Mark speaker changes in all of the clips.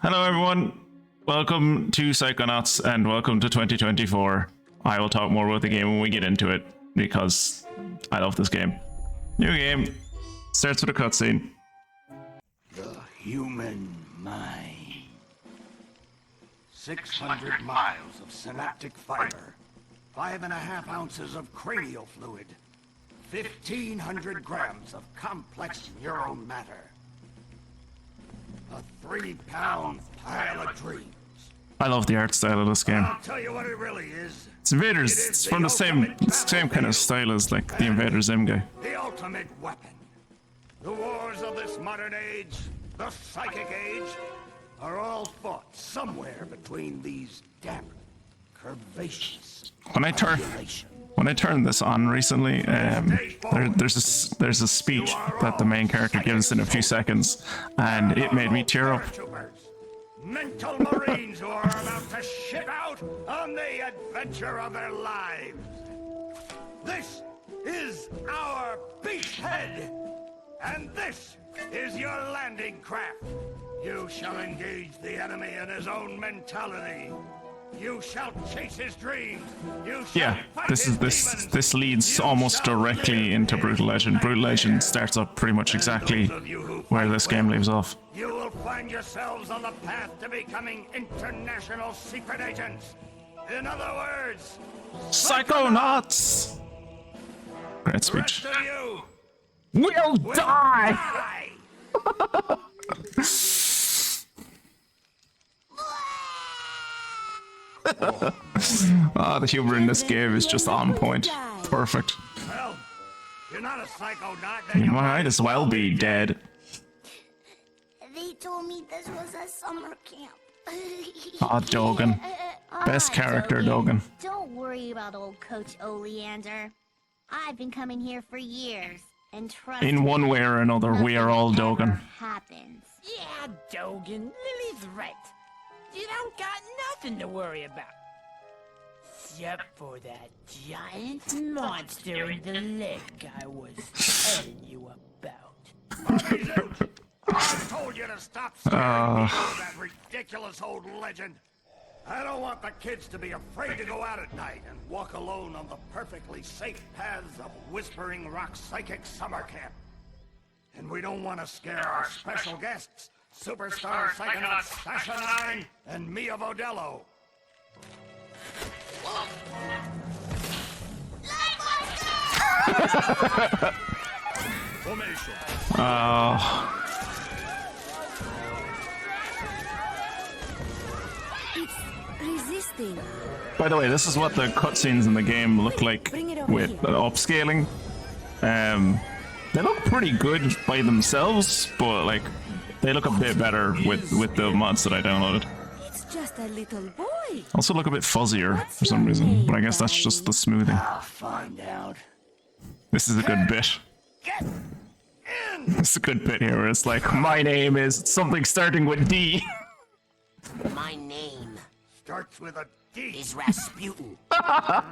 Speaker 1: Hello everyone, welcome to Psychonauts and welcome to 2024. I will talk more about the game when we get into it, because I love this game. New game, starts with a cutscene.
Speaker 2: The human mind. 600 miles of synaptic fiber, 5.5 ounces of cranial fluid, 1,500 grams of complex neural matter. A 3-pound pile of dreams.
Speaker 1: I love the art style of this game.
Speaker 2: I'll tell you what it really is.
Speaker 1: It's Invaders, it's from the same kind of style as like the Invader Zim guy.
Speaker 2: The ultimate weapon. The wars of this modern age, the psychic age, are all fought somewhere between these damp, curvaceous
Speaker 1: When I turned this on recently, there's a speech that the main character gives in a few seconds, and it made me tear up.
Speaker 2: Mental marines who are about to ship out on the adventure of their lives. This is our beachhead, and this is your landing craft. You shall engage the enemy in his own mentality. You shall chase his dreams. You shall fight his demons.
Speaker 1: This leads almost directly into Brutal Legend. Brutal Legend starts up pretty much exactly where this game leaves off.
Speaker 2: You will find yourselves on the path to becoming international secret agents. In other words,
Speaker 1: Psychonauts! Great speech.
Speaker 2: the rest of you
Speaker 1: We'll
Speaker 2: will
Speaker 1: die! The humor in this game is just on point. Perfect.
Speaker 2: Well, you're not a psychonaut, then
Speaker 1: You might as well be dead.
Speaker 3: They told me this was a summer camp.
Speaker 1: Ah, Dogan. Best character, Dogan.
Speaker 3: Don't worry about old Coach Oleander. I've been coming here for years, and trust
Speaker 1: In
Speaker 3: me,
Speaker 1: one way or another, we are all
Speaker 3: nothing
Speaker 1: Dogan.
Speaker 3: ever happens.
Speaker 4: Yeah, Dogan, Lily's right. You don't got nothing to worry about. Except for that giant monster in the lake I was telling you about.
Speaker 2: I told you to stop scaring people with that ridiculous old legend. I don't want the kids to be afraid to go out at night and walk alone on the perfectly safe paths of Whispering Rock Psychic Summer Camp. And we don't want to scare our special guests, Superstar Psychonauts Sasha 9 and Mia Vodello. Formation.
Speaker 3: Resisting.
Speaker 1: By the way, this is what the cutscenes in the game look like with upscaling. They look pretty good by themselves, but like they look a bit better with the mods that I downloaded.
Speaker 3: It's just a little boy.
Speaker 1: Also look a bit fuzzier for some reason, but I guess that's just the smoothing.
Speaker 2: I'll find out.
Speaker 1: This is a good bit.
Speaker 2: Get in!
Speaker 1: This is a good bit here where it's like, my name is something starting with D.
Speaker 5: My name
Speaker 2: Starts with a D.
Speaker 5: is Rasputin. But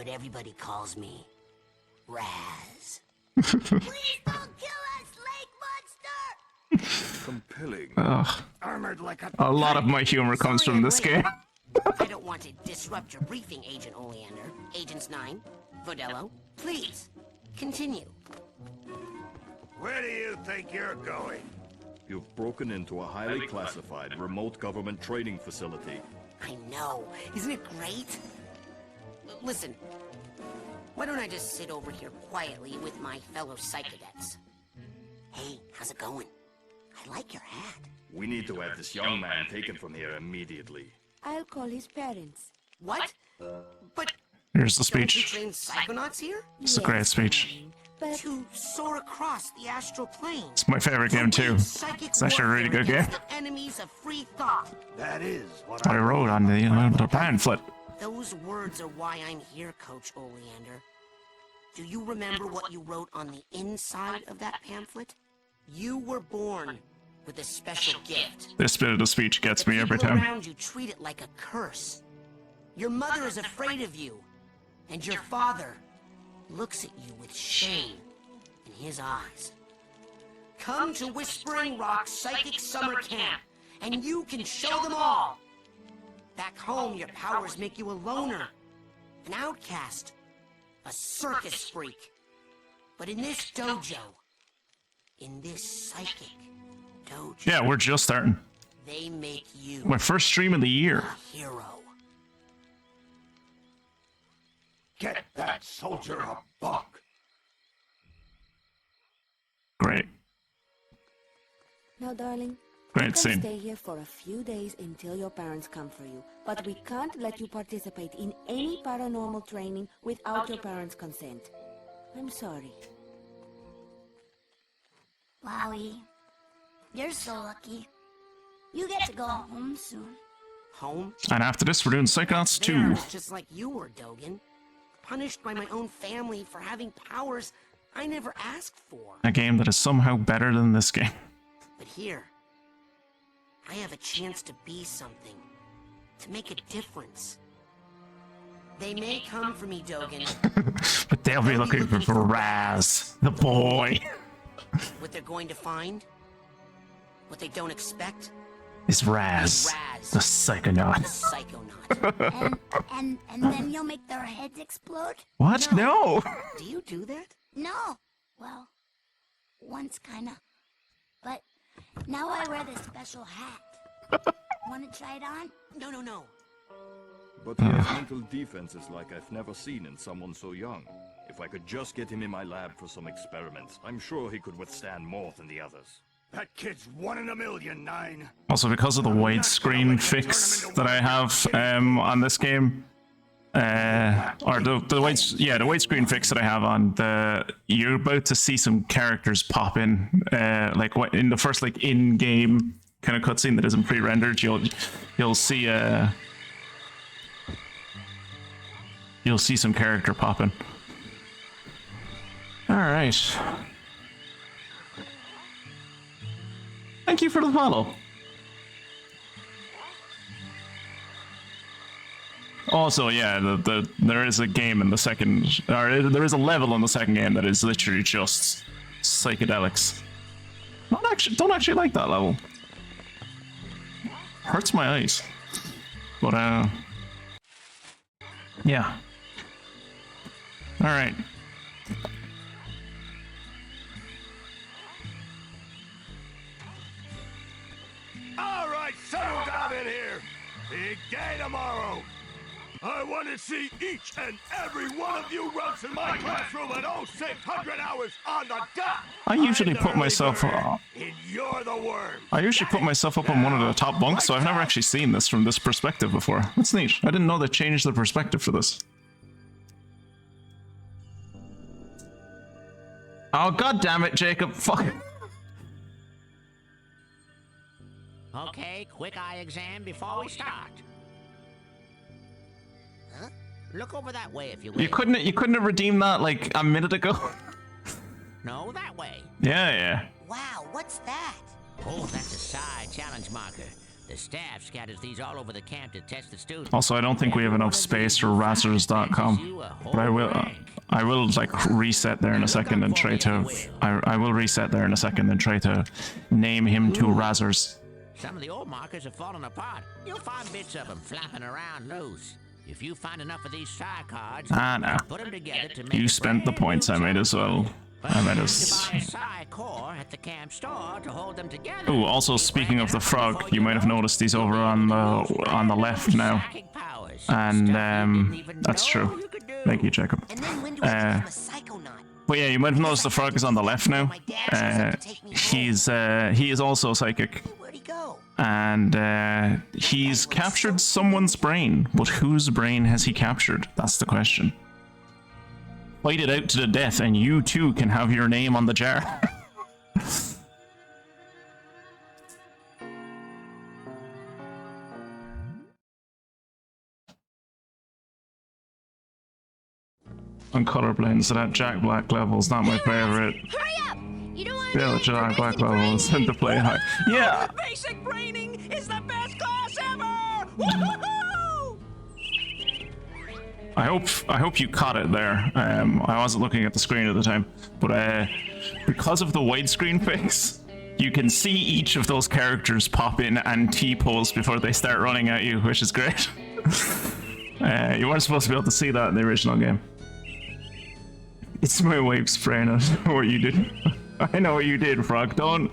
Speaker 5: everybody calls me Raz.
Speaker 3: Please don't kill us, lake monster!
Speaker 2: Compelling.
Speaker 1: Ugh.
Speaker 2: Armored like
Speaker 1: A lot of my humor comes from this game.
Speaker 5: I don't want to disrupt your briefing, Agent Oleander. Agents 9, Vodello, please, continue.
Speaker 2: Where do you think you're going?
Speaker 6: You've broken into a highly classified remote government training facility.
Speaker 5: I know, isn't it great? Listen, why don't I just sit over here quietly with my fellow psychedets? Hey, how's it going? I like your hat.
Speaker 6: We need to have this young man taken from here immediately.
Speaker 3: I'll call his parents.
Speaker 5: What? But
Speaker 1: Here's the
Speaker 5: don't you
Speaker 1: speech.
Speaker 5: train psychonauts here?
Speaker 1: It's a great speech.
Speaker 3: But
Speaker 5: To soar across the astral plane.
Speaker 1: It's my favorite game too. It's actually a really good game.
Speaker 5: The enemies of free thought.
Speaker 2: That is what
Speaker 1: I wrote on the pamphlet.
Speaker 5: Those words are why I'm here, Coach Oleander. Do you remember what you wrote on the inside of that pamphlet? You were born with a special gift.
Speaker 1: This bit of the speech gets
Speaker 5: The
Speaker 1: me every
Speaker 5: people
Speaker 1: time.
Speaker 5: around you treat it like a curse. Your mother is afraid of you, and your father looks at you with shame in his eyes. Come to Whispering Rock's Psychic Summer Camp, and you can show them all. Back home, your powers make you a loner, an outcast, a circus freak. But in this dojo, in this psychic dojo,
Speaker 1: Yeah, we're just starting.
Speaker 5: they make you
Speaker 1: My first stream of the year.
Speaker 5: a hero.
Speaker 2: Get that soldier a buck.
Speaker 1: Great.
Speaker 7: Now, darling,
Speaker 1: Great
Speaker 7: you can
Speaker 1: scene.
Speaker 7: stay here for a few days until your parents come for you. But we can't let you participate in any paranormal training without your parents' consent. I'm sorry.
Speaker 3: Wowie, you're so lucky. You get to go home soon.
Speaker 5: Home?
Speaker 1: And after this, we're doing Psychonauts
Speaker 5: There, I
Speaker 1: 2.
Speaker 5: was just like you were, Dogen. Punished by my own family for having powers I never asked for.
Speaker 1: A game that is somehow better than this game.
Speaker 5: But here, I have a chance to be something. To make a difference. They may come for me, Dogen.
Speaker 1: But they'll be looking for Raz, the boy.
Speaker 5: What they're going to find? What they don't expect?
Speaker 1: Is Raz,
Speaker 5: Raz.
Speaker 1: the Psychonaut.
Speaker 5: The Psychonaut.
Speaker 3: And then you'll make their heads explode?
Speaker 1: What? No!
Speaker 5: Do you do that?
Speaker 3: No. Well, once kinda. But now I wear this special hat. Wanna try it on?
Speaker 5: No, no, no.
Speaker 6: But he has mental defenses like I've never seen in someone so young. If I could just get him in my lab for some experiments, I'm sure he could withstand more than the others.
Speaker 2: That kid's 1 in a million, Nine.
Speaker 1: Also, because of the widescreen fix that I have on this game, or the widescreen fix that I have on you're about to see some characters pop in, like what in the first like in-game kind of cutscene that isn't pre-rendered. You'll see some character popping. All right. Thank you for the follow. Also, yeah, there is a game in the second, or there is a level in the second game that is literally just psychedelics. Don't actually like that level. Hurts my eyes. But yeah. All right.
Speaker 2: All right, settle down in here. Big day tomorrow. I want to see each and every one of you runts in my classroom at 0600 hours on the dot.
Speaker 1: I usually put myself.
Speaker 2: And you're the worm.
Speaker 1: I usually put myself up on one of the top bunks, so I've never actually seen this from this perspective before. That's neat. I didn't know they changed the perspective for this. Oh, god damn it, Jacob. Fuck.
Speaker 8: Okay, quick eye exam before we start. Huh? Look over that way if you will.
Speaker 1: You couldn't have redeemed that like a minute ago?
Speaker 8: No, that way.
Speaker 1: Yeah.
Speaker 5: Wow, what's that?
Speaker 8: Oh, that's a side challenge marker. The staff scatters these all over the camp to test the students.
Speaker 1: Also, I don't think we have enough space for Razzers.com, but I will like reset there in a second and try to. I will reset there in a second and try to name him to Razzers.
Speaker 8: Some of the old markers have fallen apart. You'll find bits of them flapping around loose. If you find enough of these psi cards,
Speaker 1: No.
Speaker 8: put them together to make
Speaker 1: You
Speaker 8: a
Speaker 1: spent the
Speaker 8: brand
Speaker 1: points.
Speaker 8: new
Speaker 1: I might as well. I might
Speaker 8: To
Speaker 1: as.
Speaker 8: buy a psi core at the camp store to hold them together.
Speaker 1: Oh, also speaking of the frog, you might have noticed he's over on the left now, and that's true. Thank you, Jacob.
Speaker 5: And then when do I become a psychonaut?
Speaker 1: But yeah, you might have noticed the frog is on the left now. He is also psychic,
Speaker 5: Where'd he go?
Speaker 1: and he's captured someone's brain. But whose brain has he captured? That's the question. Fight it out to the death, and you too can have your name on the jar. I'm colorblind, so that Jack Black level's not my favorite.
Speaker 3: Hurry up! You don't want to
Speaker 1: Yeah, the Jack Black level is to play high. Yeah!
Speaker 4: Basic braining is the best class ever! Woo-hoo-hoo!
Speaker 1: I hope you caught it there. I wasn't looking at the screen at the time, but because of the widescreen fix, you can see each of those characters pop in and T-pose before they start running at you, which is great. You weren't supposed to be able to see that in the original game. It's my wife spraying it. I know what you did. I know what you did, Frog. Don't.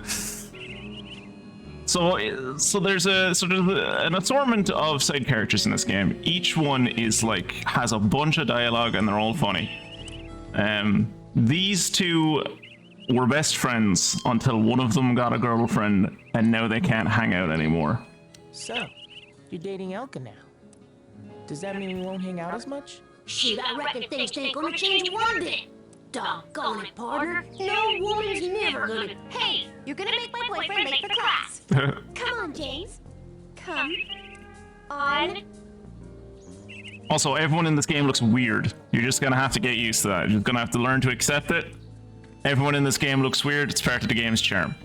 Speaker 1: So there's an assortment of side characters in this game. Each one is like has a bunch of dialogue and they're all funny. These two were best friends until one of them got a girlfriend, and now they can't hang out anymore.
Speaker 4: So, you're dating Elka now. Does that mean we won't hang out as much?
Speaker 3: Shoot, I reckon things ain't gonna change one bit. Doggone it, partner. No woman's never gonna...
Speaker 9: Hey, you're gonna make my boyfriend late for class. Come on, James. Come on.
Speaker 1: Also, everyone in this game looks weird. You're just gonna have to get used to that. You're gonna have to learn to accept it. Everyone in this game looks weird. It's part of the game's charm.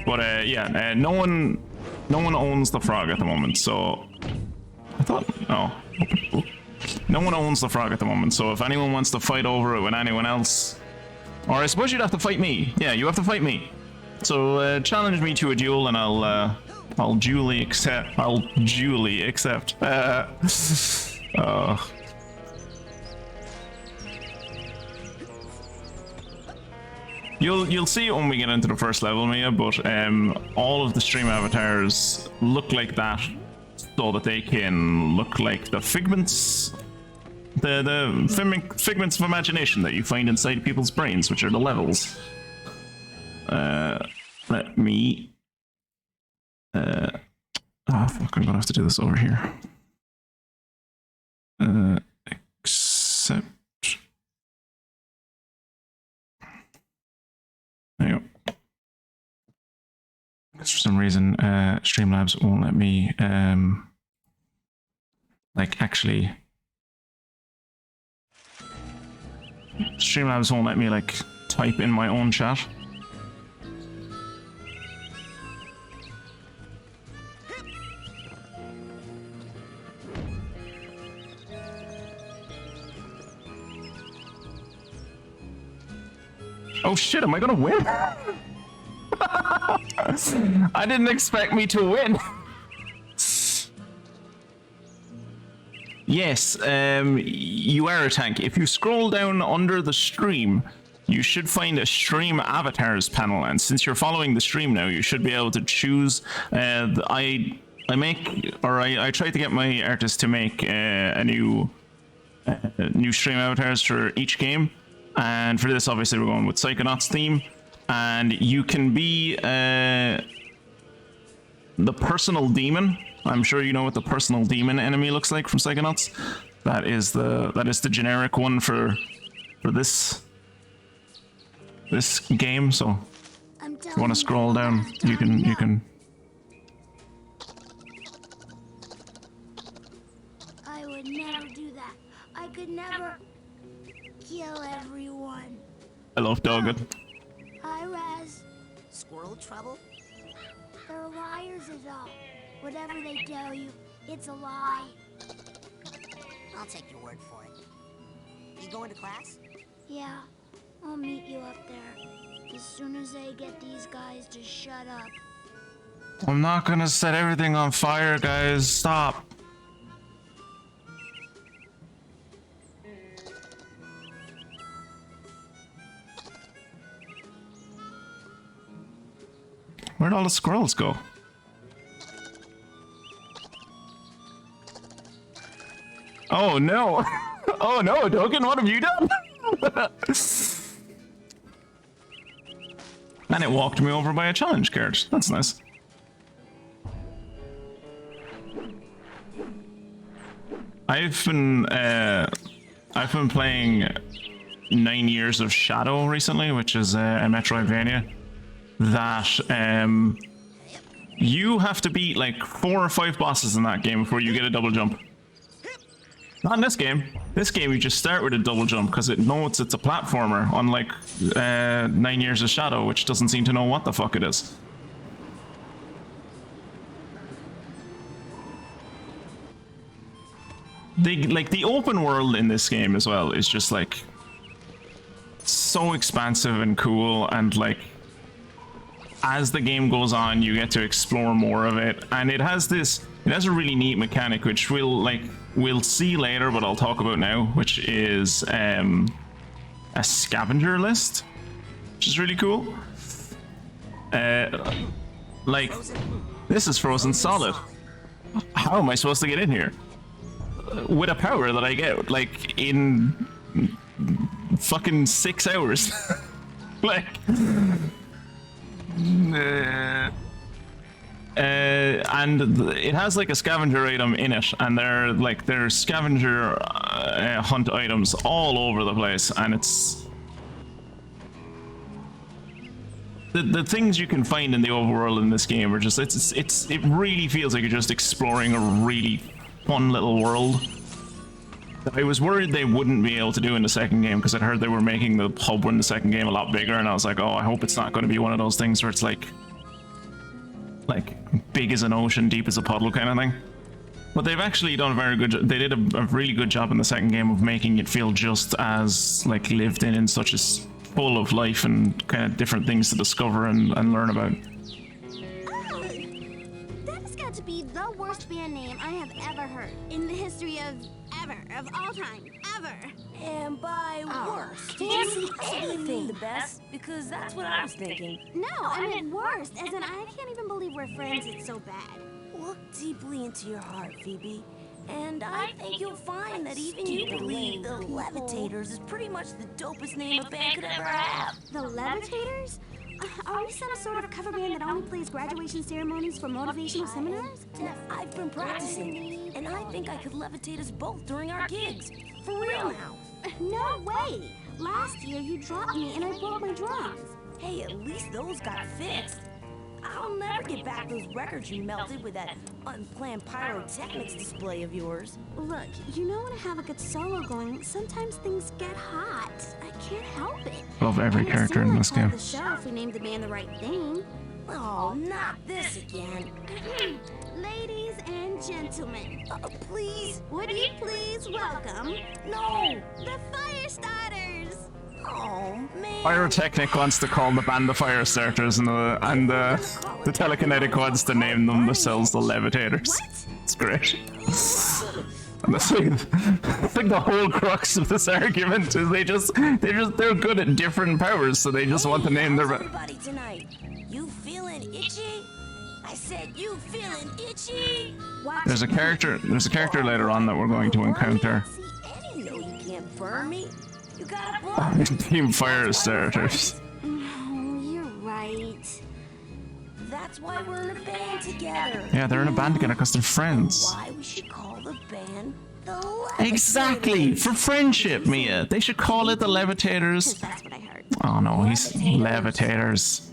Speaker 1: But yeah, no one owns the frog at the moment. So I thought, no one owns the frog at the moment. So if anyone wants to fight over it with anyone else, or I suppose you'd have to fight me. Yeah, you have to fight me. So challenge me to a duel, and I'll duly accept. You'll see it when we get into the first level, Mia, but all of the stream avatars look like that so that they can look like the figments figments of imagination that you find inside people's brains, which are the levels. Let me fuck, I'm gonna have to do this over here. Accept. There you go. Because for some reason, Streamlabs won't let me, like, actually... Streamlabs won't let me, like, type in my own chat. Oh shit, am I gonna win? I didn't expect me to win. Yes, you are a tank. If you scroll down under the stream, you should find a stream avatars panel, and since you're following the stream now, you should be able to choose. I tried to get my artist to make a new stream avatars for each game. And for this, obviously, we're going with Psychonauts theme. And you can be the personal demon. I'm sure you know what the personal demon enemy looks like from Psychonauts. That is the generic one for this game. So if you want to scroll down, you can.
Speaker 3: I would never do that. I could never kill everyone.
Speaker 1: I love dogging.
Speaker 3: Hi, Raz.
Speaker 5: Squirrel trouble?
Speaker 3: They're liars is all. Whatever they tell you, it's a lie.
Speaker 5: I'll take your word for it. You going to class?
Speaker 3: Yeah, I'll meet you up there. As soon as I get these guys to shut up.
Speaker 1: I'm not gonna set everything on fire, guys. Stop. Where'd all the squirrels go? Oh no! Oh no, Dogen, what have you done? And it walked me over by a challenge card. That's nice. I've been playing 9 Years of Shadow recently, which is a Metroidvania that you have to beat like 4 or 5 bosses in that game before you get a double jump. Not in this game. This game you just start with a double jump because it knows it's a platformer, unlike 9 Years of Shadow, which doesn't seem to know what the fuck it is. The open world in this game as well is just like so expansive and cool, and like as the game goes on, you get to explore more of it, and it has a really neat mechanic, which we'll see later, but I'll talk about now, which is a scavenger list, which is really cool. Like, this is frozen solid. How am I supposed to get in here? With a power that I get, like, in fucking 6 hours. Like... and it has like a scavenger item in it, and they're scavenger hunt items all over the place, and it's the things you can find in the overworld in this game are just it really feels like you're just exploring a really fun little world. I was worried they wouldn't be able to do in the second game, because I'd heard they were making the hub in the second game a lot bigger, and I was like, oh, I hope it's not going to be one of those things where it's like big as an ocean, deep as a puddle kind of thing. But they've actually done a very good they did a really good job in the second game of making it feel just as like lived in such as full of life and kind of different things to discover and learn about.
Speaker 9: That has got to be the worst band name I have ever heard in the history of all time, ever.
Speaker 10: And by worst, did you see anything the best? Because that's what I was thinking.
Speaker 9: No, I meant worst, as in I can't even believe we're friends, it's so bad.
Speaker 10: Look deeply into your heart, Phoebe. And I think you'll find that even you believe the Levitators is pretty much the dopest name a band could ever have.
Speaker 9: The Levitators? Are we some sort of cover band that only plays graduation ceremonies for motivational seminars?
Speaker 10: I've been practicing, and I think I could levitate us both during our gigs. For real now.
Speaker 9: No way! Last year you dropped me and I broke my drums.
Speaker 10: Hey, at least those got fixed. I'll never get back those records you melted with that unplanned pyrotechnics display of yours.
Speaker 9: Look, you know when I have a good solo going, sometimes things get hot. I can't help it.
Speaker 1: Love every character in this game.
Speaker 9: The show if we named the band the right thing.
Speaker 10: Oh, not this again.
Speaker 9: Ladies and gentlemen,
Speaker 10: please,
Speaker 9: would you please welcome
Speaker 10: no,
Speaker 9: the Fire Starters?
Speaker 10: Oh man.
Speaker 1: Pyrotechnic wants to call the band the Fire Starters, and the Telekinetic wants to name them themselves the Levitators.
Speaker 9: What?
Speaker 1: It's great. And that's like the whole crux of this argument is they're good at different powers, so they just want to name their.
Speaker 10: Everybody tonight, you feeling itchy? I said you feeling itchy?
Speaker 1: There's a character later on that we're going to encounter.
Speaker 10: No, you can't burn me. You gotta
Speaker 1: Team Fire Starters.
Speaker 9: No, you're right.
Speaker 10: That's why we're in a band together.
Speaker 1: Yeah, they're in a band together because they're friends.
Speaker 10: Why we should call the band the Levitators.
Speaker 1: Exactly, for friendship, Mia. They should call it the Levitators.
Speaker 9: That's what I heard.
Speaker 1: Oh no, he's Levitators.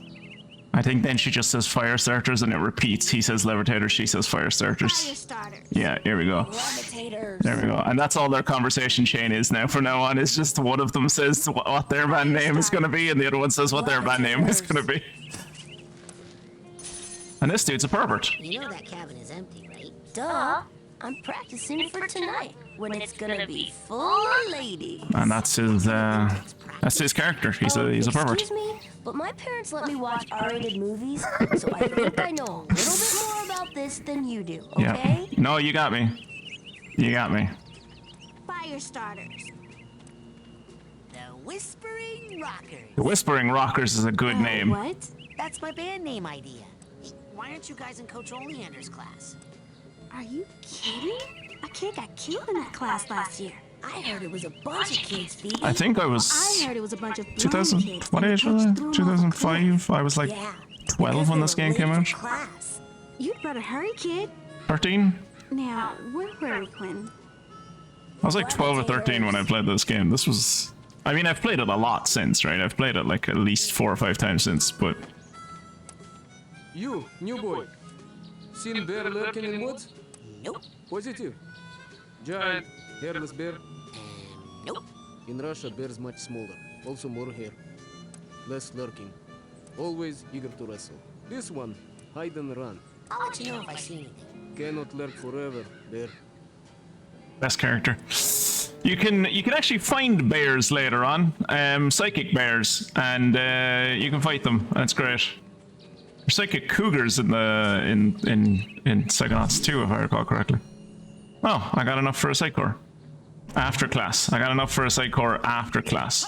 Speaker 1: I think then she just says Fire Starters and it repeats. He says Levitators, she says Fire Starters.
Speaker 9: Fire Starters.
Speaker 1: Yeah, here we go.
Speaker 10: Levitators.
Speaker 1: There we go. And that's all their conversation chain is now. From now on, it's just one of them says what their band name is going to be, and the other one says what their band name is going to be. And this dude's a pervert.
Speaker 5: You know that cabin is empty, right?
Speaker 10: Duh. I'm practicing for tonight when it's gonna be full of ladies.
Speaker 1: And that's his character. He's a pervert.
Speaker 10: Excuse me, but my parents let me watch R-rated movies, so I think I know a little bit more about this than you do. Okay?
Speaker 1: Yeah. No, you got me. You got me.
Speaker 9: Fire Starters.
Speaker 5: The Whispering Rockers.
Speaker 1: The Whispering Rockers is a good name.
Speaker 9: What?
Speaker 5: That's my band name idea. Hey, why aren't you guys in Coach Oleander's class?
Speaker 9: Are you kidding? A kid got killed in that class last year.
Speaker 10: I heard it was a bunch of kids, Phoebe.
Speaker 1: I think I was.
Speaker 9: I heard it was a bunch of
Speaker 1: 2000.
Speaker 9: kids.
Speaker 1: What age was I? 2005. I was like 12 when this game came out.
Speaker 10: Class.
Speaker 9: You'd better hurry, kid.
Speaker 1: 13.
Speaker 9: Now, where were we, Quinn?
Speaker 1: I was like 12 or 13 when I played this game. This was. I mean, I've played it a lot since, right? I've played it like at least 4 or 5 times since, but.
Speaker 11: You, new boy. Seen bear lurking in woods?
Speaker 5: Nope.
Speaker 11: Positive. Giant, hairless bear?
Speaker 5: Nope.
Speaker 11: In Russia, bears much smaller. Also more hair. Less lurking. Always eager to wrestle. This one, hide and run.
Speaker 5: I'll let you know if I see anything.
Speaker 11: Cannot lurk forever, bear.
Speaker 1: Best character. You can actually find bears later on, psychic bears, and you can fight them. That's great. There's psychic cougars in the in Psychonauts 2, if I recall correctly. Oh, I got enough for a psych core after class. I got enough for a psych core after class.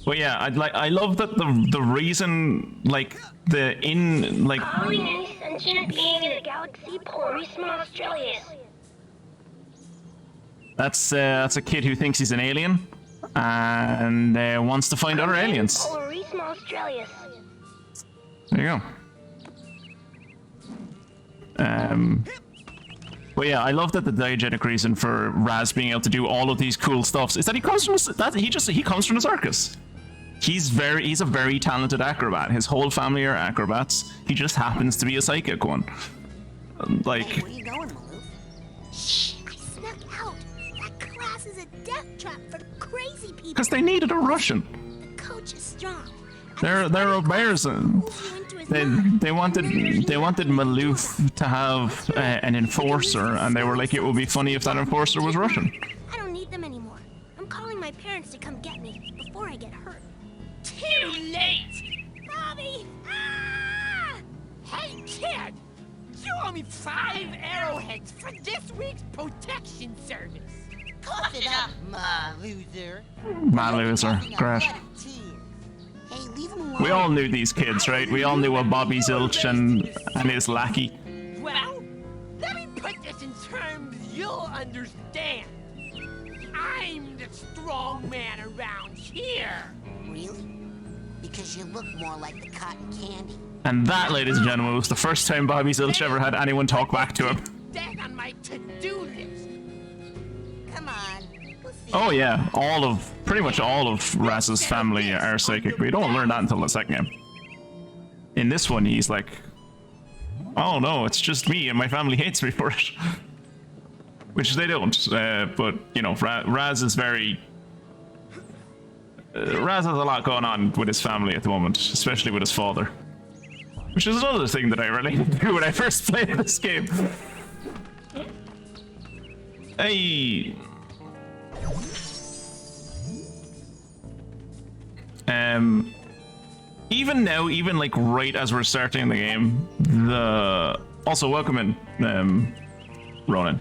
Speaker 1: But yeah, I love that the reason like
Speaker 9: Calling any sentient being in the galaxy Polarisma Australis.
Speaker 1: That's a kid who thinks he's an alien and wants to find other aliens.
Speaker 9: Polarisma Australis.
Speaker 1: There you go. But yeah, I love that the diegetic reason for Raz being able to do all of these cool stuffs is that he comes from he comes from the circus. He's a very talented acrobat. His whole family are acrobats. He just happens to be a psychic one. Like.
Speaker 5: Hey, where you going, Maloof?
Speaker 3: Shh! I snuck out. That class is a death trap for crazy people.
Speaker 1: Because they needed a Russian.
Speaker 3: The coach is strong.
Speaker 1: They're bears. They wanted Maloof to have an enforcer, and they were like, it would be funny if that enforcer was Russian.
Speaker 9: I don't need them anymore. I'm calling my parents to come get me before I get hurt.
Speaker 4: Too late!
Speaker 9: Bobby! Ah!
Speaker 4: Hey, kid! You owe me 5 arrowheads for this week's protection service.
Speaker 5: Cough it up, my loser.
Speaker 1: My loser. Great.
Speaker 5: Hey, leave him alone.
Speaker 1: We all knew these kids, right? We all knew a Bobby Zilch and his lackey.
Speaker 4: Well, let me put this in terms you'll understand. I'm the strong man around here.
Speaker 5: Really? Because you look more like the cotton candy.
Speaker 1: And that, ladies and gentlemen, was the first time Bobby Zilch ever had anyone talk back to him.
Speaker 4: That on my to-do list.
Speaker 5: Come on. We'll see.
Speaker 1: Oh yeah, pretty much all of Raz's family are psychic, but you don't learn that until the second game. In this one, he's like, oh no, it's just me and my family hates me for it. Which they don't, but, you know, Raz is very... Raz has a lot going on with his family at the moment, especially with his father. Which is another thing that I related to when I first played this game. Hey... Even now, even like right as we're starting the game, also welcome in, Ronan.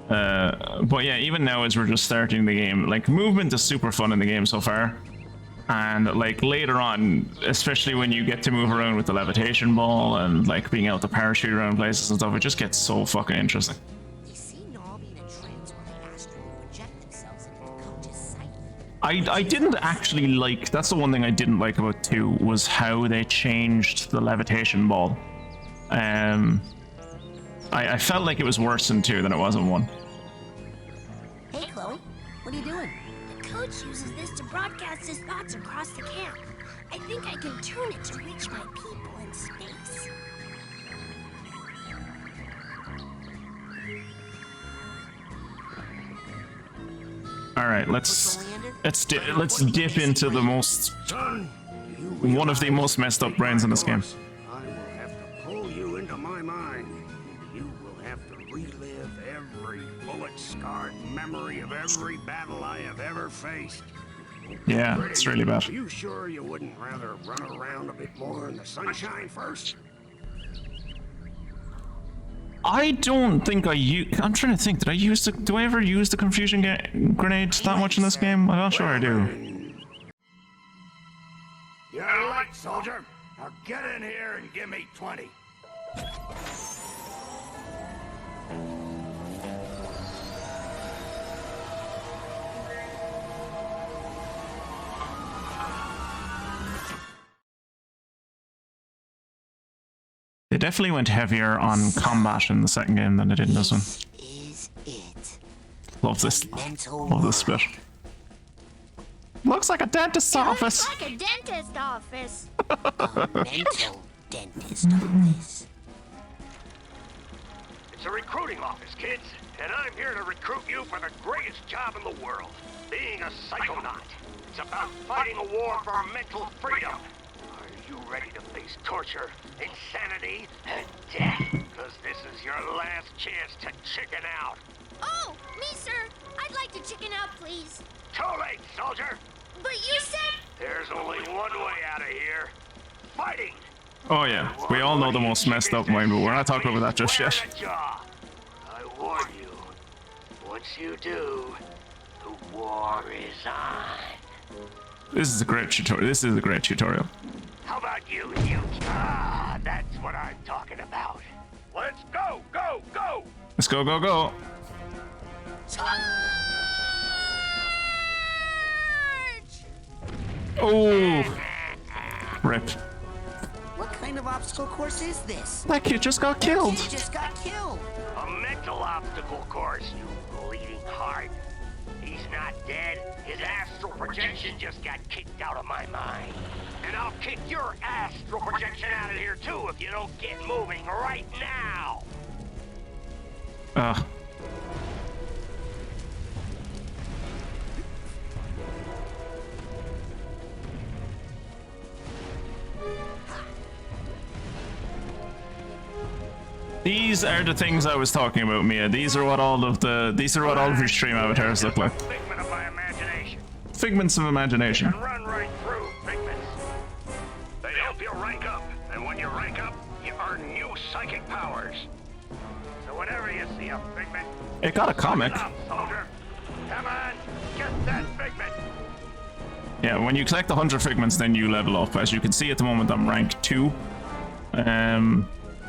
Speaker 1: But yeah, even now as we're just starting the game, like movement is super fun in the game so far. And like later on, especially when you get to move around with the levitation ball and like being able to parachute around places and stuff, it just gets so fucking interesting.
Speaker 5: You see Nobby in a trance while they astrally project themselves into the coach's sight.
Speaker 1: I didn't actually like, that's the one thing I didn't like about 2, was how they changed the levitation ball. I felt like it was worse in 2 than it was in 1.
Speaker 5: Hey, Chloe. What are you doing?
Speaker 9: The coach uses this to broadcast his thoughts across the camp. I think I can tune it to reach my people in space.
Speaker 1: All right, let's dip into the most one of the most messed up brains in this game.
Speaker 2: I will have to pull you into my mind. You will have to relive every bullet-scarred memory of every battle I have ever faced.
Speaker 1: Yeah, it's really bad.
Speaker 2: Are you sure you wouldn't rather run around a bit more in the sunshine first?
Speaker 1: I don't think I'm trying to think. Do I ever use the confusion grenade that much in this game? I'm not sure I do.
Speaker 2: You're late, soldier. Now get in here and give me 20.
Speaker 1: They definitely went heavier on combat in the second game than they did in this one.
Speaker 5: Is it?
Speaker 1: Love this.
Speaker 5: Mental
Speaker 1: Love this bit. Looks like a dentist's office.
Speaker 9: Looks like a dentist office.
Speaker 5: A mental dentist office.
Speaker 2: It's a recruiting office, kids, and I'm here to recruit you for the greatest job in the world, being a psychonaut. It's about fighting a war for mental freedom. Are you ready to face torture, insanity, and death? Because this is your last chance to chicken out.
Speaker 9: Oh, me, sir. I'd like to chicken out, please.
Speaker 2: Too late, soldier.
Speaker 9: But you said...
Speaker 2: There's only one way out of here. Fighting.
Speaker 1: Oh yeah, we all know the most messed up one, but we're not talking about that just
Speaker 2: Square
Speaker 1: yet.
Speaker 2: the jaw. I warn you. Once you do, the war is on.
Speaker 1: This is a great tutorial. This is a great tutorial.
Speaker 2: How about you? That's what I'm talking about. Let's go, go, go!
Speaker 1: Let's go, go, go. Oh, rip.
Speaker 5: What kind of obstacle course is this?
Speaker 1: That kid just got killed.
Speaker 5: He just got killed.
Speaker 2: A mental obstacle course, you bleeding heart. He's not dead. His astral projection just got kicked out of my mind. And I'll kick your astral projection out of here too if you don't get moving right now.
Speaker 1: These are the things I was talking about, Mia. These are what all of your stream avatars look like.
Speaker 2: Figment of my imagination.
Speaker 1: Figments of imagination.
Speaker 2: Can run right through figments. They help you rank up, and when you rank up, you earn new psychic powers. So whenever you see a figment,
Speaker 1: It got a comic.
Speaker 2: stop, soldier. Come on, get that figment.
Speaker 1: Yeah, when you collect 100 figments, then you level up. As you can see at the moment, I'm rank 2.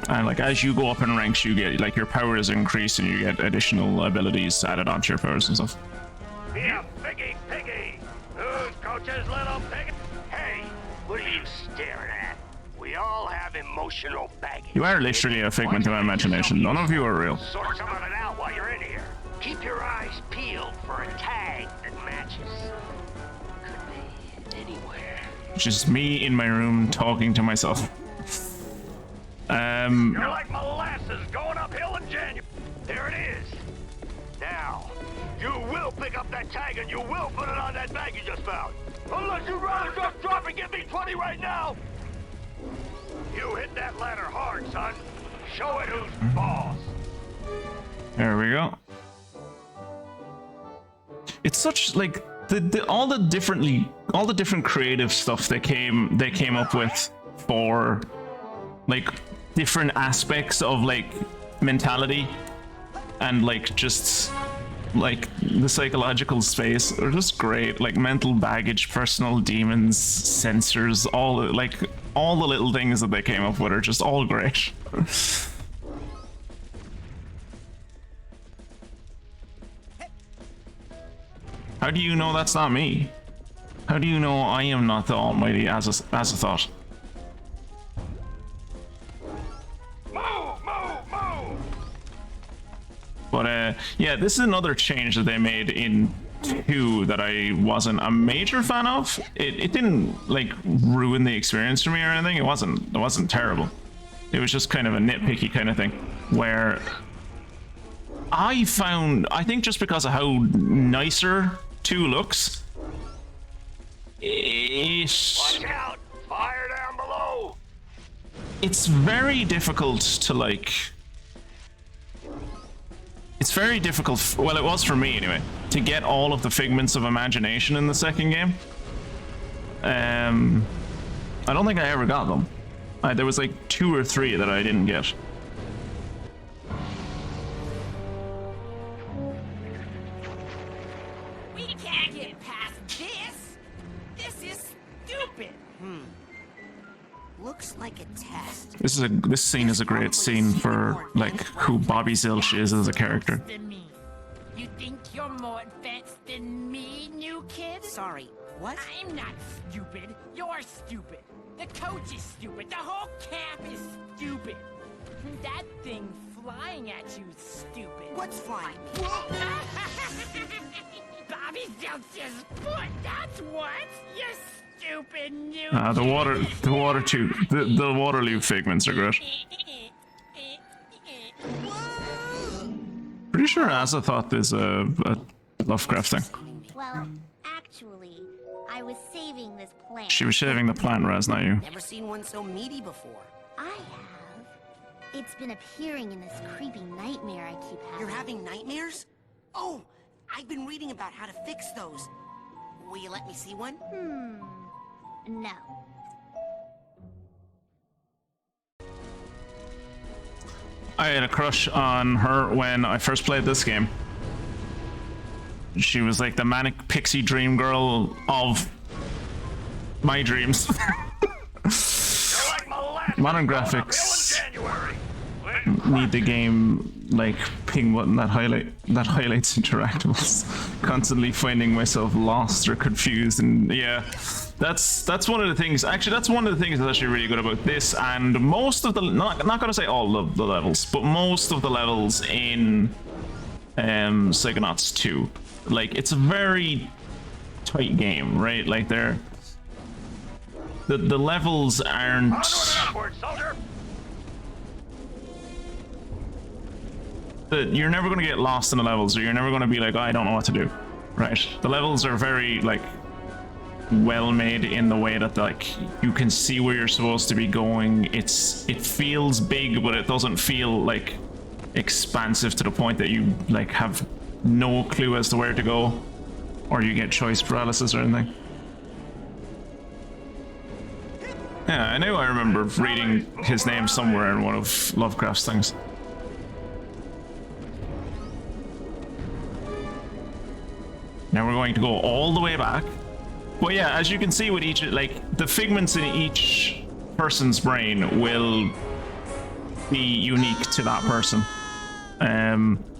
Speaker 1: And like as you go up in ranks, you get like your power is increased and you get additional abilities added onto your powers and stuff.
Speaker 2: Be a piggy piggy. Who's coach's little pig? Hey, what are you staring at? We all have emotional baggage.
Speaker 1: You are literally a figment of my imagination. None of you are real.
Speaker 2: Sort some of it out while you're in here. Keep your eyes peeled for a tag that matches. Could be anywhere.
Speaker 1: Just me in my room talking to myself.
Speaker 2: You're like molasses going uphill in January. There it is. Now, you will pick up that tag and you will put it on that bag you just found. Unless you'd rather just drop and give me 20 right now. You hit that ladder hard, son. Show it who's boss.
Speaker 1: There we go. It's such like all the different creative stuff they came up with for like different aspects of like mentality and like just like the psychological space are just great. Like mental baggage, personal demons, sensors, all the little things that they came up with are just all great. How do you know that's not me? How do you know I am not the almighty Azathoth? But yeah, this is another change that they made in 2 that I wasn't a major fan of. It didn't like ruin the experience for me or anything. It wasn't terrible. It was just kind of a nitpicky kind of thing where I think just because of how nicer 2 looks,
Speaker 2: Watch out! Fire down below!
Speaker 1: it's very difficult to like. It's very difficult, well it was for me anyway, to get all of the figments of imagination in the second game. I don't think I ever got them. There was like 2 or 3 that I didn't get.
Speaker 4: We can't get past this. This is stupid.
Speaker 5: Looks like a test.
Speaker 1: This scene is a great scene for like who Bobby Zilch is as a character.
Speaker 4: Than me. You think you're more advanced than me, new kid?
Speaker 5: Sorry, what?
Speaker 4: I'm not stupid. You're stupid. The coach is stupid. The whole camp is stupid. That thing flying at you is stupid.
Speaker 5: What's flying me?
Speaker 4: Bobby Zilch's foot. That's what. You stupid new.
Speaker 1: The Waterloo figments are great. Pretty sure Azathoth is a Lovecraft thing.
Speaker 9: Well, actually, I was saving this plant.
Speaker 1: She was shaving the plant, Raz, not you.
Speaker 5: Never seen one so meaty before.
Speaker 9: I have. It's been appearing in this creepy nightmare I keep having.
Speaker 5: You're having nightmares? Oh, I've been reading about how to fix those. Will you let me see one?
Speaker 9: No.
Speaker 1: I had a crush on her when I first played this game. She was like the manic pixie dream girl of my dreams. Modern graphics need the game like ping button that highlights interactables. Constantly finding myself lost or confused, and yeah, that's one of the things. Actually, that's one of the things that's actually really good about this, and most of the not gonna say all of the levels, but most of the levels in Psychonauts 2. Like, it's a very tight game, right? Like, the levels aren't you're never going to get lost in the levels, or you're never going to be like, oh, I don't know what to do, right? The levels are very like well made in the way that like you can see where you're supposed to be going. It feels big, but it doesn't feel like expansive to the point that you like have no clue as to where to go, or you get choice paralysis or anything. Yeah, I know. I remember reading his name somewhere in one of Lovecraft's things. Now we're going to go all the way back. But yeah, as you can see with each, like, the figments in each person's brain will be unique to that person.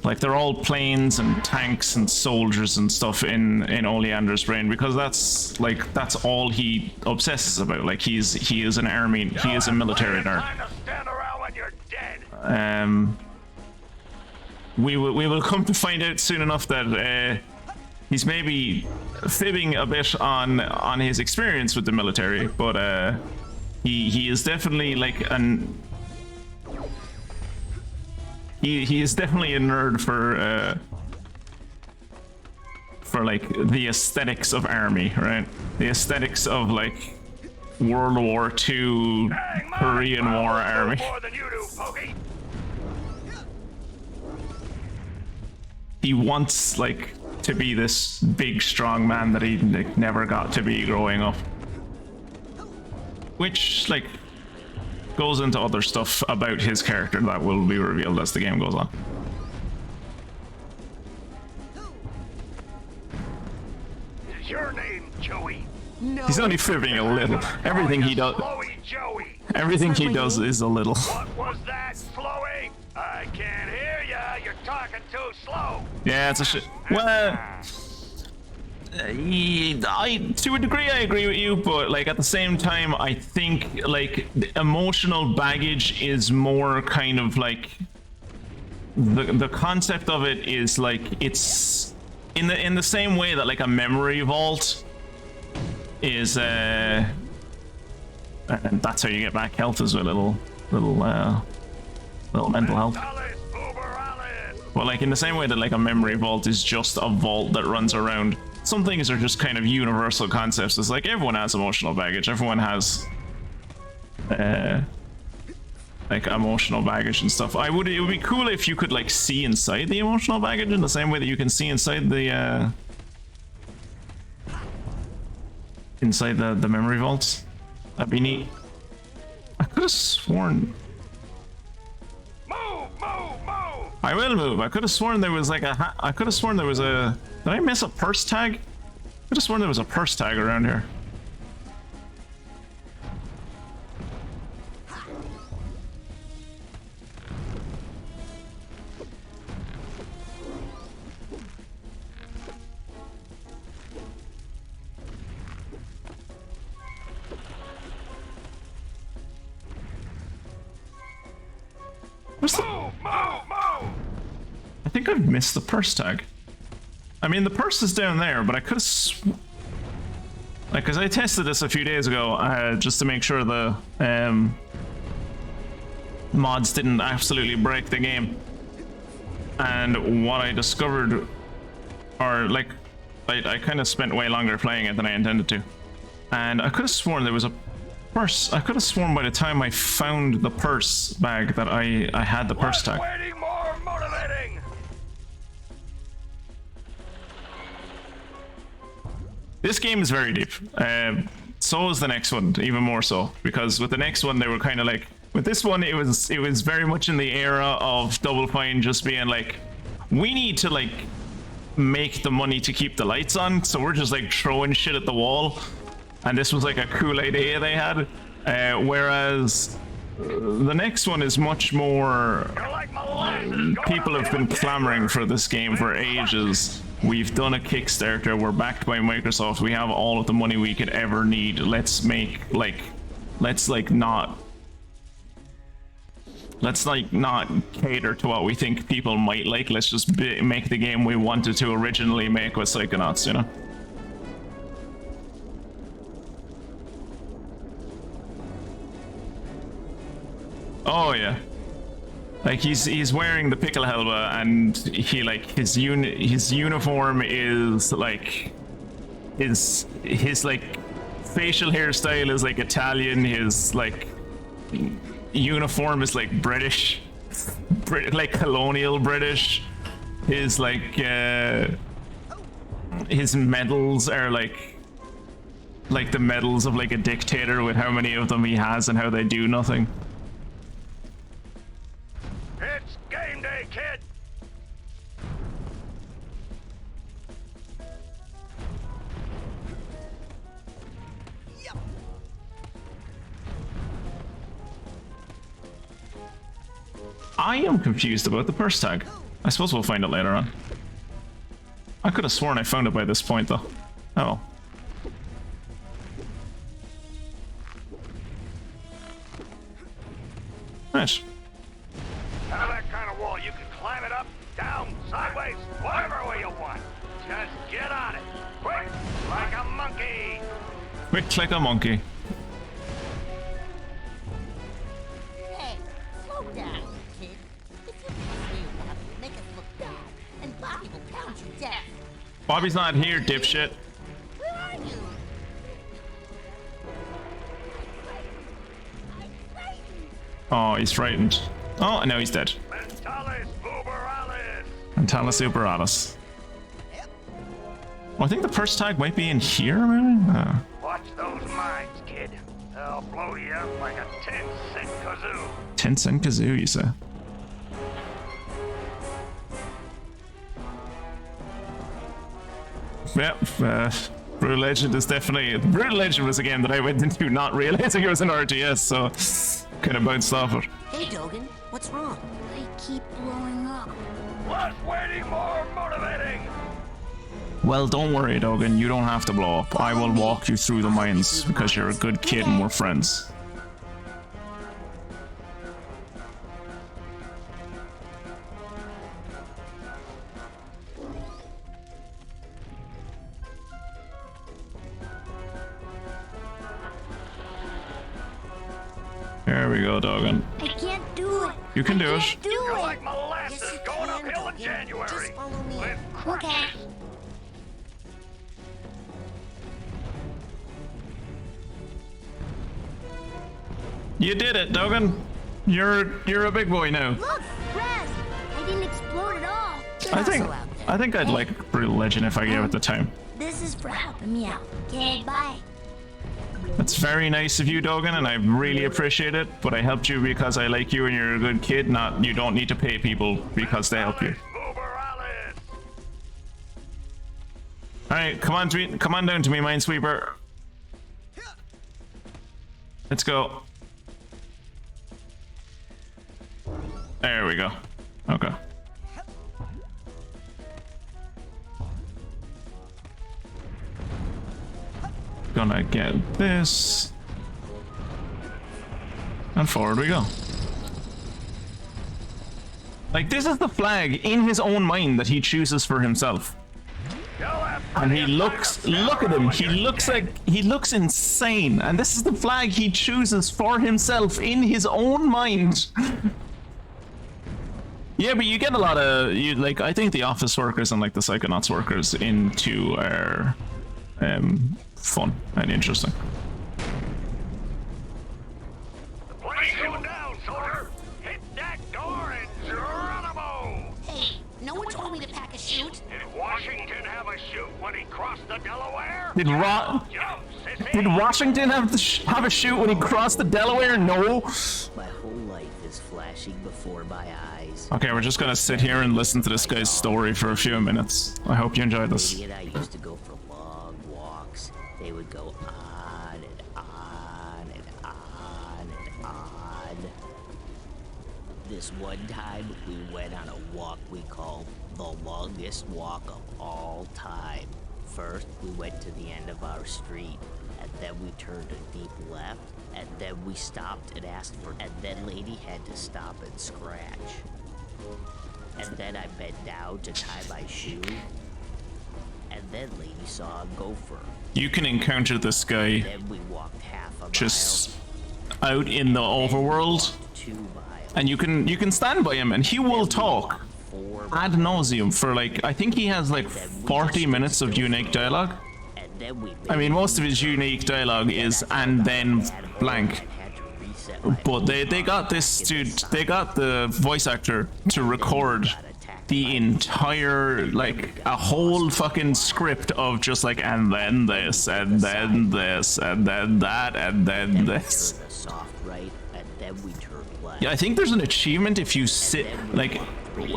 Speaker 1: Like, they're all planes and tanks and soldiers and stuff in Oleander's brain, because that's all he obsesses about. Like, he is an army, he is a military nerd. We will come to find out soon enough that he's maybe fibbing a bit on his experience with the military, but he is definitely like an he is definitely a nerd for like the aesthetics of army, right? The aesthetics of like World War II, Korean War army. He wants like to be this big strong man that he like never got to be growing up, which like goes into other stuff about his character that will be revealed as the game goes on.
Speaker 2: Is your name Joey?
Speaker 5: No.
Speaker 1: He's only fibbing a little. Everything he does is a little.
Speaker 2: What was that, Chloe? I can't hear ya. You're talking too slow.
Speaker 1: Yeah, it's a shit. Well, to a degree I agree with you, but like at the same time I think like the emotional baggage is more kind of like the concept of it is like it's in the same way that like a memory vault is and that's how you get back health, is a little mental health. But like in the same way that like a memory vault is just a vault that runs around, some things are just kind of universal concepts. It's like everyone has emotional baggage, everyone has like emotional baggage and stuff. It would be cool if you could like see inside the emotional baggage in the same way that you can see inside the memory vaults. That'd be neat. I could have sworn. I will move. I could have sworn there was like a. I could have sworn there was a. Did I miss a purse tag? I could have sworn there was a purse tag around here. Where's the... I think I've missed the purse tag. I mean, the purse is down there, but I could have... Like, because I tested this a few days ago, just to make sure the mods didn't absolutely break the game. And what I discovered, or like, I kind of spent way longer playing it than I intended to. And I could have sworn there was a purse. I could have sworn by the time I found the purse bag that I had the purse tag. This game is very deep. So is the next one, even more so, because with the next one they were kind of like, with this one it was very much in the era of Double Fine just being like, we need to like make the money to keep the lights on, so we're just like throwing shit at the wall, and this was like a cool idea they had. Whereas the next one is much more, people have been clamoring for this game for ages. We've done a Kickstarter, we're backed by Microsoft, we have all of the money we could ever need. Let's make like, let's not cater to what we think people might like. Let's just make the game we wanted to originally make with Psychonauts, you know? Oh yeah. Like he's wearing the pickle helmet, and he like his uniform is like his like facial hairstyle is like Italian. His like uniform is like British, like colonial British. His like his medals are like the medals of like a dictator, with how many of them he has and how they do nothing.
Speaker 2: It's game day, kid!
Speaker 1: I am confused about the purse tag. I suppose we'll find it later on. I could have sworn I found it by this point, though. Oh. Nice.
Speaker 2: Now that kind of wall, you can climb it up, down, sideways, whatever way you want. Just get on it. Quick, like a monkey.
Speaker 1: Quick like a monkey.
Speaker 10: Hey, slow down, kid. If you behave now, you make us look bad, and Bobby will pound you dead.
Speaker 1: Bobby's not here, dipshit.
Speaker 10: Where are you?
Speaker 1: Oh, he's frightened. Oh, no, he's dead.
Speaker 2: Mentalis uberalis.
Speaker 1: Mentalis uberalis. Oh, I think the purse tag might be in here, maybe?
Speaker 2: Watch those mines, kid. They'll blow you up like a 10-cent kazoo.
Speaker 1: 10-cent kazoo, you say? Yep, Brutal Legend is definitely... Brutal Legend was a game that I went into not realizing it was an RTS, so kind of bounced off it.
Speaker 5: Hey, Dogen, what's wrong?
Speaker 3: They keep blowing up.
Speaker 2: Less waiting, more motivating.
Speaker 1: Well, don't worry, Dogen. You don't have to blow up. I will walk you through the mines because you're a good kid and we're friends. There we go, Dogen.
Speaker 3: I can't do it.
Speaker 1: You can do it.
Speaker 3: Can't do
Speaker 2: You're
Speaker 3: it.
Speaker 2: like molasses
Speaker 5: Yes, you
Speaker 2: going
Speaker 5: can,
Speaker 2: uphill in
Speaker 5: Dogen.
Speaker 2: January.
Speaker 5: Just follow me.
Speaker 2: With
Speaker 3: Okay.
Speaker 2: crutches.
Speaker 1: You did it, Dogen. You're a big boy now.
Speaker 3: Look, Raz. I didn't explode at all.
Speaker 1: I think I'd like Brutal Legend if I gave it the time.
Speaker 3: This is for helping me out. Okay, bye.
Speaker 1: That's very nice of you, Dogen, and I really appreciate it, but I helped you because I like you and you're a good kid, not you don't need to pay people because they help you.
Speaker 2: Uberalis.
Speaker 1: Alright, come on down to me, Minesweeper. Let's go. There we go. Okay. Gonna get this. And forward we go. Like, this is the flag in his own mind that he chooses for himself. And he looks, look at him, he looks insane. And this is the flag he chooses for himself in his own mind. Yeah, but you get a lot of, like, I think the office workers and like the Psychonauts workers into are fun and interesting.
Speaker 2: The plane's going down, soldier. Hit that door and Geronimo.
Speaker 5: Hey, no one told me to pack a chute.
Speaker 2: Did Washington have a chute when he crossed the Delaware?
Speaker 1: Did Washington have a shoot when he crossed the Delaware? No.
Speaker 12: My whole life is flashing before my eyes.
Speaker 1: Okay, we're just gonna sit here and listen to this guy's story for a few minutes. I hope you enjoyed this.
Speaker 12: Lady and I used to go for long walks. They would go on and on and on and on. This one time, we went on a walk we called the longest walk of all time. First, we went to the end of our street, and then we turned a deep left, and then we stopped and asked for, and then Lady had to stop and scratch. And then I bent down to tie my shoe, and then Lady saw a gopher.
Speaker 1: You can encounter this guy
Speaker 12: Then we walked half a
Speaker 1: just out in the overworld, and you can stand by him, and he will talk ad nauseum for like, I think he has like 40 minutes of unique dialogue. I mean, most of his unique dialogue is "and then blank," but they got this dude, they got the voice actor to record the entire, like, a whole fucking script of just like, and then this, and then this, and then that, and then this. Yeah, I think there's an achievement if you sit, like,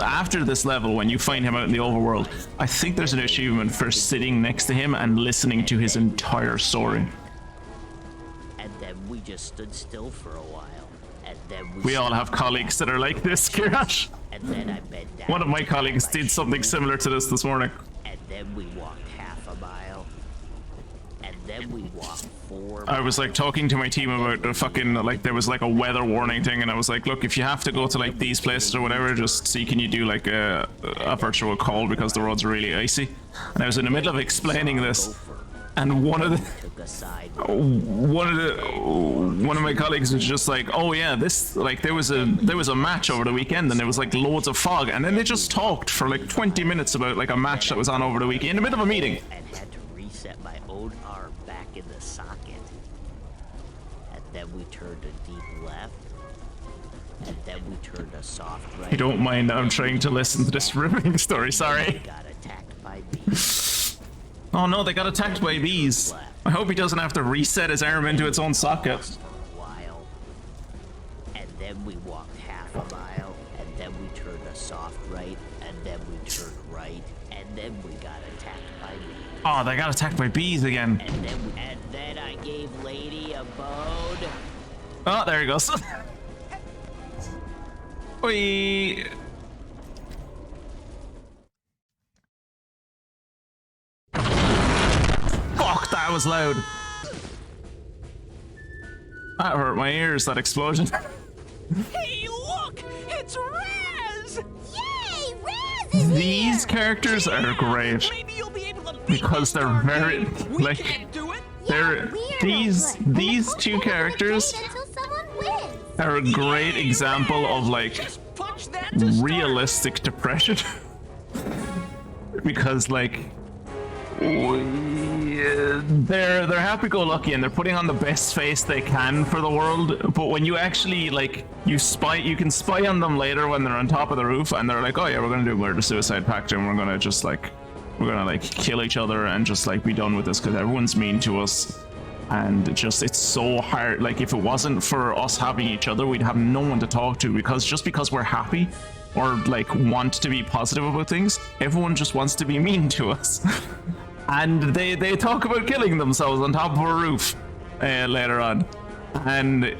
Speaker 1: after this level, when you find him out in the overworld, I think there's an achievement for sitting next to him and listening to his entire story.
Speaker 12: And then we just stood still for a while. And then
Speaker 1: we all have colleagues that are like this, Kirash.
Speaker 12: And then I bent down.
Speaker 1: One of my colleagues did something similar to this morning.
Speaker 12: And then we walked half a mile. And then we walked 4 miles.
Speaker 1: I was like talking to my team about the fucking, like, there was like a weather warning thing, and I was like, look, if you have to go to like these places or whatever, just see can you do like a virtual call because the roads are really icy. And I was in the middle of explaining this, and one of my colleagues was just like, oh yeah, this, like, there was a match over the weekend and there was like loads of fog, and then they just talked for like 20 minutes about like a match that was on over the weekend in the middle of a meeting.
Speaker 12: And had to reset my own arm back in the socket. And then we turned a deep left. And then we turned a soft right.
Speaker 1: You don't mind, I'm trying to listen to this riveting story, sorry.
Speaker 12: Got attacked by bees.
Speaker 1: Oh no, they got attacked by bees. I hope he doesn't have to reset his arm into its own socket.
Speaker 12: For a while. And then we walked half a mile. And then we turned a soft right. And then we turned right. And then we got attacked by bees.
Speaker 1: Oh, they got attacked by bees again.
Speaker 12: And then I gave Lady a bone.
Speaker 1: Oh, there he goes. Whee! Fuck, that was loud. That hurt my ears, that explosion.
Speaker 4: Hey, look! It's Raz!
Speaker 3: Yay! Raz is
Speaker 1: These characters are great because they're very, like, they're these two characters are a great example of like realistic depression. Because like they're happy-go-lucky and they're putting on the best face they can for the world, but when you actually like you can spy on them later when they're on top of the roof and they're like, oh yeah, we're gonna do a murder-suicide pact and we're gonna just like kill each other and just like be done with this because everyone's mean to us. And it's so hard. Like, if it wasn't for us having each other, we'd have no one to talk to, because we're happy or like want to be positive about things, everyone just wants to be mean to us. And they talk about killing themselves on top of a roof later on. And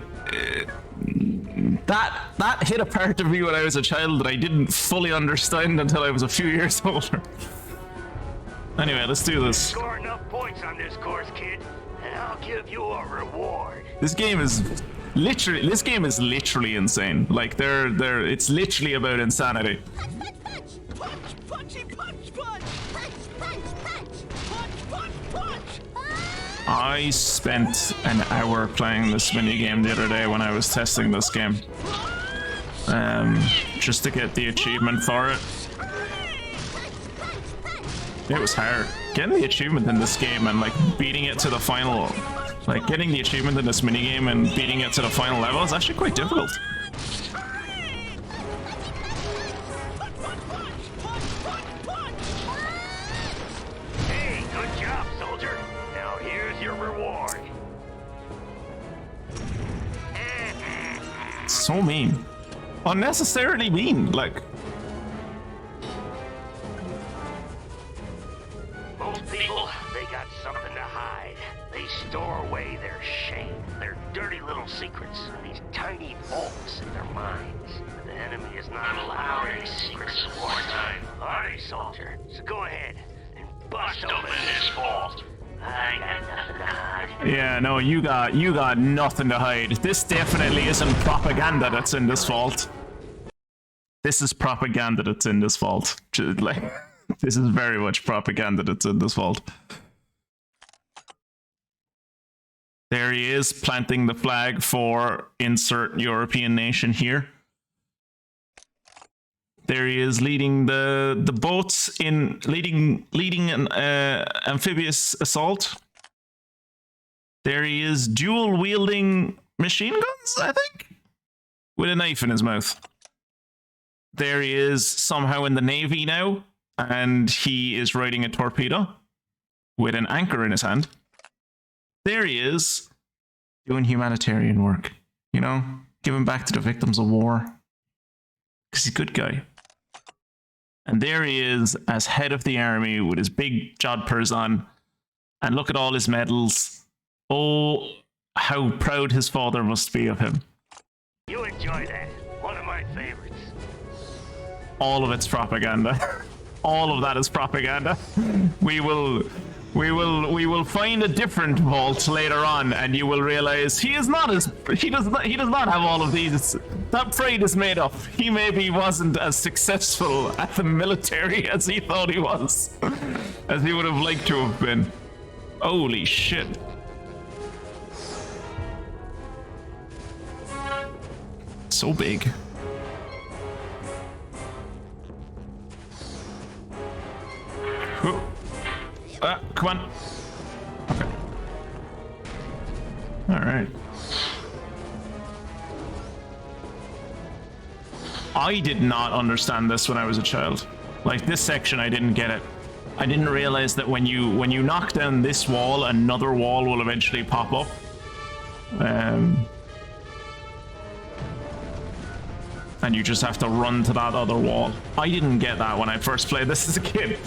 Speaker 1: that hit a part of me when I was a child that I didn't fully understand until I was a few years older. Anyway, let's do this.
Speaker 2: Score enough points on this course, kid, and I'll give you a reward.
Speaker 1: This game is literally insane. Like it's literally about insanity. I spent an hour playing this minigame the other day when I was testing this game. Just to get the achievement for it. It was hard. Getting the achievement in this game and like beating it to the final, like getting the achievement in this minigame and beating it to the final level is actually quite difficult.
Speaker 2: Hey, good job, soldier.
Speaker 1: So mean. Unnecessarily mean, like.
Speaker 13: Most people, they got something to hide. They store away their shame, their dirty little secrets, in these tiny vaults in their minds. The enemy is not allowed any secrets at wartime. Are they, soldier? So go ahead and bust open this vault. I got nothing to hide.
Speaker 1: Yeah, no, you got nothing to hide. This definitely isn't propaganda that's in this vault. This is propaganda that's in this vault. Like, this is very much propaganda that's in this vault. There he is, planting the flag for insert European nation here. There he is, leading the boats in leading an amphibious assault. There he is, dual wielding machine guns, I think, with a knife in his mouth. There he is, somehow in the Navy now, and he is riding a torpedo with an anchor in his hand. There he is, doing humanitarian work, you know, giving back to the victims of war. Because he's a good guy. And there he is, as head of the army, with his big jodhpurs on. And look at all his medals. Oh, how proud his father must be of him.
Speaker 13: You enjoy that. One of my favorites.
Speaker 1: All of it's propaganda. All of that is propaganda. We will find a different vault later on, and you will realize he does not have all of these. That pride is made up. He maybe wasn't as successful at the military as he thought he was, as he would have liked to have been. Holy shit. So big. Come on. Okay. All right. I did not understand this when I was a child. Like, this section, I didn't get it. I didn't realize that when you knock down this wall, another wall will eventually pop up. And you just have to run to that other wall. I didn't get that when I first played this as a kid.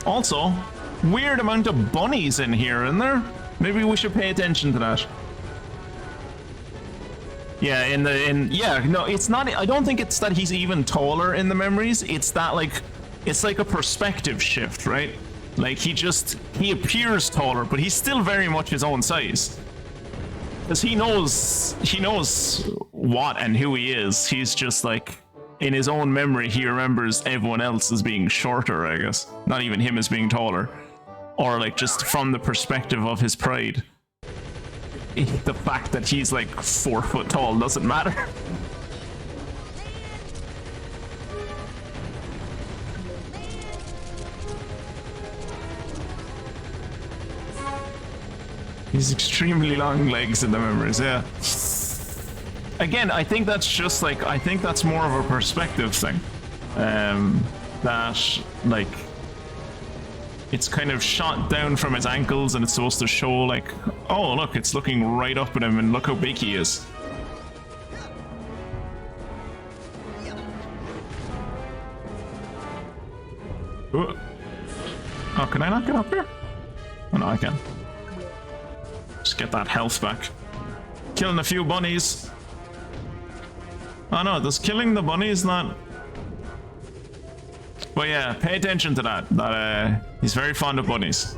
Speaker 1: Also, weird amount of bunnies in here, isn't there? Maybe we should pay attention to that. Yeah, no, it's not. I don't think it's that he's even taller in the memories. It's that, like, it's like a perspective shift, right? Like, he appears taller, but he's still very much his own size. Because he knows what and who he is. He's just like, in his own memory, he remembers everyone else as being shorter, I guess. Not even him as being taller. Or, like, just from the perspective of his pride. The fact that he's, like, 4 foot tall doesn't matter. He's extremely long legs in the memories, yeah. Again, I think that's just like, I think that's more of a perspective thing. That, like, it's kind of shot down from his ankles and it's supposed to show, like, oh, look, it's looking right up at him and look how big he is. Oh, can I not get up here? Oh, no, I can. Just get that health back. Killing a few bunnies. Oh no, does killing the bunnies not... But yeah, pay attention to that. He's very fond of bunnies.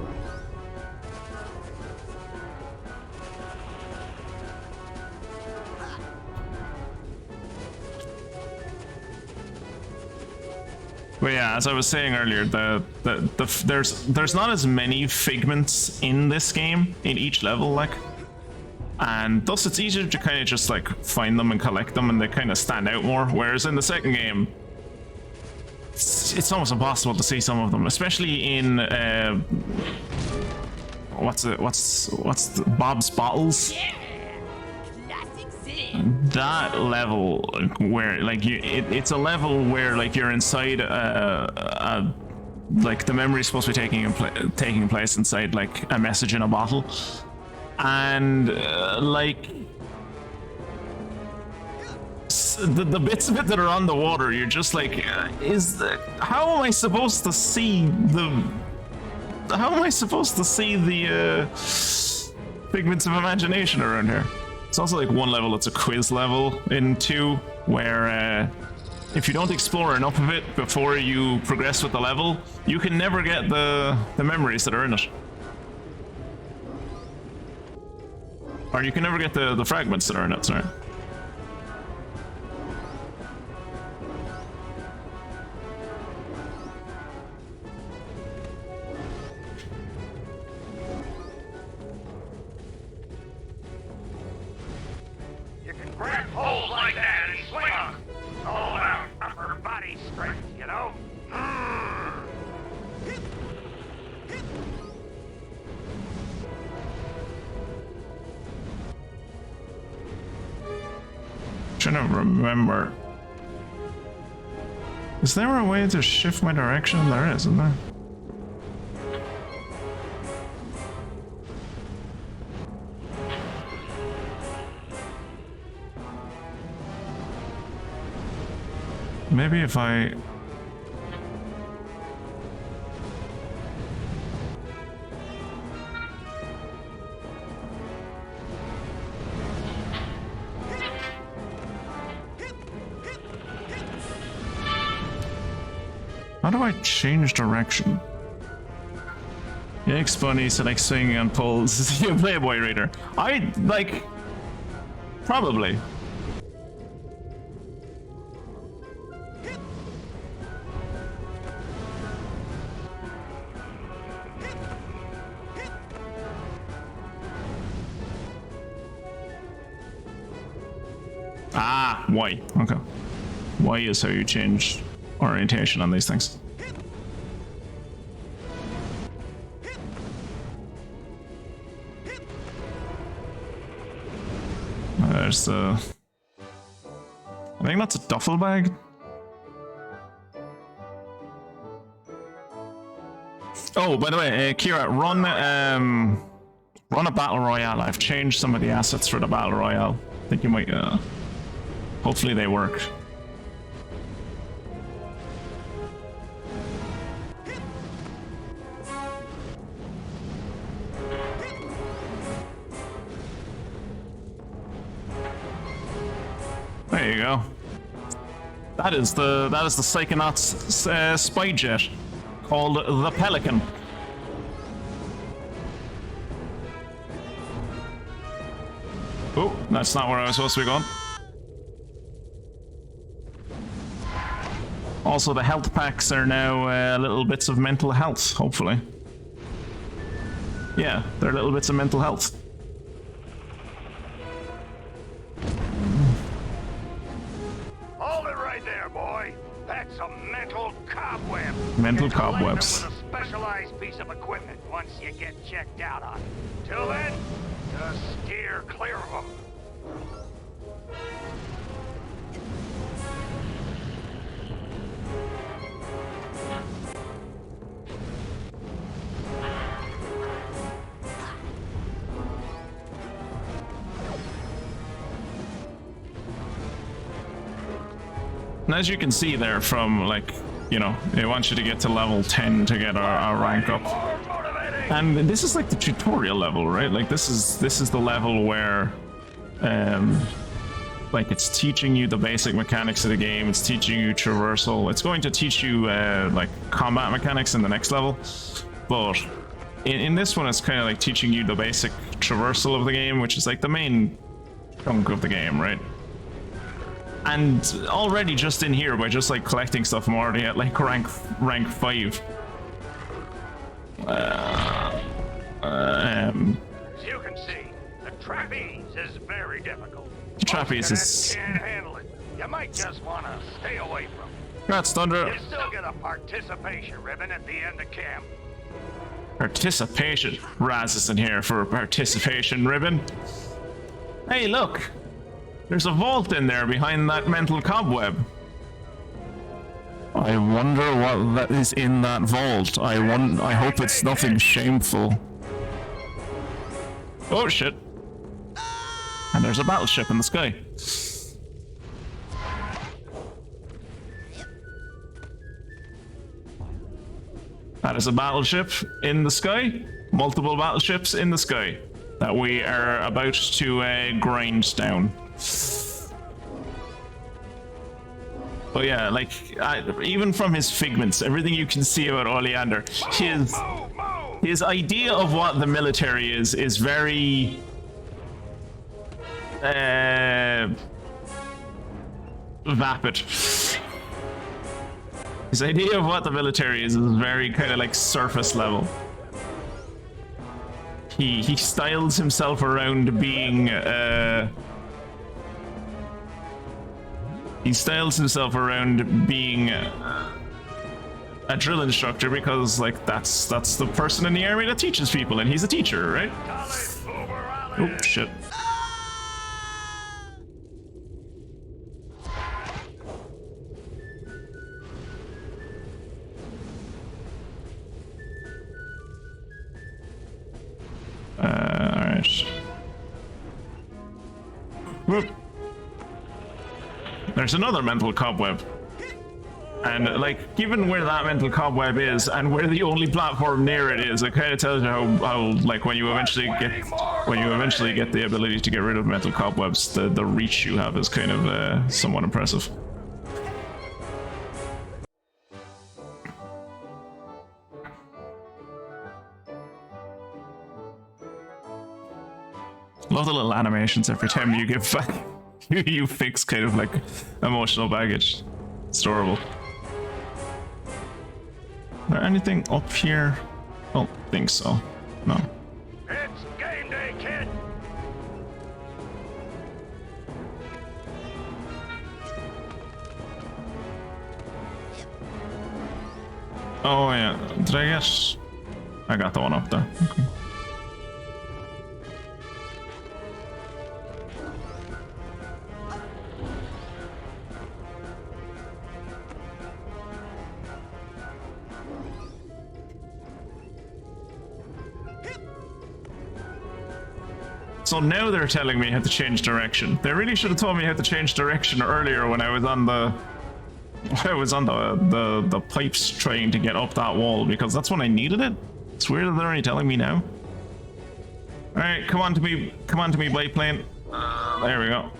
Speaker 1: But yeah, as I was saying earlier, there's not as many figments in this game, in each level, like. And thus it's easier to kind of just like find them and collect them, and they kind of stand out more. Whereas in the second game, it's almost impossible to see some of them, especially in what's Bob's Bottles. That level where like it's a level where like you're inside a like the memory is supposed to be taking place inside like a message in a bottle, and like the bits of it that are on the water, you're just like, how am I supposed to see the figments of imagination around here? It's also like one level, it's a quiz level in 2, where if you don't explore enough of it before you progress with the level, you can never get the memories that are in it. Or you can never get the fragments that are in it, sorry.
Speaker 2: Grab holes like that and swing them. It's all about upper body strength, you know?
Speaker 1: Trying to remember. Is there a way to shift my direction? There is, isn't there? Maybe if I... How do I change direction? Yikes bunny, select swing and pull. See a Playboy reader. I, like... Probably. Ah, Y. Okay. Y is how you change orientation on these things. There's the... I think that's a duffel bag. Oh, by the way, Kira, run a battle royale. I've changed some of the assets for the battle royale. I think you might, hopefully they work. There you go. That is the Psychonauts spy jet called the Pelican. Oh, that's not where I was supposed to be going. Also, the health packs are now little bits of mental health, hopefully. Yeah, they're little bits of mental health.
Speaker 2: Hold it right there, boy. That's a mental cobweb.
Speaker 1: Mental cobwebs.
Speaker 2: With a specialized piece of equipment once you get checked out on it. Till then, just steer clear of them.
Speaker 1: And as you can see there from, like, you know, it wants you to get to level 10 to get our rank up. And this is like the tutorial level, right? Like this is the level where like it's teaching you the basic mechanics of the game, it's teaching you traversal, it's going to teach you like combat mechanics in the next level. But in this one it's kind of like teaching you the basic traversal of the game, which is like the main chunk of the game, right? And already just in here, by just like collecting stuff, I'm already at like rank 5.
Speaker 2: As you can see, the trapeze is very difficult.
Speaker 1: The trapeze is...
Speaker 2: Can't handle it. You might just want to stay away from it.
Speaker 1: Congrats, Thunder.
Speaker 2: You still get a participation ribbon at the end of camp.
Speaker 1: Participation. Raz is in here for a participation ribbon. Hey, look! There's a vault in there behind that mental cobweb. Oh, I wonder what that is in that vault. I hope it's nothing shameful. Oh shit. And there's a battleship in the sky. That is a battleship in the sky. Multiple battleships in the sky that we are about to grind down. But yeah, like, even from his figments, everything you can see about Oleander, his idea of what the military is very... vapid. His idea of what the military is very kind of like surface level. He styles himself around being a drill instructor because like that's the person in the army that teaches people, and he's a teacher, right? Oh shit. Alright. Whoop. There's another mental cobweb. And, like, given where that mental cobweb is, and where the only platform near it is, it kind of tells you how, like, when you eventually get the ability to get rid of mental cobwebs, the reach you have is kind of, somewhat impressive. Love the little animations every time you give back. you fix kind of like emotional baggage. It's adorable. Is there anything up here? I don't think so. No.
Speaker 2: It's game day, kid.
Speaker 1: Oh yeah. Did I get? I got the one up there. Okay. So now they're telling me how to change direction. They really should have told me how to change direction earlier when I was on the pipes trying to get up that wall, because that's when I needed it. It's weird that they're only telling me now. Alright, come on to me, biplane. There we go.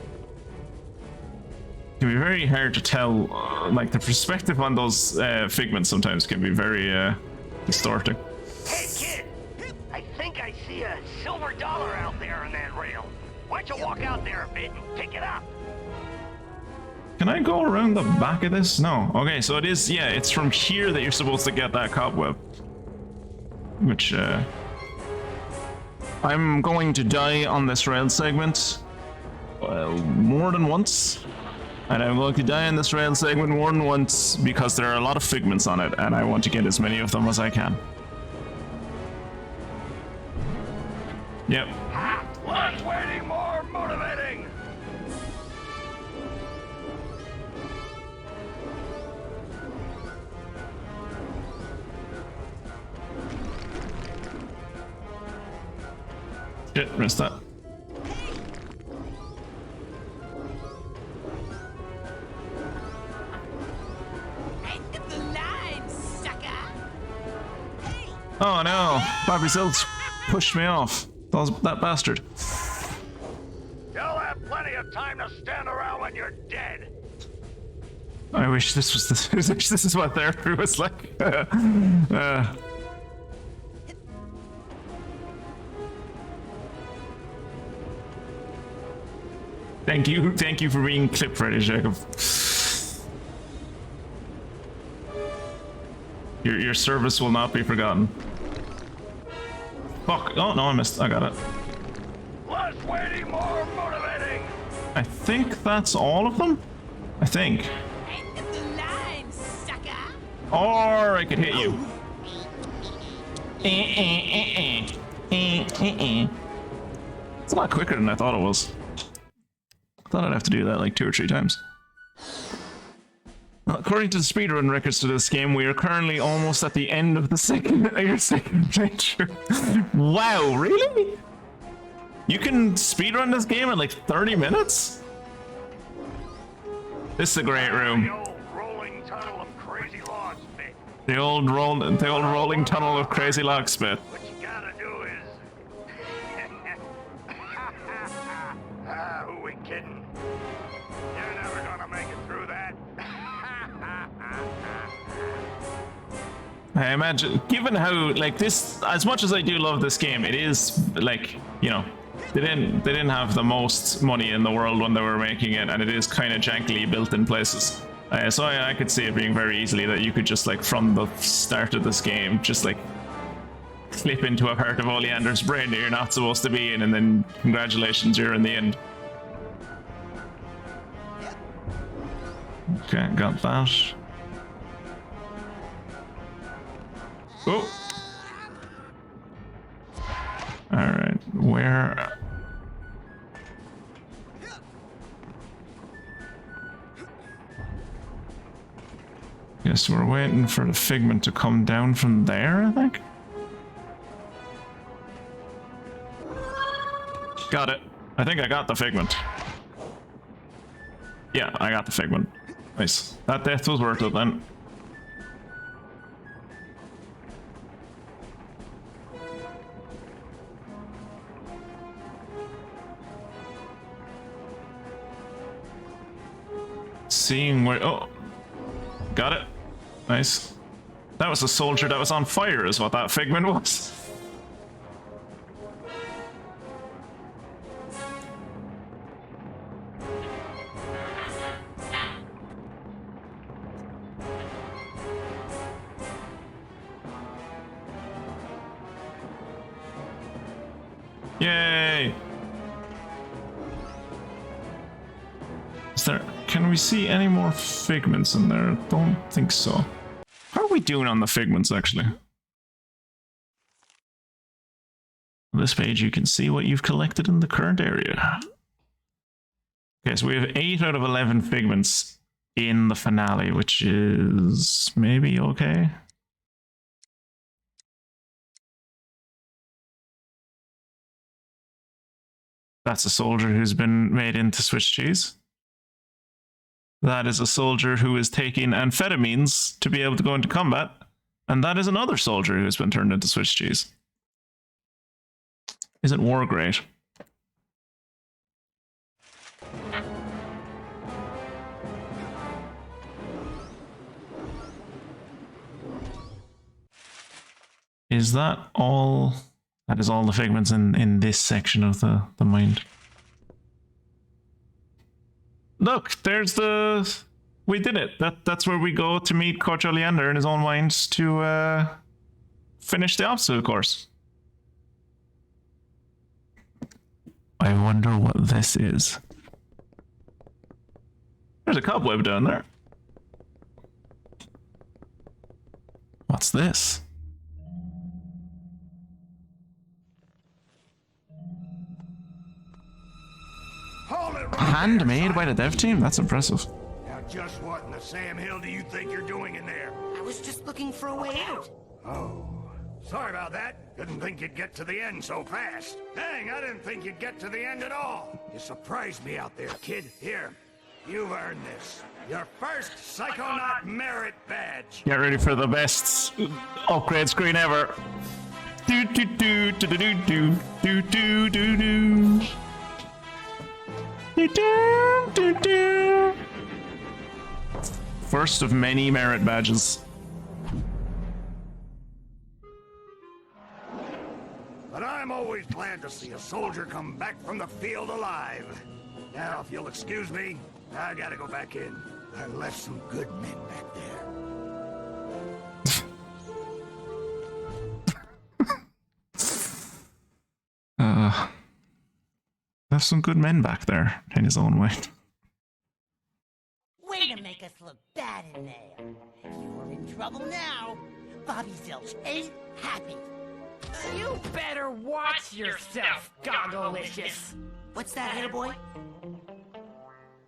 Speaker 1: It can be very hard to tell, like the perspective on those figments sometimes can be very distorting.
Speaker 13: Hey kid, I think I see a silver dollar out there on that rail. Why don't you walk out there a bit and pick it up?
Speaker 1: Can I go around the back of this? No. Okay, so it is, yeah, it's from here that you're supposed to get that cobweb. Which, I'm going to die on this rail segment more than once. And I'm going to die on this rail segment more than once because there are a lot of figments on it, and I want to get as many of them as I can. Yep.
Speaker 2: Less waiting, more motivating.
Speaker 1: Shit, missed that. Oh no, Bobby Zilch pushed me off. That bastard.
Speaker 2: You'll have plenty of time to stand around when you're dead.
Speaker 1: I wish this was this is what therapy was like. Thank you for being clip ready, Jacob. Your service will not be forgotten. Fuck! Oh no, I missed. I got it.
Speaker 2: Less waiting, more motivating.
Speaker 1: I think that's all of them. I think. Or I could hit you. It's a lot quicker than I thought it was. I thought I'd have to do that like 2 or 3 times. according to the speedrun records to this game, we are currently almost at the end of the second playthrough. Wow, really? You can speedrun this game in like 30 minutes? This is a great room. The old rolling tunnel of crazy locksmith.
Speaker 2: What you gotta do is... who we kidding? You're never gonna make it through that.
Speaker 1: I imagine, given how, like, this, as much as I do love this game, it is, like, you know, they didn't have the most money in the world when they were making it, and it is kind of jankily built in places. So I could see it being very easily that you could just, like, from the start of this game, just, like, slip into a part of Oleander's brain that you're not supposed to be in, and then congratulations, you're in the end. Okay, got that. Oh! Alright, where... Yes, we're waiting for the figment to come down from there, I think. Got it. I think I got the figment. Yeah, I got the figment. Nice. That death was worth it then. Seeing where... Oh! Got it. Nice. That was a soldier that was on fire is what that figment was. Yay! Is there... Can we see any more figments in there? Don't think so. How are we doing on the figments, actually? On this page, you can see what you've collected in the current area. Okay, so we have 8 out of 11 figments in the finale, which is maybe okay. That's a soldier who's been made into Swiss cheese. That is a soldier who is taking amphetamines to be able to go into combat. And that is another soldier who has been turned into Swiss cheese. Isn't war great? Is that all? That is all the figments in this section of the mind. Look, there's the... We did it. That's where we go to meet Coach Oleander in his own mind to finish the obstacle course. I wonder what this is. There's a cobweb down there. What's this? Handmade by the dev team? That's impressive.
Speaker 2: Now just what in the Sam Hill do you think you're doing in there?
Speaker 5: I was just looking for a way out.
Speaker 2: Oh, sorry about that. Didn't think you'd get to the end so fast. Dang, I didn't think you'd get to the end at all. You surprised me out there, kid. Here, you've earned this. Your first Psychonaut merit badge.
Speaker 1: Get ready for the best upgrade screen ever. Do do do do do do do do do do. Do, do, do, do. First of many merit badges.
Speaker 2: But I'm always glad to see a soldier come back from the field alive. Now, if you'll excuse me, I gotta go back in. I left some good men back there.
Speaker 1: There's some good men back there in his own way.
Speaker 4: Way to make us look bad in there. You're in trouble now. Bobby Zilch ain't happy. You better watch yourself, Gogglelicious.
Speaker 5: What's that, hitter boy?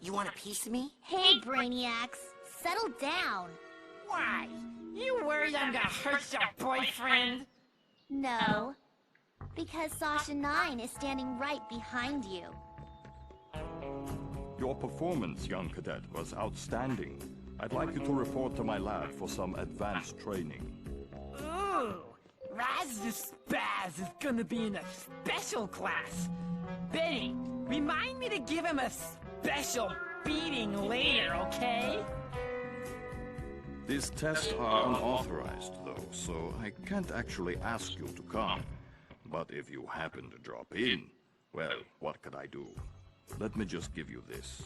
Speaker 5: You want a piece of me?
Speaker 9: Hey, Brainiacs. settle down.
Speaker 4: Why? You worried I'm gonna hurt your boyfriend?
Speaker 9: No, because Sasha 9 is standing right behind you.
Speaker 6: Your performance, young cadet, was outstanding. I'd like you to report to my lab for some advanced training.
Speaker 4: Ooh, Raz the Spaz is gonna be in a special class. Betty, remind me to give him a special beating later, okay?
Speaker 6: These tests are unauthorized, though, so I can't actually ask you to come. But if you happen to drop in, well, what could I do? Let me just give you this.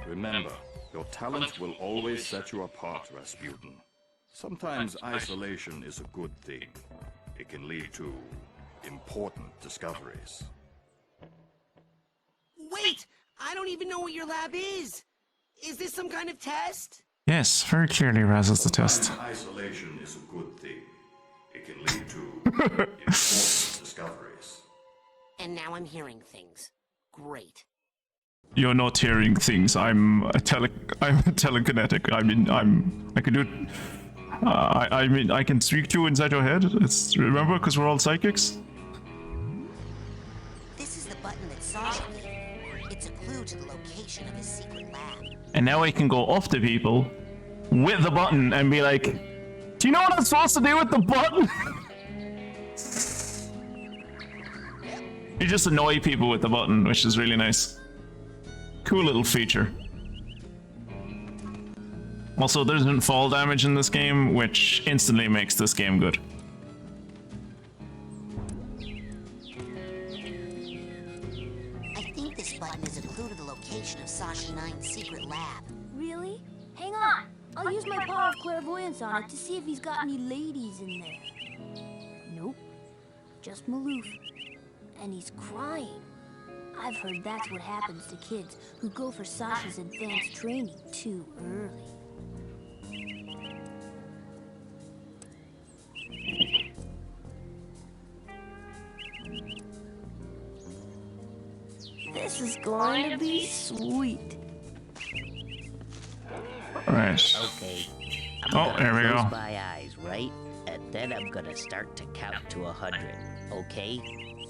Speaker 6: Remember, your talent will always set you apart, Rasputin. Sometimes isolation is a good thing. It can lead to important discoveries.
Speaker 5: Wait! I don't even know what your lab is! Is this some kind of test?
Speaker 1: Yes, very clearly Raz is the test.
Speaker 6: Isolation is a good thing. It can lead to important discoveries.
Speaker 5: And now I'm hearing things. Great.
Speaker 1: You're not hearing things. I'm telekinetic. I can do it. I can speak to you inside your head. Remember, because we're all psychics.
Speaker 5: This is the button that Sasha made. It's a clue to the location of his secret lab.
Speaker 1: And now I can go up to people with the button and be like, "Do you know what I'm supposed to do with the button?" You just annoy people with the button, which is really nice. Cool little feature. Also, there isn't fall damage in this game, which instantly makes this game good.
Speaker 5: I think this button is a clue to the location of Sasha 9's secret lab.
Speaker 10: Really? Hang on. I'll use my power of clairvoyance on it to see if he's got any ladies in there. Nope. Just Maloof. And he's crying. I've heard that's what happens to kids who go for Sasha's advanced training too early. This is going to be sweet.
Speaker 1: Alright.
Speaker 12: Okay.
Speaker 1: Oh, there we go.
Speaker 12: Close my eyes, right? And then I'm gonna start to count to 100, okay?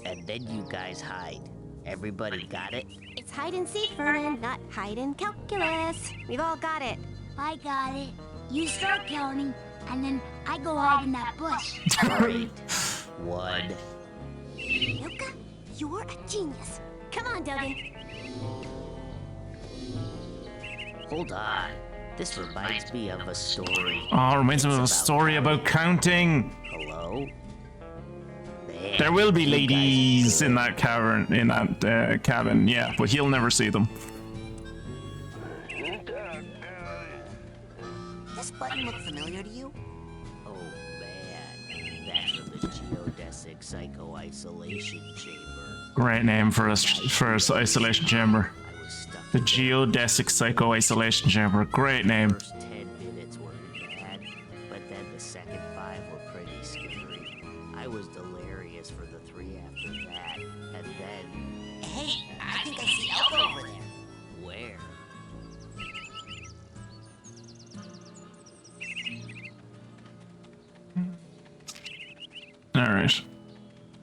Speaker 12: And then you guys hide. Everybody got it?
Speaker 9: It's hide and seek, Vernon, not hide and calculus. We've all got it. I got it. You start counting, and then I go hide in that bush.
Speaker 12: Great. 1.
Speaker 9: Luca, you're a genius. Come on, Duggan.
Speaker 12: Hold on. This reminds me of a story.
Speaker 1: Oh, reminds me of a story about counting.
Speaker 12: Hello?
Speaker 1: There will be ladies in that cavern, in that cabin, yeah, but he'll never see them.
Speaker 5: This button look familiar to you?
Speaker 12: Oh man, that's from the geodesic psycho-isolation chamber.
Speaker 1: Great name for a isolation chamber. The geodesic psycho-isolation chamber. Great name.
Speaker 12: First 10 minutes were bad, but then the second 5 were pretty scary. I was delirious for the 3 after that, and then...
Speaker 5: Hey, I think I see Elko over there.
Speaker 12: Where?
Speaker 1: Alright.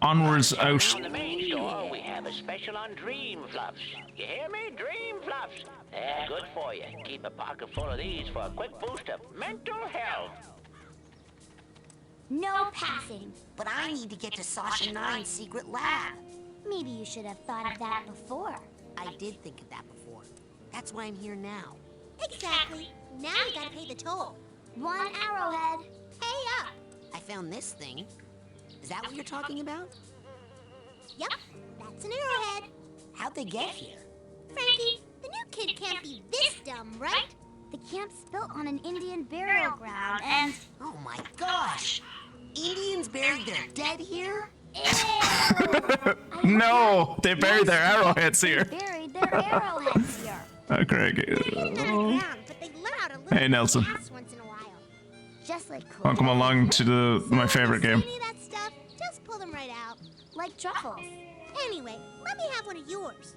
Speaker 1: Onwards out.
Speaker 13: On the main store, we have a special on Dream Fluffs. You hear me? Dream Fluffs. They're good for you. Keep a pocket full of these for a quick boost of mental health.
Speaker 9: No passing.
Speaker 5: But I need to get to Sasha 9's secret lab.
Speaker 9: Maybe you should have thought of that before.
Speaker 5: I did think of that before. That's why I'm here now.
Speaker 9: Exactly. Now you gotta pay the toll. 1 arrowhead. Pay up.
Speaker 5: I found this thing. Is that what you're talking about?
Speaker 9: Yep, that's an arrowhead.
Speaker 5: How'd they get here?
Speaker 9: Frankie, the new kid can't be this dumb, right? The camp's built on an Indian burial ground, and...
Speaker 5: Oh my gosh! Indians buried their dead here?
Speaker 1: No, they buried their arrowheads here.
Speaker 9: They buried their arrowheads here.
Speaker 1: Hey, Nelson.
Speaker 9: Once in a while. Just like
Speaker 1: Welcome along to my favorite game.
Speaker 9: That stuff, just pull them right out. Like truffles. Anyway, let me have one of yours.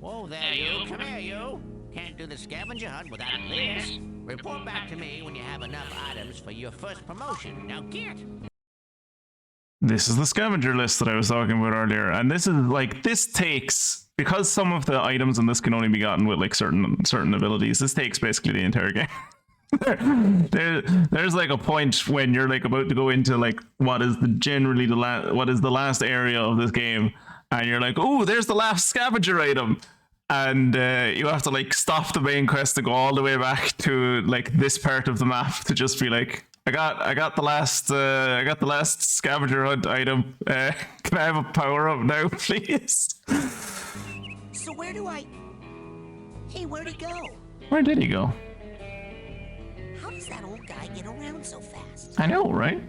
Speaker 8: Whoa there, you. Come here, you. Can't do the scavenger hunt without a list. Report back to me when you have enough items for your first promotion. Now get!
Speaker 1: This is the scavenger list that I was talking about earlier, and this is like, this takes, because some of the items in this can only be gotten with like certain abilities, this takes basically the entire game. There's like a point when you're like about to go into like what is the last area of this game, and you're like, oh, there's the last scavenger item, and you have to like stop the main quest to go all the way back to like this part of the map to just be like, I got the last scavenger hunt item. Can I have a power up now, please?
Speaker 5: So where do I... Hey, where'd he go?
Speaker 1: Where did he go?
Speaker 5: How does that old guy get around so fast?
Speaker 1: I know, right?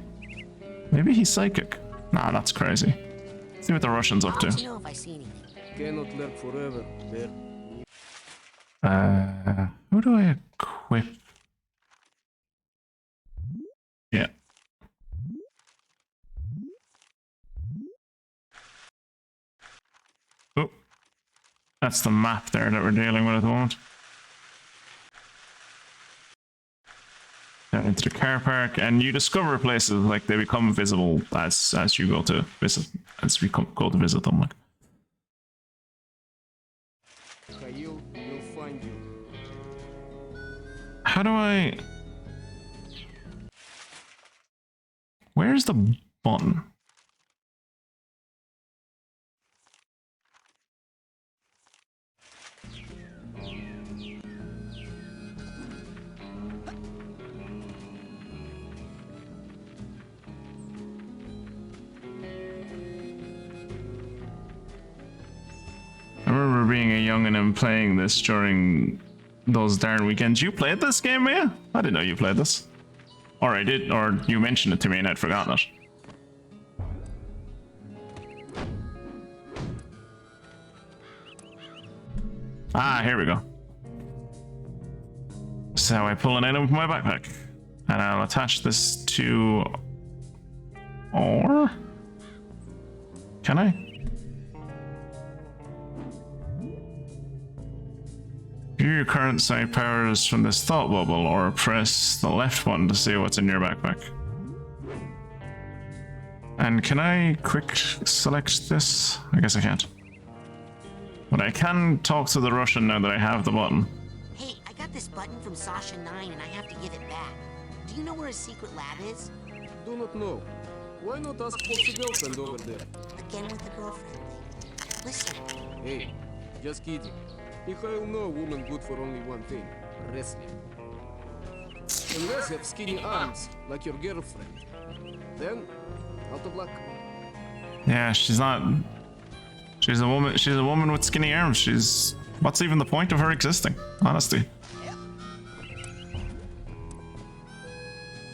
Speaker 1: Maybe he's psychic. Nah, that's crazy. See what the Russians up
Speaker 5: I'll let
Speaker 1: to.
Speaker 5: you know if I see anything.
Speaker 11: Cannot lurk forever, there.
Speaker 1: Who do I equip? Yeah. Oh, that's the map there that we're dealing with at the moment. Down into the car park, and you discover places, like they become visible as you go to visit, go to visit them. Like.
Speaker 11: Kyle will find you.
Speaker 1: How do I? Where's the button? I remember being a youngin' and playing this during those darn weekends. You played this game, Mia? I didn't know you played this. Or I did, or you mentioned it to me and I'd forgotten it. Ah, here we go. So I pull an item from my backpack, and I'll attach this to... Or? Can I? View your current sight powers from this thought bubble, or press the left button to see what's in your backpack. And can I quick select this? I guess I can't. But I can talk to the Russian now that I have the button.
Speaker 5: Hey, I got this button from Sasha 9 and I have to give it back. Do you know where his secret lab is?
Speaker 11: Do not know. Why not ask Foxy girlfriend over there?
Speaker 5: Again with the girlfriend thing. Listen.
Speaker 11: Hey, just kidding. Mikhail know a woman good for only one thing, wrestling. Unless you have skinny arms, like your girlfriend. Then, out of luck.
Speaker 1: Yeah, she's not... She's a woman with skinny arms. She's... What's even the point of her existing? Honestly.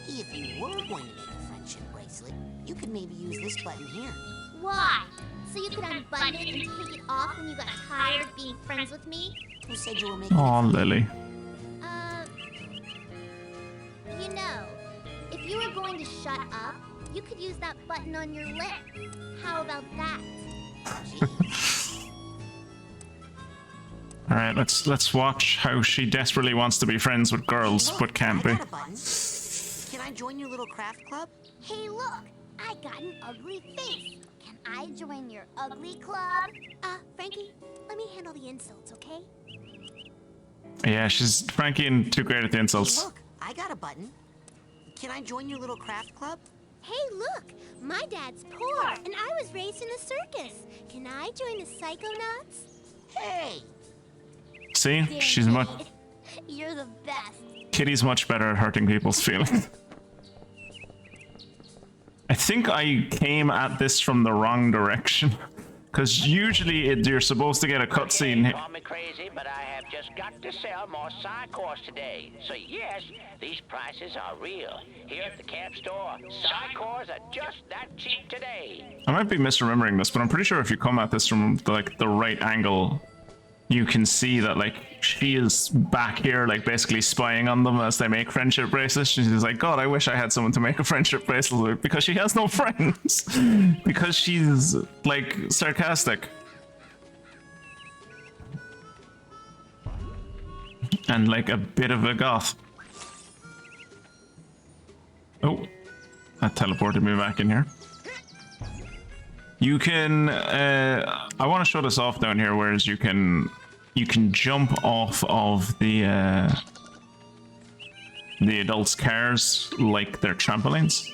Speaker 5: Hey, if you were going to make a friendship bracelet, you could maybe use this button here.
Speaker 9: Why? So you could unbutton it and take it off when you got tired of being friends with me?
Speaker 5: Who said you were making
Speaker 1: Oh, Lily.
Speaker 9: You know, if you were going to shut up, you could use that button on your lip. How about that?
Speaker 1: Alright, let's watch how she desperately wants to be friends with girls, but can't be.
Speaker 5: Can I join your little craft club?
Speaker 9: Hey, look! I got an ugly face. Can I join your ugly club? Frankie, let me handle the insults, okay?
Speaker 1: Yeah, Frankie and too great at the insults.
Speaker 5: Hey, look, I got a button. Can I join your little craft club?
Speaker 9: Hey, look! My dad's poor, and I was raised in a circus. Can I join the Psychonauts?
Speaker 5: Hey!
Speaker 1: See? She's much...
Speaker 9: You're the best.
Speaker 1: Kitty's much better at hurting people's feelings. I think I came at this from the wrong direction. Because usually you're supposed to get a cutscene.
Speaker 8: Call me crazy, but I have just got to sell more Psycores today. So yes, these prices are real. Here at the camp store, Psycores are just that cheap today.
Speaker 1: I might be misremembering this, but I'm pretty sure if you come at this from the right angle, you can see that like she is back here like basically spying on them as they make friendship bracelets. She's like, God, I wish I had someone to make a friendship bracelet with, because she has no friends. Because she's like sarcastic. and like a bit of a goth. Oh, that teleported me back in here. You can, I want to show this off down here, whereas you can jump off of the adults' cars like they're trampolines.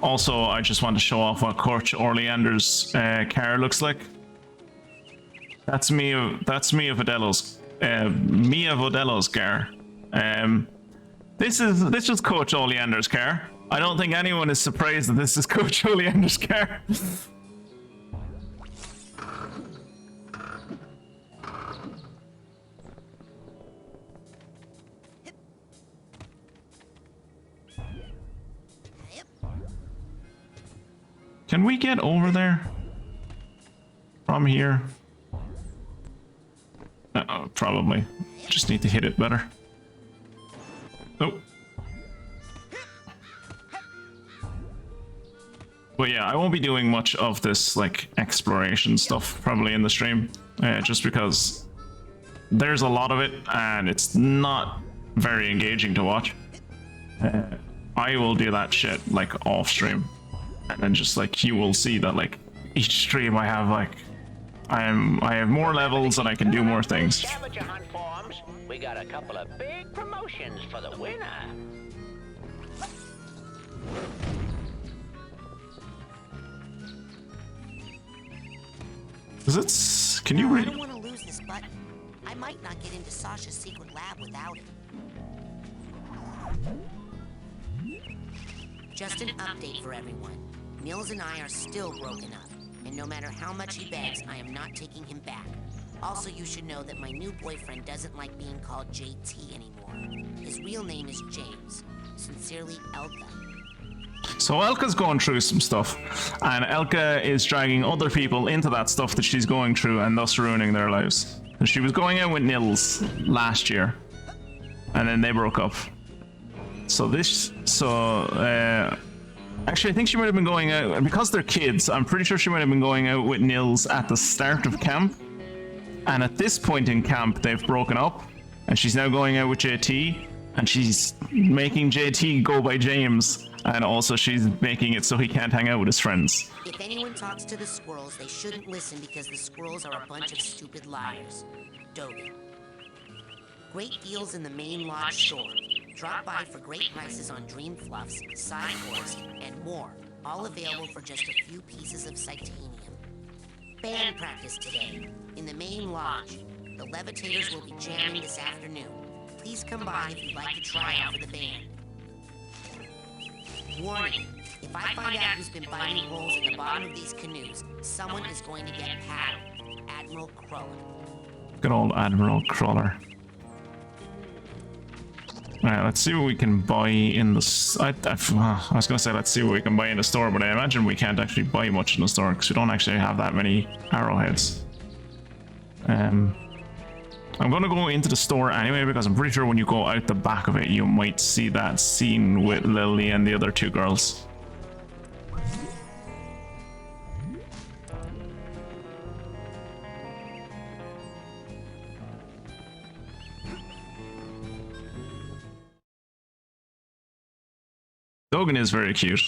Speaker 1: Also, I just want to show off what Coach Orleander's car looks like. That's Mia Vodello's car. This is Coach Oleander's car. I don't think anyone is surprised that this is Coach Oleander's car. Can we get over there from here? Uh-oh, probably. Just need to hit it better. Oh. But yeah, I won't be doing much of this like exploration stuff probably in the stream, just because there's a lot of it and it's not very engaging to watch. I will do that shit like off stream, and then just like you will see that like each stream I have like I have more levels and I can do more things.
Speaker 8: Scavenger hunt forms. We got a couple of big promotions for the winner.
Speaker 1: Is it? Can you read?
Speaker 5: I don't want to lose this button. I might not get into Sasha's secret lab without it. Just an update for everyone. Nils and I are still broken up, and no matter how much he begs, I am not taking him back. Also, you should know that my new boyfriend doesn't like being called JT anymore. His real name is James. Sincerely, Elka.
Speaker 1: So Elka's going through some stuff, and Elka is dragging other people into that stuff that she's going through and thus ruining their lives. And she was going out with Nils last year, and then they broke up. Actually, I think she might have been going out, because they're kids, I'm pretty sure she might have been going out with Nils at the start of camp. And at this point in camp, they've broken up, and she's now going out with JT, and she's making JT go by James, and also she's making it so he can't hang out with his friends.
Speaker 5: If anyone talks to the squirrels, they shouldn't listen because the squirrels are a bunch of stupid liars. Dogen. Great deals in the main lodge store. Drop by for great prices on Dream Fluffs, Side Cores, and more. All available for just a few pieces of Psychonium. Band practice today. In the main lodge. The levitators will be jamming this afternoon. Please come by if you'd like to try out for the band. Warning. If I find out who's been biting holes in the bottom of these canoes, someone is going to get paddled. Admiral Cruller.
Speaker 1: Good old Admiral Cruller. Alright, let's see what we can buy in the... I was gonna say let's see what we can buy in the store, but I imagine we can't actually buy much in the store because we don't actually have that many arrowheads. I'm gonna go into the store anyway because I'm pretty sure when you go out the back of it you might see that scene with Lily and the other two girls. Dogen is very cute.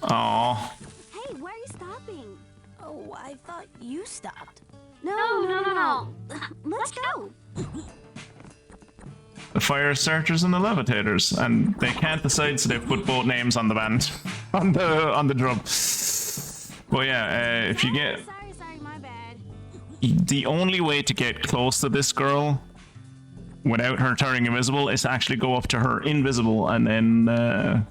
Speaker 1: Aww.
Speaker 10: Hey, where are you stopping? Oh, I thought you stopped. No. Let's go.
Speaker 1: The fire starters and the levitators, and they can't decide, so they've put both names on the band, on the drum. But yeah, if you get...
Speaker 10: Sorry, my bad.
Speaker 1: The only way to get close to this girl without her turning invisible is to actually go up to her invisible and then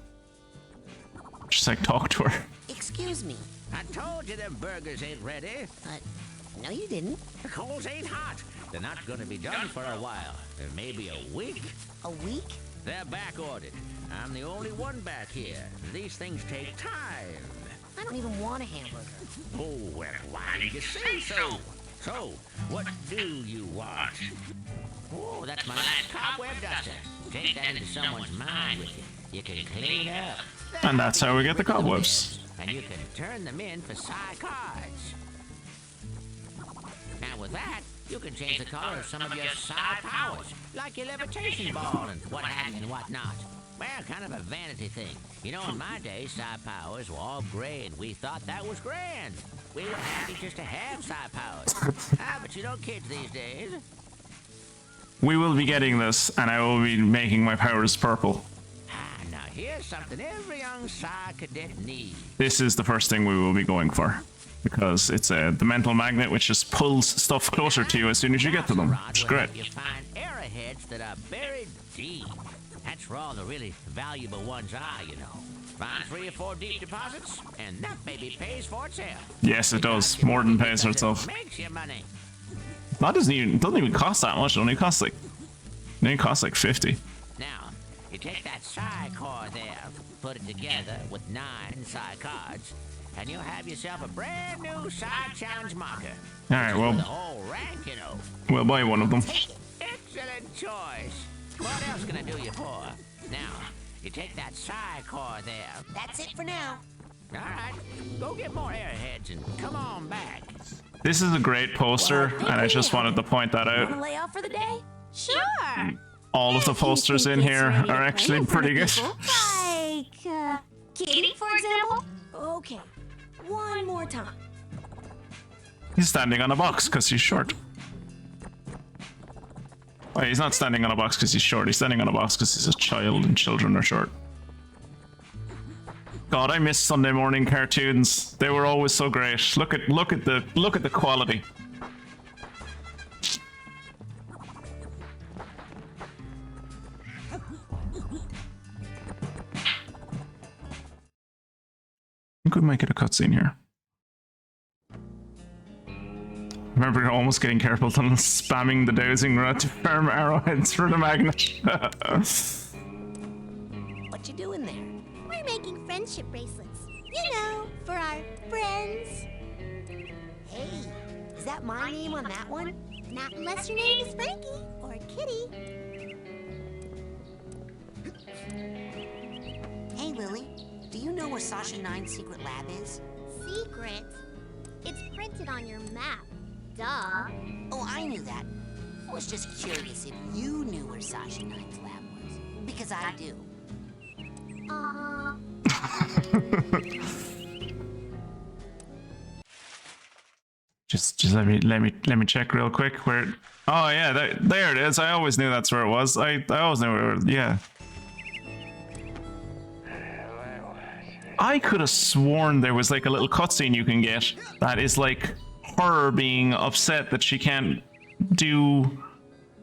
Speaker 1: just like talk to her.
Speaker 5: Excuse me.
Speaker 8: I told you them burgers ain't ready.
Speaker 5: No you didn't.
Speaker 8: The coals ain't hot. They're not gonna be done for a while. Maybe a week.
Speaker 5: A week?
Speaker 8: They're back ordered. I'm the only one back here. These things take time.
Speaker 5: I don't even want a hamburger.
Speaker 8: Oh, well, why did you say so? So, what do you want? Oh, that's my last cobweb duster. Take that into someone's mind with you. You can clean up.
Speaker 1: And that's how we get the cobwebs.
Speaker 8: And you can turn them in for psi cards. And with that, you can change the color of some of your psi powers, like your levitation ball and what have you and what not. Well, kind of a vanity thing. You know, in my day, psi powers were all gray, and we thought that was grand. We were happy just to have psi powers. But you know kids these days.
Speaker 1: We will be getting this, and I will be making my powers purple.
Speaker 8: Now here's something every young psi cadet needs.
Speaker 1: This is the first thing we will be going for. Because it's the mental magnet which just pulls stuff closer to you as soon as you get to them. Which is great.
Speaker 8: You find arrowheads that are buried deep. That's where all the really valuable ones are, you know. Find 3 or 4 deep deposits, and that baby pays for itself.
Speaker 1: Yes, it does. More than pays for itself.
Speaker 8: Makes you money.
Speaker 1: That doesn't even cost that much. It only costs like 50.
Speaker 8: Now, you take that psi core there, put it together with 9 psi cards, and you'll have yourself a brand new psi challenge marker.
Speaker 1: Alright, well,
Speaker 8: The whole rank, you know.
Speaker 1: we'll buy one of them.
Speaker 8: Excellent choice. What else can I do you for? Now, you take that psi core there.
Speaker 5: That's it for now.
Speaker 8: All right, go get more airheads and come on back.
Speaker 1: This is a great poster, and I just wanted to point that
Speaker 10: Wanna
Speaker 1: out.
Speaker 10: lay off for the day?
Speaker 9: Sure.
Speaker 1: All of the posters in here are actually pretty good.
Speaker 9: Like, Kitty, for example?
Speaker 10: Okay, one more time.
Speaker 1: He's standing on a box because he's short. Oh, he's not standing on a box because he's short. He's standing on a box because he's a child and children are short. God, I miss Sunday morning cartoons. They were always so great. Look at the quality. I think we might get a cutscene here. Remember, you're almost getting careful to spamming the dowsing rod to farm arrowheads for the magnet.
Speaker 5: What you doing there?
Speaker 9: We're making friendship bracelets. You know, for our friends.
Speaker 5: Hey, is that my name on that one?
Speaker 9: Not unless your name is Frankie or Kitty.
Speaker 5: Hey, Lily, do you know where Sasha 9's secret lab is?
Speaker 9: Secret? It's printed on your map. Duh.
Speaker 5: Oh, I knew that. I was just curious if you knew where Sasha 9's lab was. Because I do.
Speaker 1: Just let me check real quick where. Oh yeah, there it is. I always knew that's where it was. I always knew where it was. Yeah. I could have sworn there was like a little cutscene you can get that is like her being upset that she can't do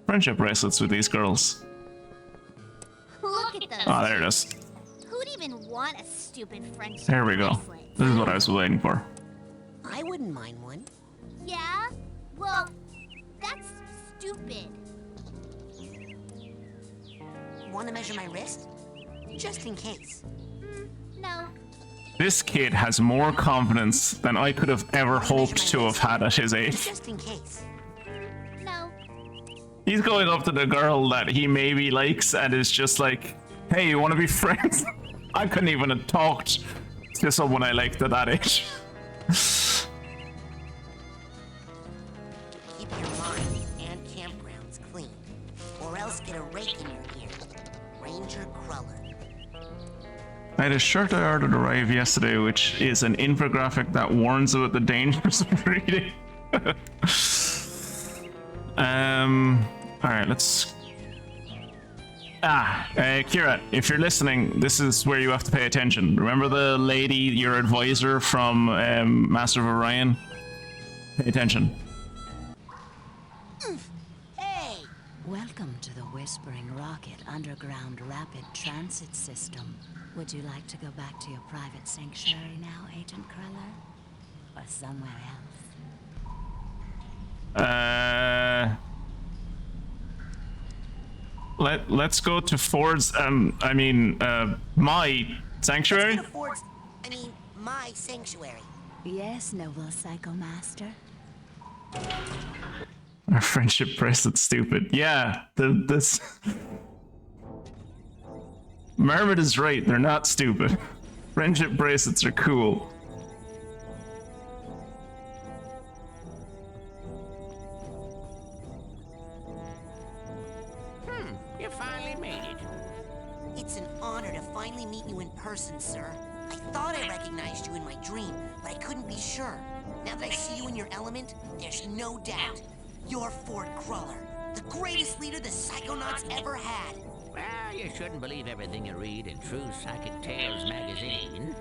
Speaker 1: friendship bracelets with these girls.
Speaker 9: Look at those.
Speaker 1: Oh, there it is.
Speaker 9: Who'd even want a stupid friendship
Speaker 1: There we go.
Speaker 9: bracelet?
Speaker 1: This is what I was waiting for.
Speaker 5: I wouldn't mind one.
Speaker 9: Yeah? Well, that's stupid.
Speaker 5: Want to measure my wrist? Just in case.
Speaker 9: No.
Speaker 1: This kid has more confidence than I could have ever hoped to have had at his age.
Speaker 5: Just in case.
Speaker 9: No.
Speaker 1: He's going up to the girl that he maybe likes and is just like, hey, you want to be friends? I couldn't even have talked to someone I liked at that age.
Speaker 5: Keep your mind and campgrounds clean, or else get a rake in your ear. Ranger Cruller.
Speaker 1: I had a shirt I ordered arrive yesterday, which is an infographic that warns about the dangers of reading. Alright, let's... Kira, if you're listening, this is where you have to pay attention. Remember the lady, your advisor from Master of Orion? Pay attention.
Speaker 5: Hey!
Speaker 14: Welcome to the Whispering Rocket Underground Rapid Transit System. Would you like to go back to your private sanctuary now, Agent Cruller? Or somewhere else?
Speaker 1: Let's go to Ford's, my sanctuary?
Speaker 5: Let's go to Ford's, my sanctuary.
Speaker 14: Yes, noble Psycho Master.
Speaker 1: Our friendship bracelet's stupid. Yeah, this... Marmot is right, they're not stupid. Friendship bracelets are cool.
Speaker 5: meet you in person, sir. I thought I recognized you in my dream, but I couldn't be sure. Now that I see you in your element, there's no doubt. You're Ford Cruller, the greatest leader the Psychonauts ever had.
Speaker 8: Well, you shouldn't believe everything you read in True Psychic Tales magazine.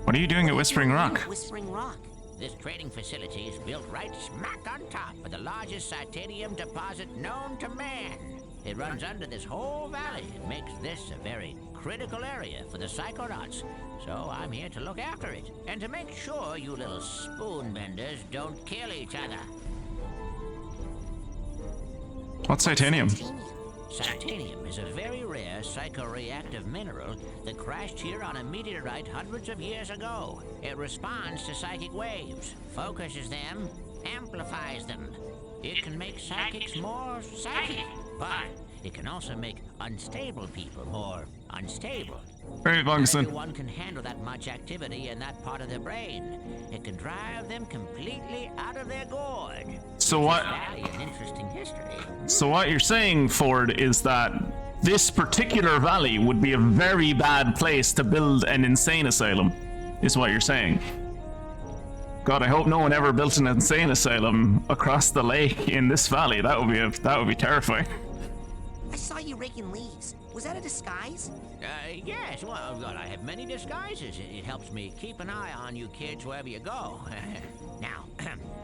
Speaker 1: What are you doing at Whispering Rock?
Speaker 5: Whispering Rock.
Speaker 8: This trading facility is built right smack on top of the largest titanium deposit known to man. It runs under this whole valley and makes this a very critical area for the Psychonauts. So I'm here to look after it and to make sure you little spoon benders don't kill each other.
Speaker 1: What's titanium?
Speaker 8: Titanium is a very rare psychoreactive mineral that crashed here on a meteorite hundreds of years ago. It responds to psychic waves, focuses them, amplifies them. It can make psychics more psychic, but it can also make unstable people more unstable.
Speaker 1: Very Bungson.
Speaker 8: Everyone can handle that much activity in that part of their brain. It can drive them completely out of their gourd.
Speaker 1: So what?
Speaker 8: An interesting history.
Speaker 1: So what you're saying, Ford, is that this particular valley would be a very bad place to build an insane asylum, is what you're saying. God, I hope no one ever built an insane asylum across the lake in this valley. That would be terrifying.
Speaker 5: I saw you raking leaves. Was that a disguise?
Speaker 8: Yes, well, God, I have many disguises. It helps me keep an eye on you kids wherever you go. Now,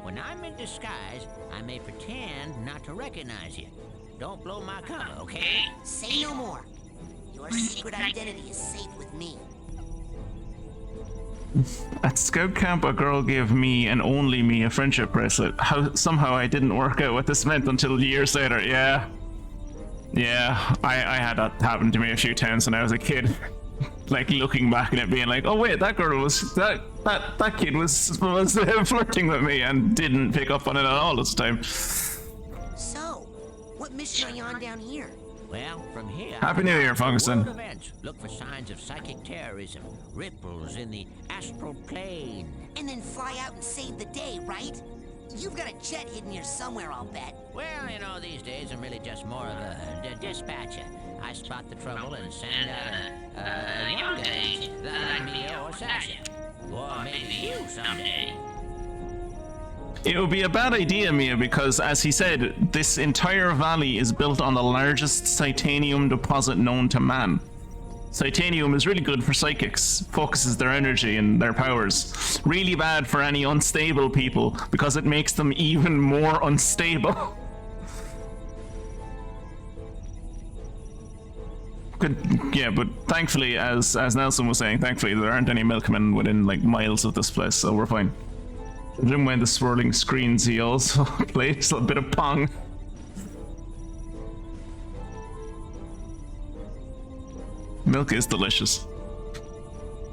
Speaker 8: when I'm in disguise, I may pretend not to recognize you. Don't blow my cover, okay?
Speaker 5: Say no more. Your secret identity is safe with me.
Speaker 1: At Scout Camp, a girl gave me and only me a friendship bracelet. Somehow I didn't work out what this meant until years later. Yeah, I had that happen to me a few times when I was a kid. Like looking back at it, being like, "Oh wait, that girl was that kid was flirting with me," and didn't pick up on it at all this time.
Speaker 5: So, what mission are you on down here?
Speaker 8: Well, from here...
Speaker 1: Happy New Year, Funguson.
Speaker 8: Look for signs of psychic terrorism, ripples in the astral plane.
Speaker 5: And then fly out and save the day, right? You've got a jet hidden here somewhere, I'll bet.
Speaker 8: Well, you know, these days I'm really just more of a dispatcher. I spot the trouble and send out a younger agent, like me or Sasha. Or maybe you someday.
Speaker 1: It would be a bad idea, Mia, because, as he said, this entire valley is built on the largest titanium deposit known to man. Titanium is really good for psychics, focuses their energy and their powers. Really bad for any unstable people, because it makes them even more unstable. Good, yeah, but thankfully, as Nelson was saying, thankfully there aren't any milkmen within like miles of this place, so we're fine. I didn't mind the swirling screens. He also plays a bit of Pong. Milk is delicious.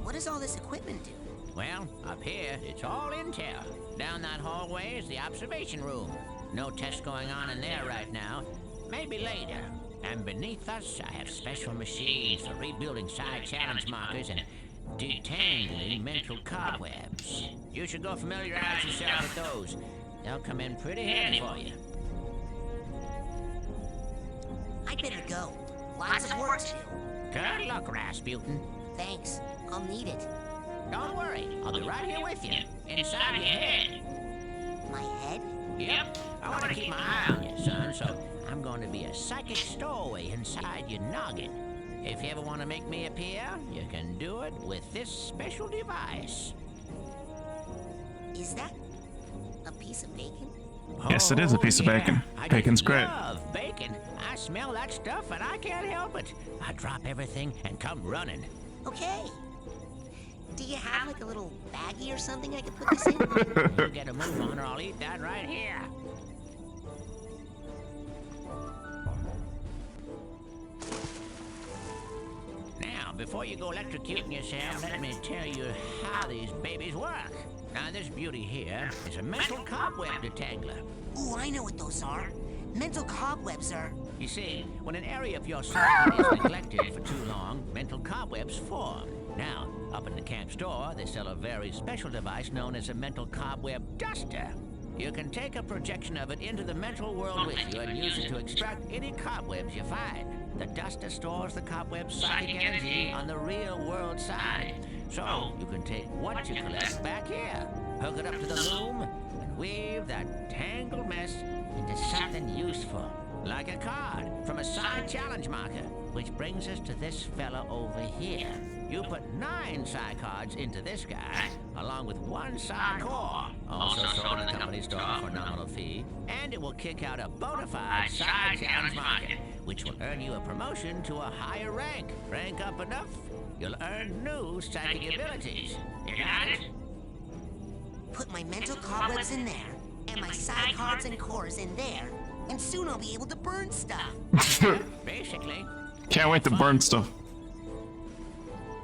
Speaker 5: What does all this equipment do?
Speaker 8: Well, up here, it's all intel. Down that hallway is the observation room. No tests going on in there right now. Maybe later. And beneath us, I have special machines for rebuilding side challenge markers and detangling mental cobwebs. You should go familiarize yourself with those. They'll come in pretty handy for you.
Speaker 5: I'd better go. Lots of work to do.
Speaker 8: Good luck, Rasputin.
Speaker 5: Thanks. I'll need it.
Speaker 8: Don't worry. I'll be right here with you. Inside your head.
Speaker 5: My head?
Speaker 8: Yep. I want to keep my eye on you, son, so I'm going to be a psychic stowaway inside your noggin. If you ever want to make me appear, you can do it with this special device.
Speaker 5: Is that a piece of bacon?
Speaker 1: Yes, it is a piece of bacon. Bacon's great.
Speaker 8: I love bacon. I smell that stuff and I can't help it. I drop everything and come running.
Speaker 5: Okay. Do you have like a little baggie or something I could put this in?
Speaker 8: You get a move on or I'll eat that right here. Now, before you go electrocuting yourself, let me tell you how these babies work. Now, this beauty here is a mental cobweb detangler.
Speaker 5: Ooh, I know what those are. Mental cobwebs are...
Speaker 8: You see, when an area of your psyche is neglected for too long, mental cobwebs form. Now, up in the camp store, they sell a very special device known as a mental cobweb duster. You can take a projection of it into the mental world with you and use it to extract any cobwebs you find. The duster stores the cobweb's psychic energy on the real world side. So you can take what you collect back here, hook it up to the loom, and weave that tangled mess into something useful. Like a card from a side challenge marker, which brings us to this fella over here. You put 9 psi cards into this guy, along with 1 psi core, also sold in the company store for a nominal fee, and it will kick out a bona fide side challenge marker, which will earn you a promotion to a higher rank. Rank up enough, you'll earn new psychic abilities. You got it?
Speaker 5: Put my mental cobwebs in there, and my psi cards and cores in there, and soon I'll be able to burn stuff.
Speaker 8: Basically.
Speaker 1: Can't wait to burn stuff.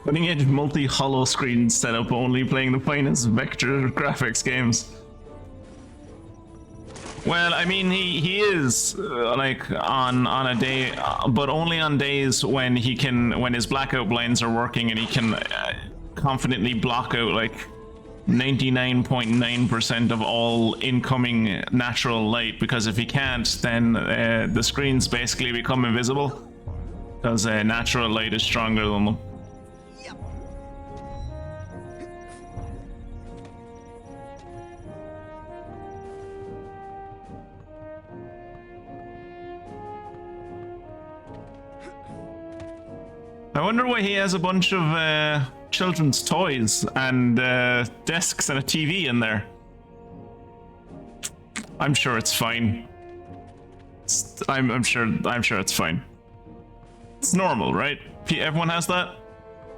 Speaker 1: Cutting edge multi-hollow screen setup, only playing the finest vector graphics games. Well, I mean, he is like on a day, but only on days when his blackout blinds are working and he can confidently block out like 99.9% of all incoming natural light, because if he can't, then the screens basically become invisible, because natural light is stronger than them. I wonder why he has a bunch of children's toys and desks and a TV in there. I'm sure it's fine. I'm sure it's fine. It's normal, right? Everyone has that?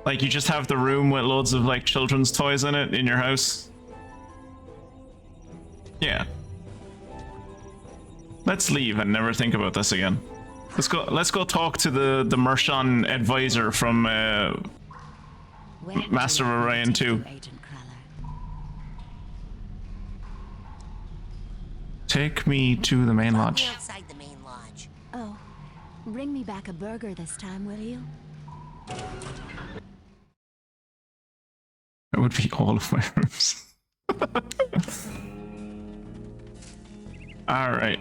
Speaker 1: Like, you just have the room with loads of like children's toys in it in your house? Yeah. Let's leave and never think about this again. Let's go talk to the Mershon advisor from Master of Orion 2. Take me to the main lodge.
Speaker 5: Outside the main lodge.
Speaker 14: Oh, bring me back a burger this time, will you?
Speaker 1: That would be all of my rooms. Alright.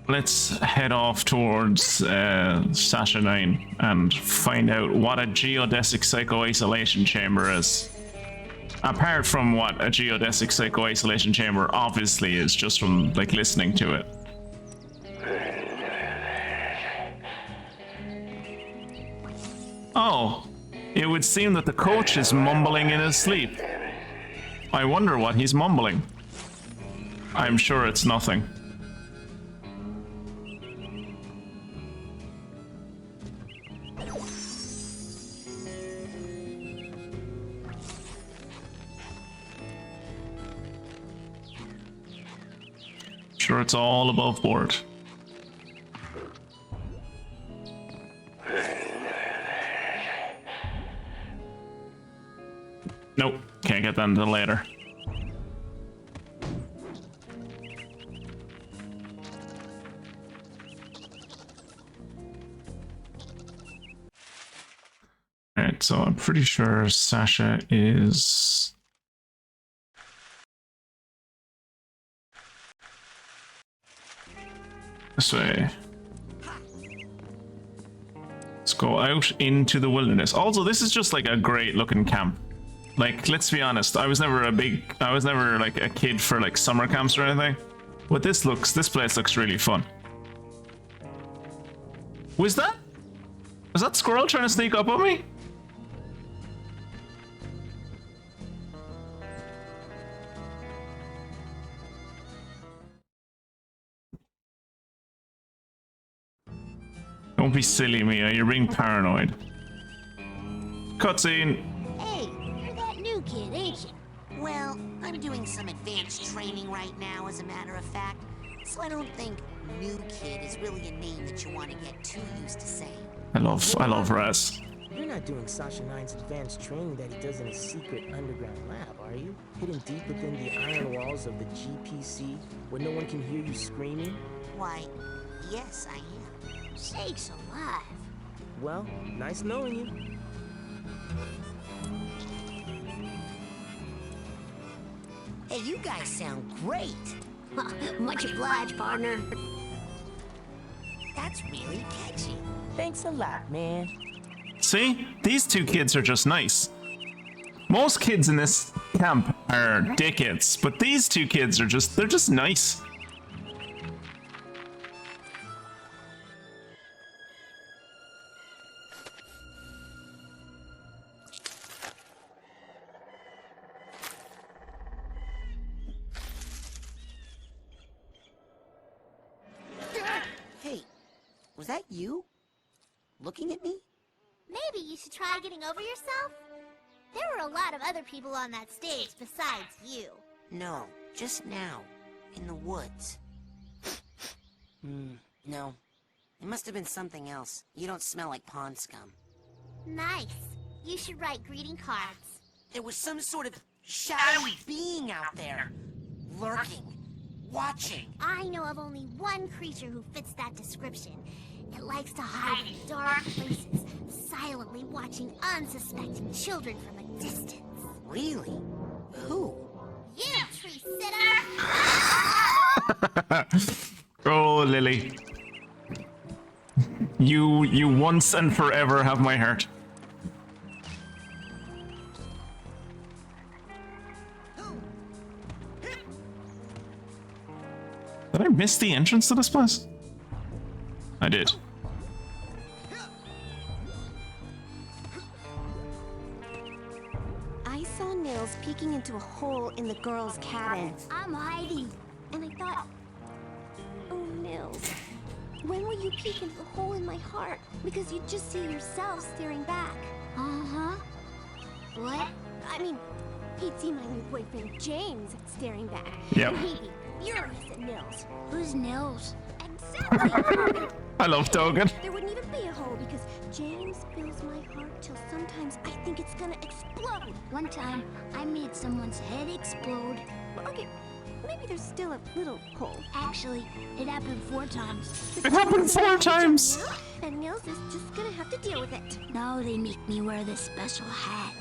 Speaker 1: Let's head off towards Sasha 9 and find out what a geodesic psycho-isolation chamber is. Apart from what a geodesic psycho-isolation chamber obviously is, just from like listening to it. Oh, it would seem that the coach is mumbling in his sleep. I wonder what he's mumbling. I'm sure it's nothing. Sure, it's all above board. Nope, can't get that until later. Alright, so I'm pretty sure Sasha is... this way. Let's go out into the wilderness. Also, this is just like a great looking camp. Like, let's be honest, I was never like a kid for like summer camps or anything. But this place looks really fun. Was that squirrel trying to sneak up on me? Don't be silly, Mia. You're being paranoid. Cutscene.
Speaker 3: Hey, you're that new kid, ain't you?
Speaker 5: Well, I'm doing some advanced training right now, as a matter of fact. So I don't think new kid is really a name that you want to get too used to saying.
Speaker 1: I love Raz.
Speaker 12: You're not doing Sasha 9's advanced training that he does in a secret underground lab, are you? Hidden deep within the iron walls of the GPC, where no one can hear you screaming?
Speaker 5: Why, yes, I am.
Speaker 3: Sakes alive.
Speaker 12: Well, nice knowing you.
Speaker 5: Hey, you guys sound great.
Speaker 3: Much obliged, partner.
Speaker 5: That's really catchy.
Speaker 12: Thanks a lot, man.
Speaker 1: See? These two kids are just nice. Most kids in this camp are dickheads, but these two kids are they're just nice.
Speaker 5: Hey, was that you? Looking at me?
Speaker 9: Maybe you should try getting over yourself? There were a lot of other people on that stage besides you.
Speaker 5: No, just now. In the woods. No. It must have been something else. You don't smell like pond scum.
Speaker 9: Nice. You should write greeting cards.
Speaker 5: There was some sort of shadowy being out there. Lurking. Watching.
Speaker 9: I know of only one creature who fits that description. It likes to hide in dark places, silently watching unsuspecting children from a distance.
Speaker 5: Really? Who?
Speaker 9: You, tree sitter!
Speaker 1: Oh, Lily. You once and forever have my heart. Did I miss the entrance to this place? I did.
Speaker 9: I saw Nils peeking into a hole in the girl's cabin. I'm hiding. And I thought, oh, Nils, when will you peek into the hole in my heart? Because you just see yourself staring back. Uh-huh. What? I mean, he'd see my new boyfriend, James, staring back.
Speaker 1: Yep.
Speaker 9: And he'd be furious at Nils. Who's Nils? Exactly!
Speaker 1: I love Dogan.
Speaker 9: There wouldn't even be a hole because James fills my heart till sometimes I think it's gonna explode. One time, I made someone's head explode. Okay, maybe there's still a little hole. Actually, it happened 4 times.
Speaker 1: It happened 4 times!
Speaker 9: And Nils is just gonna have to deal with it. Now they make me wear this special hat,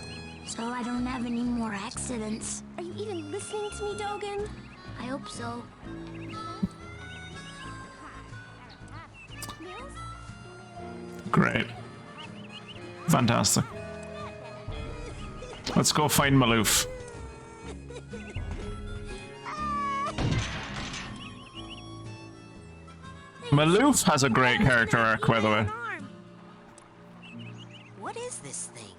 Speaker 9: so I don't have any more accidents. Are you even listening to me, Dogan? I hope so.
Speaker 1: Great. Fantastic. Let's go find Maloof. Maloof has a great character arc, by the way.
Speaker 5: What is this thing?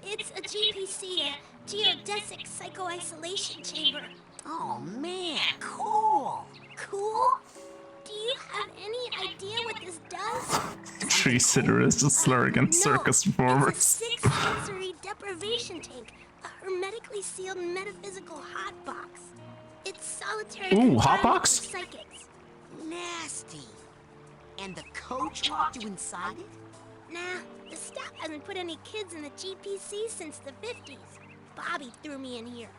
Speaker 9: It's a GPC, a geodesic psycho-isolation chamber.
Speaker 5: Oh man, cool!
Speaker 9: Cool? Do you have any idea what this does?
Speaker 1: Tree sitter is just slur against circus performers.
Speaker 9: It's a 6-sensory deprivation tank, a hermetically sealed metaphysical hotbox. It's solitary
Speaker 1: Ooh,
Speaker 9: confinement
Speaker 1: hotbox?
Speaker 9: for psychics.
Speaker 5: Nasty. And the coach locked you inside it?
Speaker 9: Nah, the staff hasn't put any kids in the GPC since the 50s. Bobby threw me in here.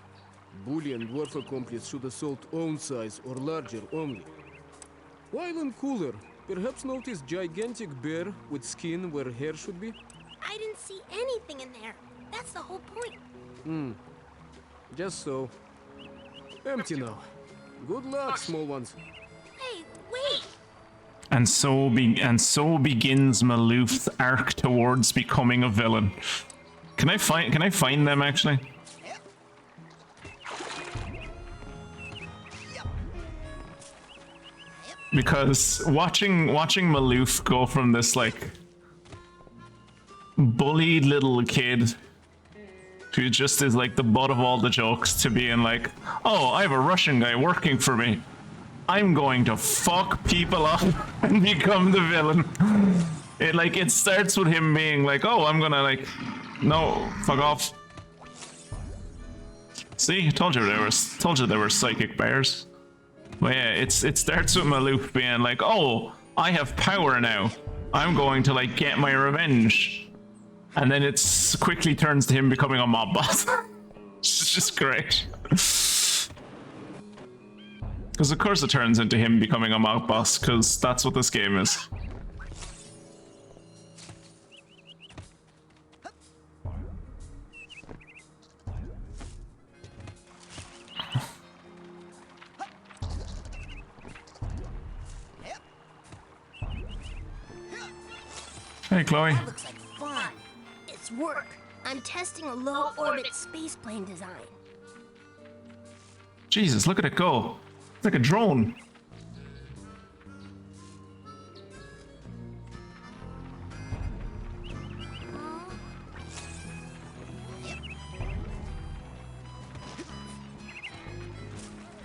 Speaker 11: Bully and dwarf accomplice should assault own size or larger only. While in cooler, perhaps notice gigantic bear with skin where hair should be?
Speaker 9: I didn't see anything in there. That's the whole point.
Speaker 11: Just so. Empty now. Good luck, small ones.
Speaker 9: Hey, wait!
Speaker 1: And so begins Maloof's arc towards becoming a villain. Can I find them actually? Because watching Maloof go from this like bullied little kid who just is like the butt of all the jokes to being like, oh, I have a Russian guy working for me. I'm going to fuck people up and become the villain. It starts with him being like, oh, I'm gonna like, no, fuck off. See, I told you there were psychic bears. But yeah, it starts with Maloof being like, oh, I have power now. I'm going to like get my revenge. And then it quickly turns to him becoming a mob boss. It's just great. Because of course it turns into him becoming a mob boss, because that's what this game is. Hey, Chloe.
Speaker 9: That looks like fun. It's work. I'm testing a low-orbit spaceplane design.
Speaker 1: Jesus, look at it go. It's like a drone.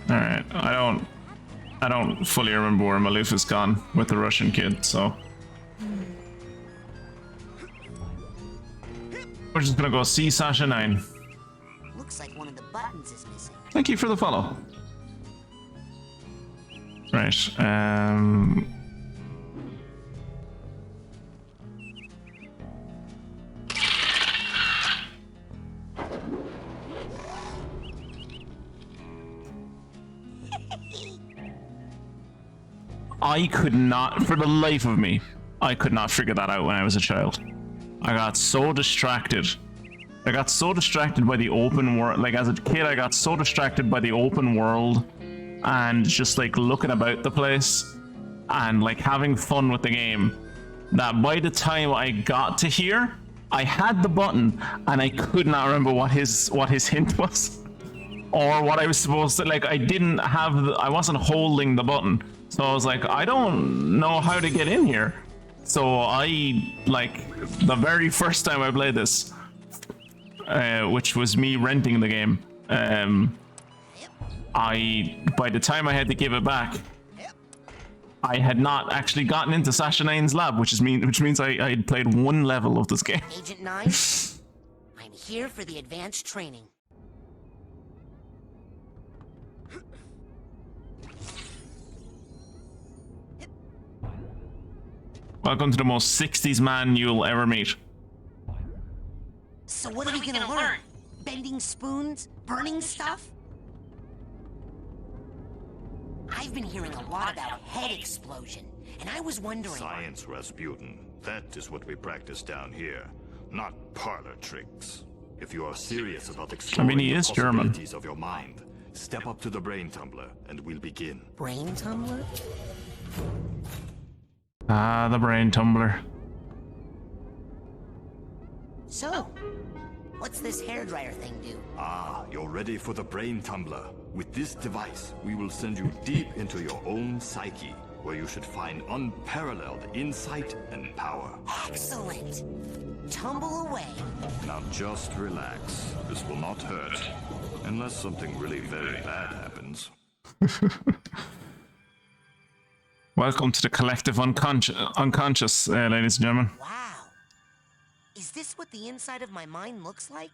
Speaker 1: Alright, I don't fully remember where Maloof has gone with the Russian kid, so we're just gonna go see Sasha 9.
Speaker 5: Looks like one of the buttons is missing.
Speaker 1: Thank you for the follow. Right, I could not, for the life of me, I could not figure that out when I was a child. I got so distracted. I got so distracted by the open world. Like, as a kid, I got so distracted by the open world and just, like, looking about the place and, like, having fun with the game that by the time I got to here, I had the button and I could not remember what his hint was or what I was supposed to, like, I didn't have, I wasn't holding the button. So I was like, I don't know how to get in here. So I, like, the very first time I played this, which was me renting the game, by the time I had to give it back, I had not actually gotten into Sasha 9's lab, which means I had played one level of this game.
Speaker 5: Agent 9, I'm here for the advanced training.
Speaker 1: Welcome to the most 60s man you'll ever meet.
Speaker 5: So what are we gonna learn? Bending spoons? Burning stuff? I've been hearing a lot about head explosion, and I was wondering...
Speaker 6: Science, Rasputin. That is what we practice down here, not parlor tricks. If you are serious about exploring
Speaker 1: he is
Speaker 6: the
Speaker 1: German.
Speaker 6: possibilities of your mind, step up to the brain tumbler, and we'll begin.
Speaker 5: Brain tumbler?
Speaker 1: Ah, the brain tumbler.
Speaker 5: So, what's this hairdryer thing do?
Speaker 6: Ah, you're ready for the brain tumbler. With this device, we will send you deep into your own psyche, where you should find unparalleled insight and power.
Speaker 5: Excellent! Tumble away.
Speaker 6: Now just relax. This will not hurt. Unless something really very bad happens.
Speaker 1: Welcome to the collective unconscious, ladies and gentlemen.
Speaker 5: Wow. Is this what the inside of my mind looks like?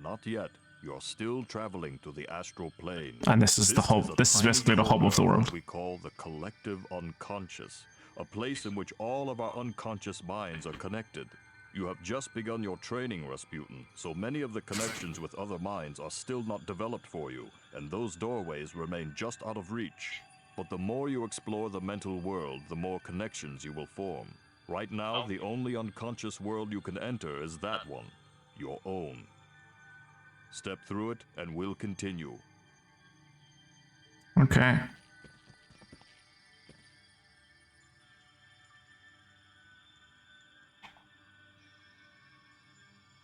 Speaker 6: Not yet. You're still traveling to the astral plane.
Speaker 1: And this is the hub. This is basically the hub of the world.
Speaker 6: We call the collective unconscious, a place in which all of our unconscious minds are connected. You have just begun your training, Rasputin, so many of the connections with other minds are still not developed for you, and those doorways remain just out of reach. But the more you explore the mental world, the more connections you will form. Right now, the only unconscious world you can enter is that one, your own. Step through it, and we'll continue.
Speaker 1: Okay.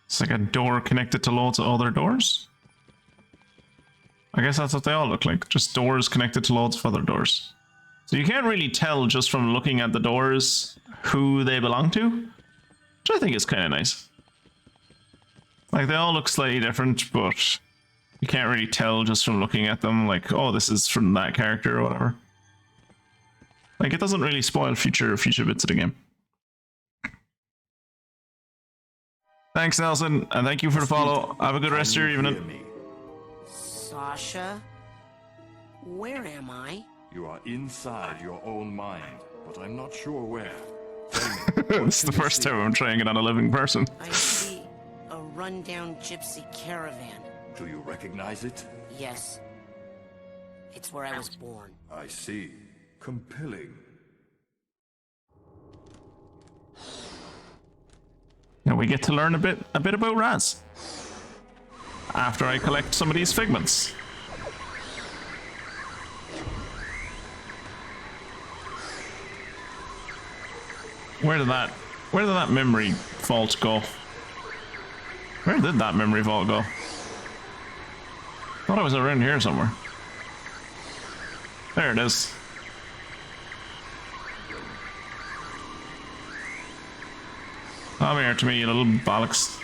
Speaker 1: It's like a door connected to loads of other doors. I guess that's what they all look like. Just doors connected to loads of other doors. So you can't really tell just from looking at the doors who they belong to, which I think is kind of nice. Like, they all look slightly different, but you can't really tell just from looking at them, like, oh, this is from that character or whatever. Like, it doesn't really spoil future bits of the game. Thanks, Nelson, and thank you for the follow. Have a good rest of your evening.
Speaker 5: Sasha? Where am I?
Speaker 6: You are inside your own mind, but I'm not sure where.
Speaker 1: It's the first time I'm trying it on a living person.
Speaker 5: I see a rundown gypsy caravan.
Speaker 6: Do you recognize it?
Speaker 5: Yes. It's where I was born.
Speaker 6: I see. Compelling.
Speaker 1: Now we get to learn a bit about Raz. After I collect some of these figments. Where did that Where did that memory vault go? Where did that memory vault go? Thought it was around here somewhere. There it is. Come here to me, you little bollocks.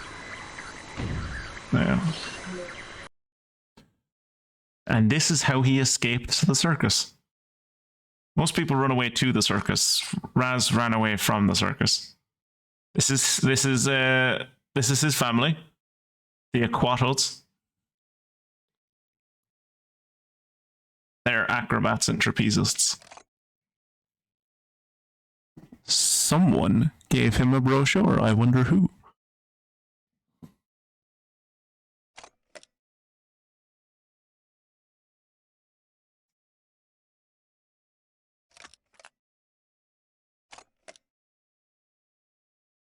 Speaker 1: There. And this is how he escaped the circus. Most people run away to the circus. Raz ran away from the circus. This is his family, the Aquatodes. They're acrobats and trapezists. Someone gave him a brochure. I wonder who.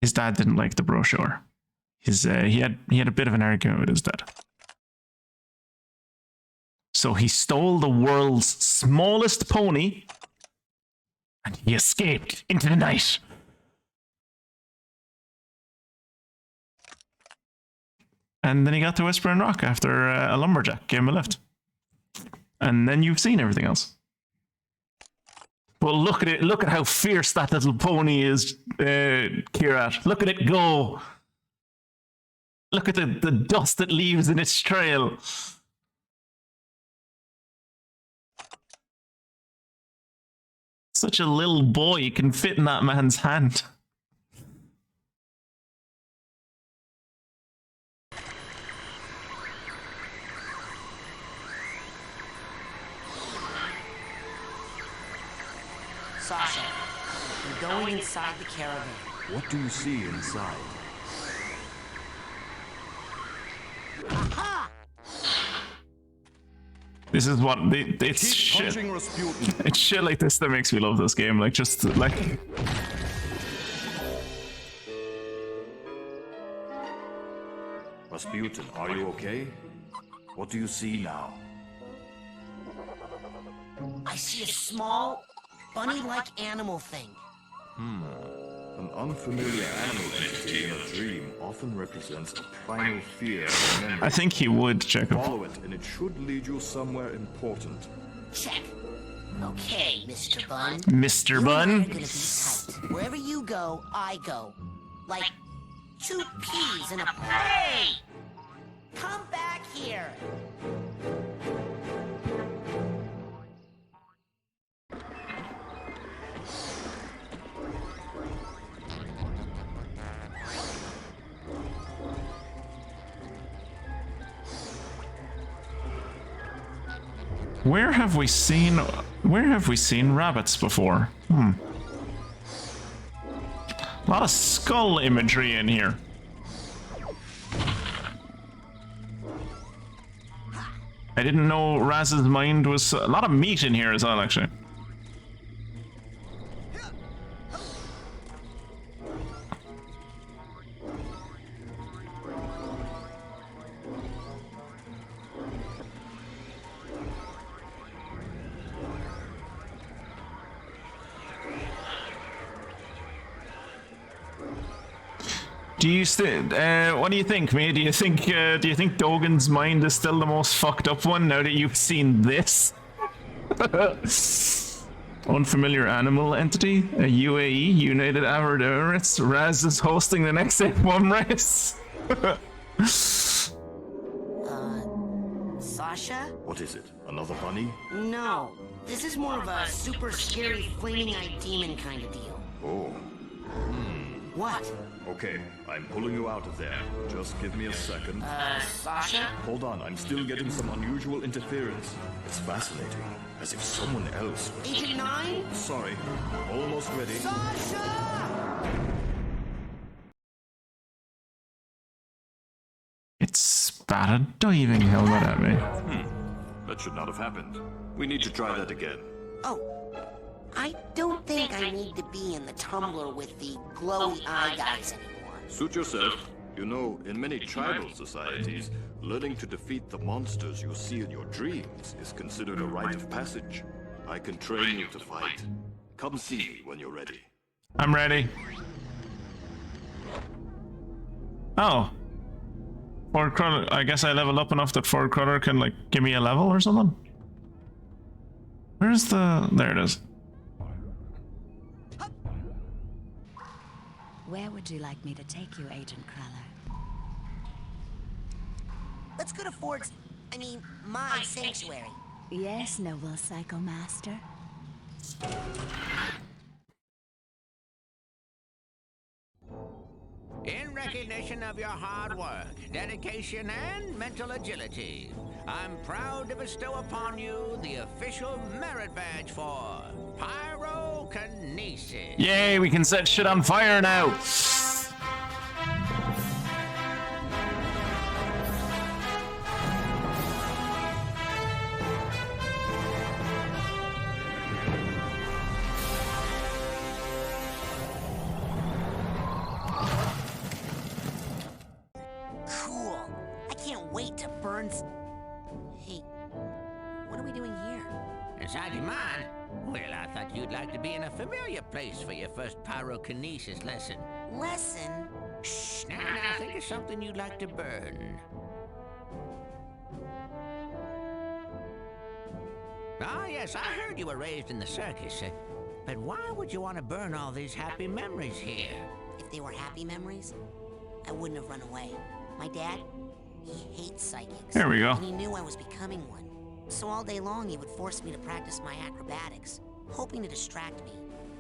Speaker 1: His dad didn't like the brochure. He had a bit of an argument with his dad. So he stole the world's smallest pony and he escaped into the night. And then he got to Whispering Rock after a lumberjack gave him a lift. And then you've seen everything else. But look at it. Look at how fierce that little pony is, Kirat. Look at it go. Look at the dust it leaves in its trail. Such a little boy can fit in that man's hand.
Speaker 5: Sasha, I'm going inside the caravan.
Speaker 6: What do you see inside?
Speaker 5: Aha!
Speaker 1: This is what it's shit. It's shit like this that makes me love this game. Like just like.
Speaker 6: Rasputin, are you okay? What do you see now?
Speaker 5: I see a small, bunny-like animal thing.
Speaker 6: An unfamiliar animal entity in a dream often represents a primal fear or memory.
Speaker 1: I think he would, Jacob.
Speaker 6: Follow it, and it should lead you somewhere important.
Speaker 5: Check. Okay, Mr. Bun.
Speaker 1: Mr. Bun?
Speaker 5: You and I are gonna be tight. Wherever you go, I go. Like 2 peas in a pod. Hey! Come back here.
Speaker 1: Where have we seen rabbits before? A lot of skull imagery in here. I didn't know Raz's mind was a lot of meat in here as well, actually. What do you think, mate? Do you think Dogan's mind is still the most fucked up one now that you've seen this? Unfamiliar animal entity, a UAE, United Arab Emirates. Raz is hosting the next F1 race.
Speaker 5: Sasha?
Speaker 6: What is it? Another bunny?
Speaker 5: No. This is more of a super scary flaming-eyed demon kind of deal.
Speaker 6: Oh.
Speaker 5: What?
Speaker 6: Okay, I'm pulling you out of there. Just give me a second.
Speaker 5: Sasha?
Speaker 6: Hold on, I'm still getting some unusual interference. It's fascinating. As if someone else was...
Speaker 5: Agent 9?
Speaker 6: Sorry. Almost ready.
Speaker 5: Sasha!
Speaker 1: It spat a diving helmet at me.
Speaker 6: That should not have happened. We need to try that again.
Speaker 5: Oh. I don't think I need to be in the tumbler with the glowy eye guys anymore.
Speaker 6: Suit yourself. You know, in many tribal societies, learning to defeat the monsters you see in your dreams is considered a rite of passage. I can train you to fight. Come see me when you're ready.
Speaker 1: I'm ready. Oh. Ford Cruller. I guess I leveled up enough that Ford Cruller can, like, give me a level or something? Where's the... There it is.
Speaker 14: Where would you like me to take you, Agent Cruller?
Speaker 5: Let's go to Ford's... I mean, my sanctuary.
Speaker 14: Yes, noble Psycho Master.
Speaker 8: In recognition of your hard work, dedication, and mental agility, I'm proud to bestow upon you the official merit badge for Pyrokinesis.
Speaker 1: Yay, we can set shit on fire now!
Speaker 5: Cool. I can't wait to burn... Hey, what are we doing here?
Speaker 8: Inside your mind? Well, I thought you'd like to be in a familiar place for your first pyrokinesis lesson.
Speaker 5: Lesson?
Speaker 8: Shh, now, think of something you'd like to burn. Ah, yes, I heard you were raised in the circus, but why would you want to burn all these happy memories here?
Speaker 5: If they were happy memories, I wouldn't have run away. My dad, he hates psychics.
Speaker 1: There we go.
Speaker 5: And he knew I was becoming one. So all day long, he would force me to practice my acrobatics, hoping to distract me,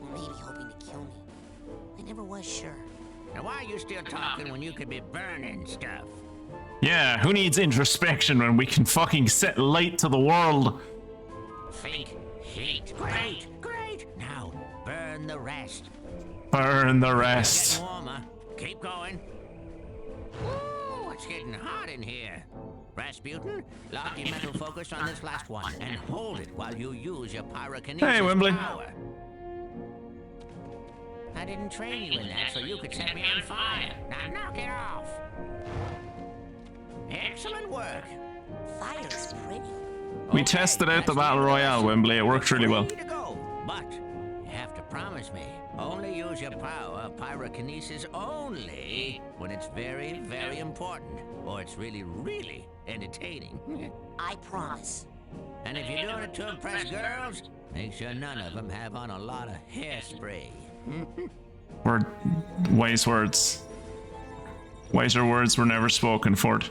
Speaker 5: or maybe hoping to kill me. I never was sure.
Speaker 8: Now, why are you still talking when you could be burning stuff?
Speaker 1: Yeah, who needs introspection when we can fucking set light to the world?
Speaker 8: Think, heat. Great, great. Now, burn the rest.
Speaker 1: Burn the rest.
Speaker 8: Getting warmer. Keep going. Ooh, it's getting hot in here. Rasputin, lock your mental focus on this last one and hold it while you use your pyrokinesis
Speaker 1: Hey, Wembley.
Speaker 8: power. I didn't train you in that so you could set me on fire. Now knock it off. Excellent work.
Speaker 5: Fire's pretty.
Speaker 1: We tested out the Battle Royale, Wembley. It worked really well.
Speaker 8: Ready to go, but you have to promise me, only use your power of pyrokinesis only when it's very, very important, or it's really, really entertaining.
Speaker 5: I promise.
Speaker 8: And if you're doing it to impress girls, make sure none of them have on a lot of hairspray.
Speaker 1: Wise words. Wiser words were never spoken, Ford.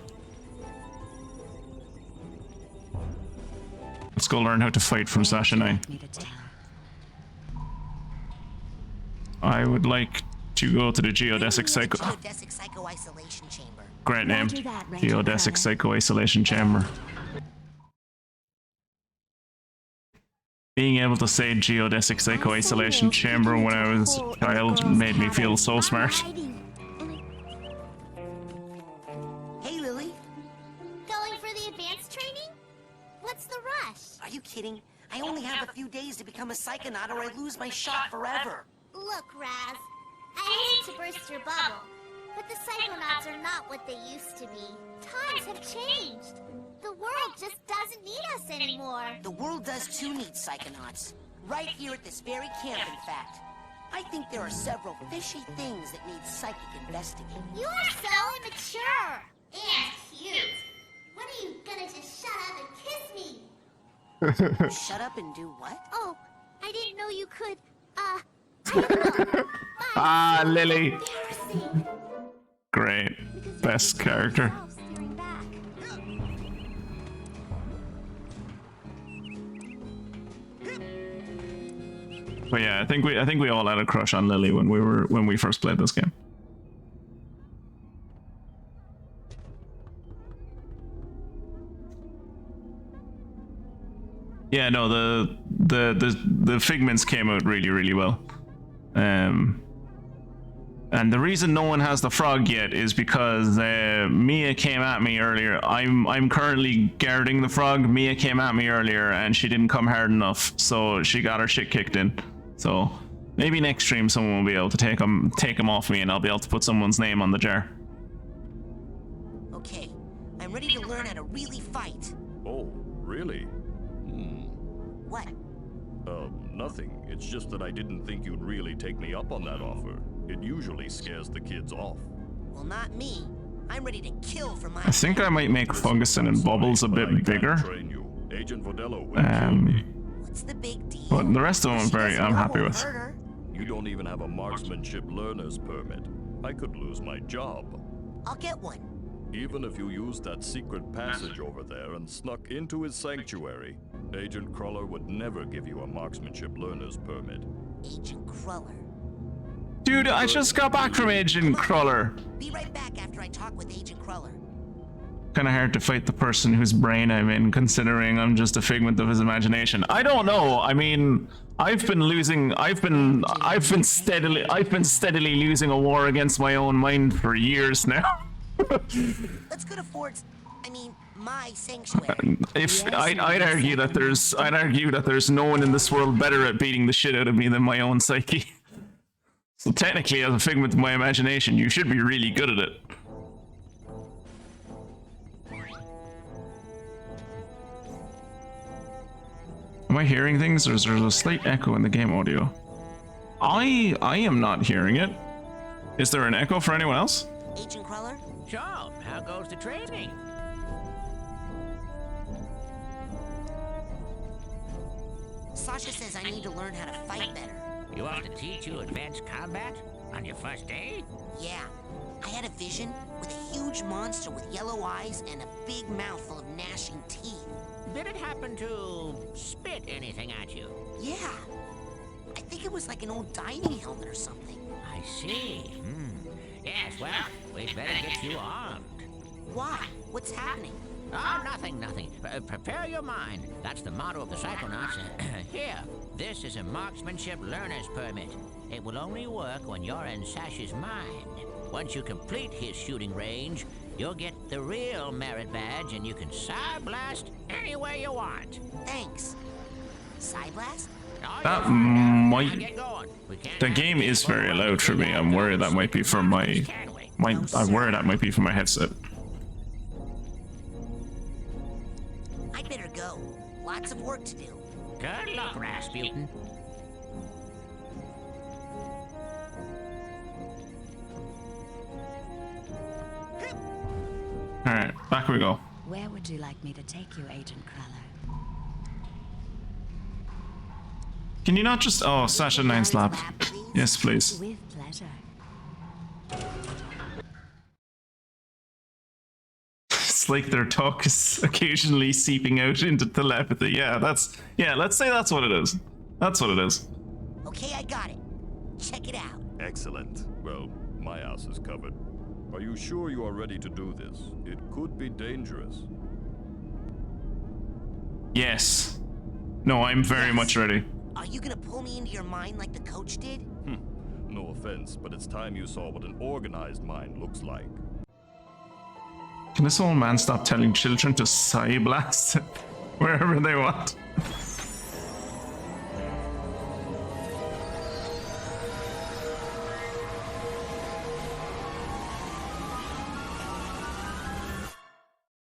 Speaker 1: Let's go learn how to fight from Sasha 9. I would like to go to the Geodesic Psycho...
Speaker 5: Geodesic Psycho-Isolation Chamber.
Speaker 1: Great name. Geodesic Psycho-Isolation Chamber. Being able to say Geodesic Psycho-Isolation Chamber when I was a child made me feel so smart.
Speaker 5: Hey, Lily.
Speaker 3: Going for the advanced training? What's the rush?
Speaker 5: Are you kidding? I only have a few days to become a Psychonaut or I lose my shot forever.
Speaker 3: Look, Raz, I hate to burst your bubble, but the Psychonauts are not what they used to be. Times have changed. The world just doesn't need us anymore.
Speaker 5: The world does too need Psychonauts. Right here at this very camp, in fact. I think there are several fishy things that need psychic investigating.
Speaker 3: You are so immature and cute. When are you gonna just shut up and kiss me?
Speaker 5: Shut up and do what?
Speaker 3: Oh, I didn't know you could, I don't know.
Speaker 1: Ah, Lily. Great. Best character. But yeah, I think we all had a crush on Lily when we first played this game. Yeah, no, the figments came out really well. And the reason no one has the frog yet is because Mia came at me earlier. I'm currently guarding the frog. Mia came at me earlier and she didn't come hard enough, so she got her shit kicked in. So maybe next stream someone will be able to take him off me and I'll be able to put someone's name on the jar.
Speaker 5: Okay, I'm ready to learn how to really fight.
Speaker 6: Oh, really?
Speaker 5: What?
Speaker 6: Nothing. It's just that I didn't think you'd really take me up on that offer. It usually scares the kids off.
Speaker 5: Well, not me. I'm ready to kill for my.
Speaker 1: I think I might make Funguson and Bubbles a bit bigger.
Speaker 6: Agent Vodello will kill me.
Speaker 5: What's the big deal?
Speaker 1: But the rest of them I'm happy with.
Speaker 6: You don't even have a marksmanship learner's permit. I could lose my job.
Speaker 5: I'll get one.
Speaker 6: Even if you used that secret passage over there and snuck into his sanctuary, Agent Cruller would never give you a marksmanship learner's permit.
Speaker 5: Agent Cruller.
Speaker 1: Dude, I just got back from Agent Cruller.
Speaker 5: Be right back after I talk with Agent Cruller.
Speaker 1: Kinda hard to fight the person whose brain I'm in, considering I'm just a figment of his imagination. I don't know. I mean, I've been steadily losing a war against my own mind for years now.
Speaker 5: Let's go to Ford's. I mean, my sanctuary.
Speaker 1: I'd argue that there's no one in this world better at beating the shit out of me than my own psyche. So technically, as a figment of my imagination, you should be really good at it. Am I hearing things, or is there a slight echo in the game audio? I am not hearing it. Is there an echo for anyone else?
Speaker 5: Agent Cruller?
Speaker 8: So, how goes the training?
Speaker 5: Sasha says I need to learn how to fight better.
Speaker 8: You want to teach you advanced combat on your first day?
Speaker 5: Yeah. I had a vision with a huge monster with yellow eyes and a big mouth full of gnashing teeth.
Speaker 8: Did it happen to spit anything at you?
Speaker 5: Yeah. I think it was like an old diving helmet or something.
Speaker 8: I see. Yes, well, we'd better get you armed.
Speaker 5: Why? What's happening?
Speaker 8: Oh, nothing. Prepare your mind. That's the motto of the Psychonauts. Here, this is a marksmanship learner's permit. It will only work when you're in Sash's mind. Once you complete his shooting range, you'll get the real merit badge and you can Psyblast anywhere you want.
Speaker 5: Thanks. Psyblast?
Speaker 1: That might... The game is very loud for me. I'm worried that might be from my I'm worried that might be from my headset.
Speaker 5: I'd better go. Lots of work to do.
Speaker 8: Good luck, Rasputin.
Speaker 1: Alright, back we go.
Speaker 14: Where would you like me to take you, Agent Cruller?
Speaker 1: Can you not just... Oh, Sasha 9's lab. Yes, please.
Speaker 14: With pleasure.
Speaker 1: It's like their talk is occasionally seeping out into telepathy. Yeah, let's say that's what it is. That's what it is.
Speaker 5: Okay, I got it. Check it out.
Speaker 6: Excellent. Well, my ass is covered. Are you sure you are ready to do this? It could be dangerous.
Speaker 1: Yes. No, I'm very much ready.
Speaker 5: Are you gonna pull me into your mind like the coach did?
Speaker 6: No offense, but it's time you saw what an organized mind looks like.
Speaker 1: Can this old man stop telling children to Psyblast wherever they want?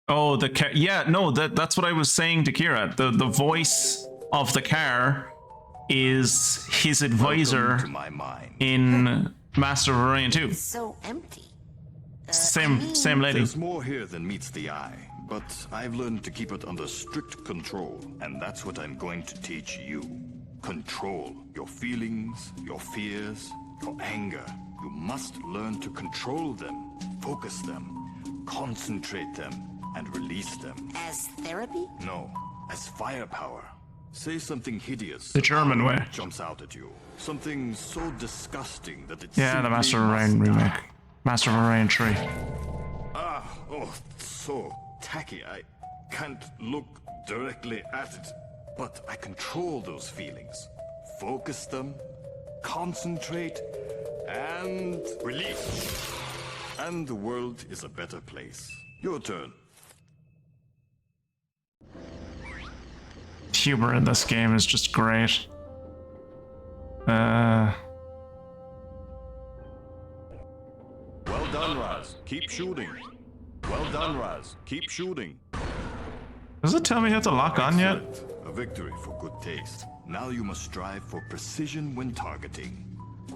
Speaker 1: Oh, the car. Yeah, no, that's what I was saying to Kira. The voice of the car is his advisor in Master of Orion 2.
Speaker 5: So empty.
Speaker 1: Same lady.
Speaker 6: There's more here than meets the eye, but I've learned to keep it under strict control, and that's what I'm going to teach you. Control your feelings, your fears, your anger. You must learn to control them, focus them, concentrate them, and release them.
Speaker 5: As therapy?
Speaker 6: No, as firepower. Say something hideous.
Speaker 1: The German way.
Speaker 6: Jumps out at you. Something so disgusting that it's
Speaker 1: Yeah, the Master of Orion remake. Master of Orion 3.
Speaker 6: So tacky. I can't look directly at it, but I control those feelings. Focus them, concentrate, and release. And the world is a better place. Your turn.
Speaker 1: Humor in this game is just great.
Speaker 6: Well done, Raz. Keep shooting. Well done, Raz. Keep shooting.
Speaker 1: Does it tell me how to lock on yet?
Speaker 6: A victory for good taste. Now you must strive for precision when targeting.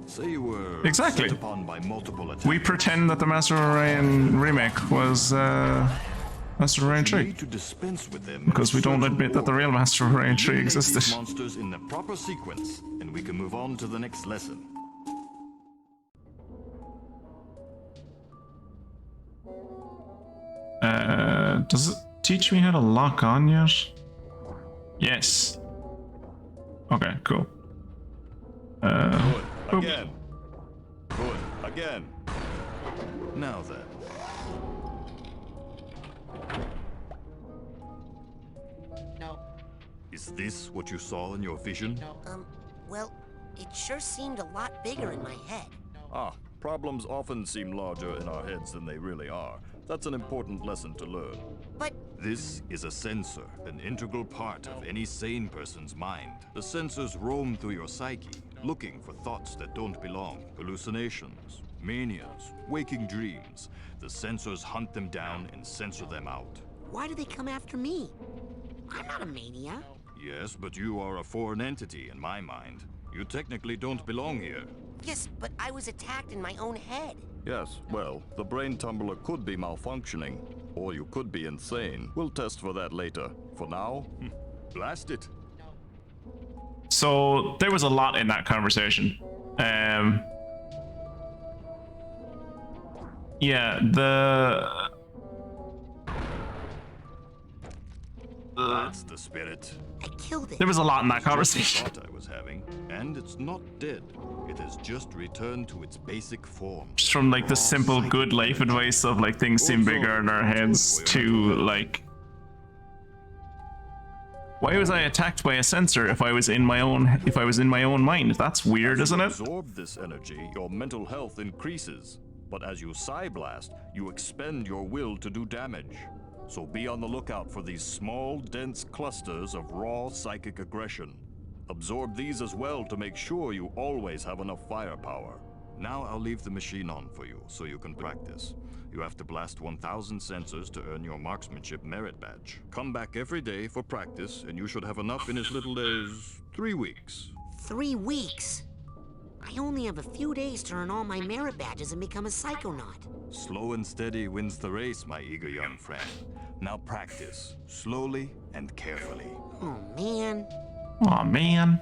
Speaker 6: Say you were
Speaker 1: Exactly.
Speaker 6: set upon by multiple attacks.
Speaker 1: We pretend that the Master of Orion remake was Master of Orion
Speaker 6: You
Speaker 1: 3.
Speaker 6: need to dispense with them
Speaker 1: Because we don't
Speaker 6: in
Speaker 1: admit that the real Master of Orion 3
Speaker 6: Eliminate
Speaker 1: existed.
Speaker 6: these monsters in the proper sequence, and we can move on to the next lesson.
Speaker 1: Does it teach me how to lock on yet? Yes. Okay, cool.
Speaker 6: Good.
Speaker 1: Boop.
Speaker 6: Again. Good. Again. Now then.
Speaker 5: No.
Speaker 6: Is this what you saw in your vision?
Speaker 5: Well, it sure seemed a lot bigger in my head.
Speaker 6: Ah, problems often seem larger in our heads than they really are. That's an important lesson to learn.
Speaker 5: But
Speaker 6: This is a sensor, an integral part of any sane person's mind. The sensors roam through your psyche, looking for thoughts that don't belong, hallucinations, manias, waking dreams. The sensors hunt them down and censor them out.
Speaker 5: why do they come after me? I'm not a mania.
Speaker 6: Yes, but you are a foreign entity in my mind. You technically don't belong here.
Speaker 5: Yes, but I was attacked in my own head.
Speaker 6: Yes, well, the brain tumbler could be malfunctioning, or you could be insane. We'll test for that later. For now, blast it.
Speaker 1: So there was a lot in that conversation. Yeah,
Speaker 6: That's the spirit.
Speaker 5: I killed it.
Speaker 1: there was a lot in that
Speaker 6: Just the
Speaker 1: conversation.
Speaker 6: thought I was having, and it's not dead. It has just returned to its basic form.
Speaker 1: Just from like the simple good life advice of like things seem bigger in our heads to like, why was I attacked by a sensor if I was in my own mind? That's weird, isn't it?
Speaker 6: Absorb this energy, your mental health increases. But as you psi-blast, you expend your will to do damage. So be on the lookout for these small, dense clusters of raw psychic aggression. Absorb these as well to make sure you always have enough firepower. Now I'll leave the machine on for you, so you can practice. You have to blast 1,000 sensors to earn your marksmanship merit badge. Come back every day for practice, and you should have enough in as little as 3 weeks.
Speaker 5: 3 weeks? I only have a few days to earn all my merit badges and become a psychonaut.
Speaker 6: Slow and steady wins the race, my eager young friend. Now practice, slowly and carefully.
Speaker 5: Oh, man.
Speaker 1: Aw, man.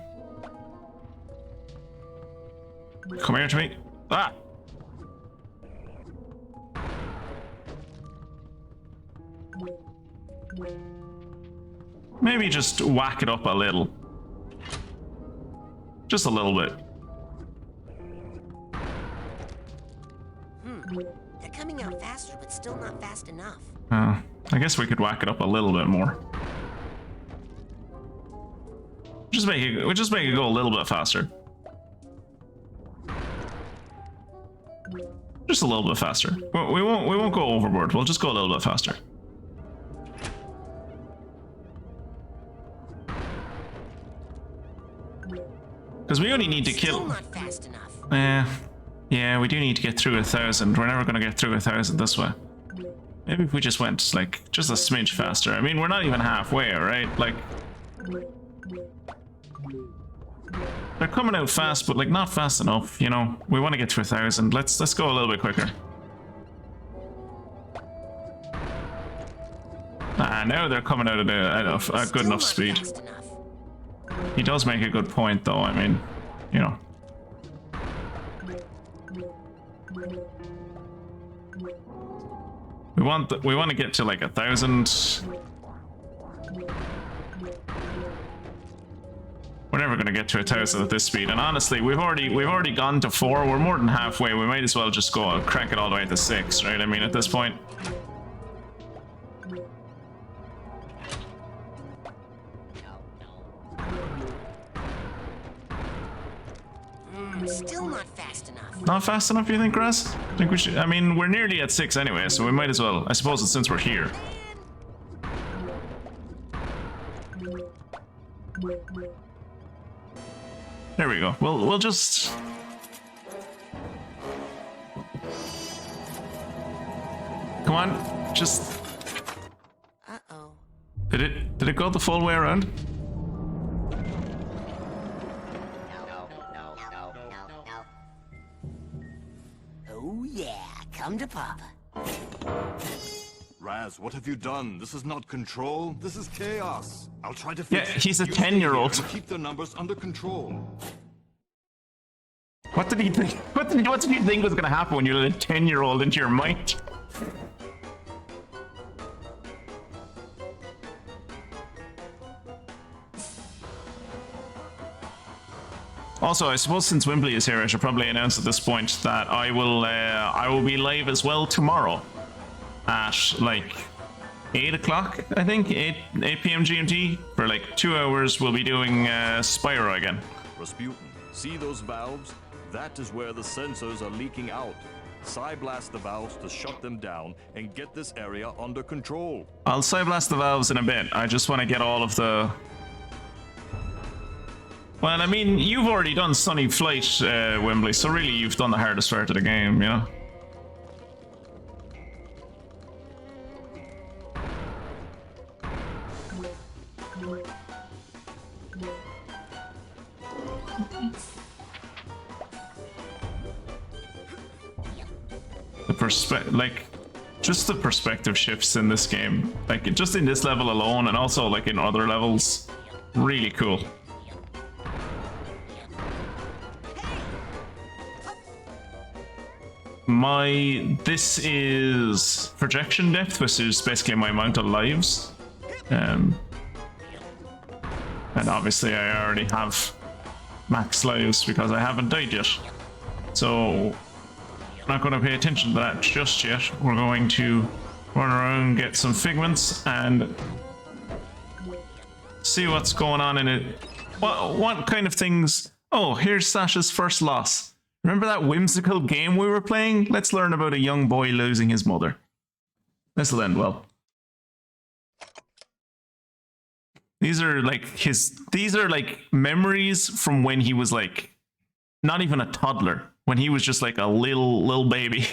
Speaker 1: Come here to me. Ah! Maybe just whack it up a little. Just a little bit.
Speaker 5: They're coming out faster, but still not fast enough.
Speaker 1: I guess we could whack it up a little bit more. We'll just make it go a little bit faster. Just a little bit faster. We won't go overboard. We'll just go a little bit faster. Because we only need to kill.
Speaker 5: Still not fast enough.
Speaker 1: Yeah, we do need to get through 1,000. We're never gonna get through 1,000 this way. Maybe if we just went like just a smidge faster. I mean, we're not even halfway, right? Like, they're coming out fast, but like not fast enough. You know, we want to get to 1,000. Let's go a little bit quicker. Now they're coming out at a good enough speed. He does make a good point, though. I mean, you know. We want to get to like 1,000. We're never gonna get to 1,000 at this speed, and honestly, we've already gone to 4. We're more than halfway. We might as well just go crank it all the way to 6, right? I mean, at this point.
Speaker 5: Still not fast enough.
Speaker 1: Not fast enough, you think, Graz? I think we should. I mean, we're nearly at 6 anyway, so we might as well. I suppose it's since we're here. There we go. We'll just. Come on, just.
Speaker 5: Uh-oh.
Speaker 1: Did it go the full way around?
Speaker 5: Come to Papa.
Speaker 6: Raz, what have you done? This is not control. This is chaos. I'll try to
Speaker 1: Yeah,
Speaker 6: fix it.
Speaker 1: he's a
Speaker 6: You stay here
Speaker 1: 10-year-old.
Speaker 6: and keep the numbers under control.
Speaker 1: What did he think? What did you think was gonna happen when you let a 10-year-old into your mind? Also, I suppose since Wimbley is here, I should probably announce at this point that I will be live as well tomorrow at like 8 o'clock, I think, 8 p.m. GMT. For like 2 hours, we'll be doing Spyro again.
Speaker 6: Rasputin, see those valves? That is where the sensors are leaking out. Psyblast the valves to shut them down and get this area under control.
Speaker 1: I'll Psyblast the valves in a bit. I just want to get all of the... Well, I mean, you've already done Sunny Flight, Wembley, so really you've done the hardest part of the game, you know? Just the perspective shifts in this game, like just in this level alone, and also like in other levels, really cool. This is projection depth, which is basically my amount of lives, and obviously I already have max lives because I haven't died yet, so I'm not going to pay attention to that just yet. We're going to run around, get some figments, and see what's going on in it. What kind of things... Oh, here's Sasha's first loss. Remember that whimsical game we were playing? Let's learn about a young boy losing his mother. This'll end well. These are like memories from when he was like not even a toddler, when he was just like a little baby.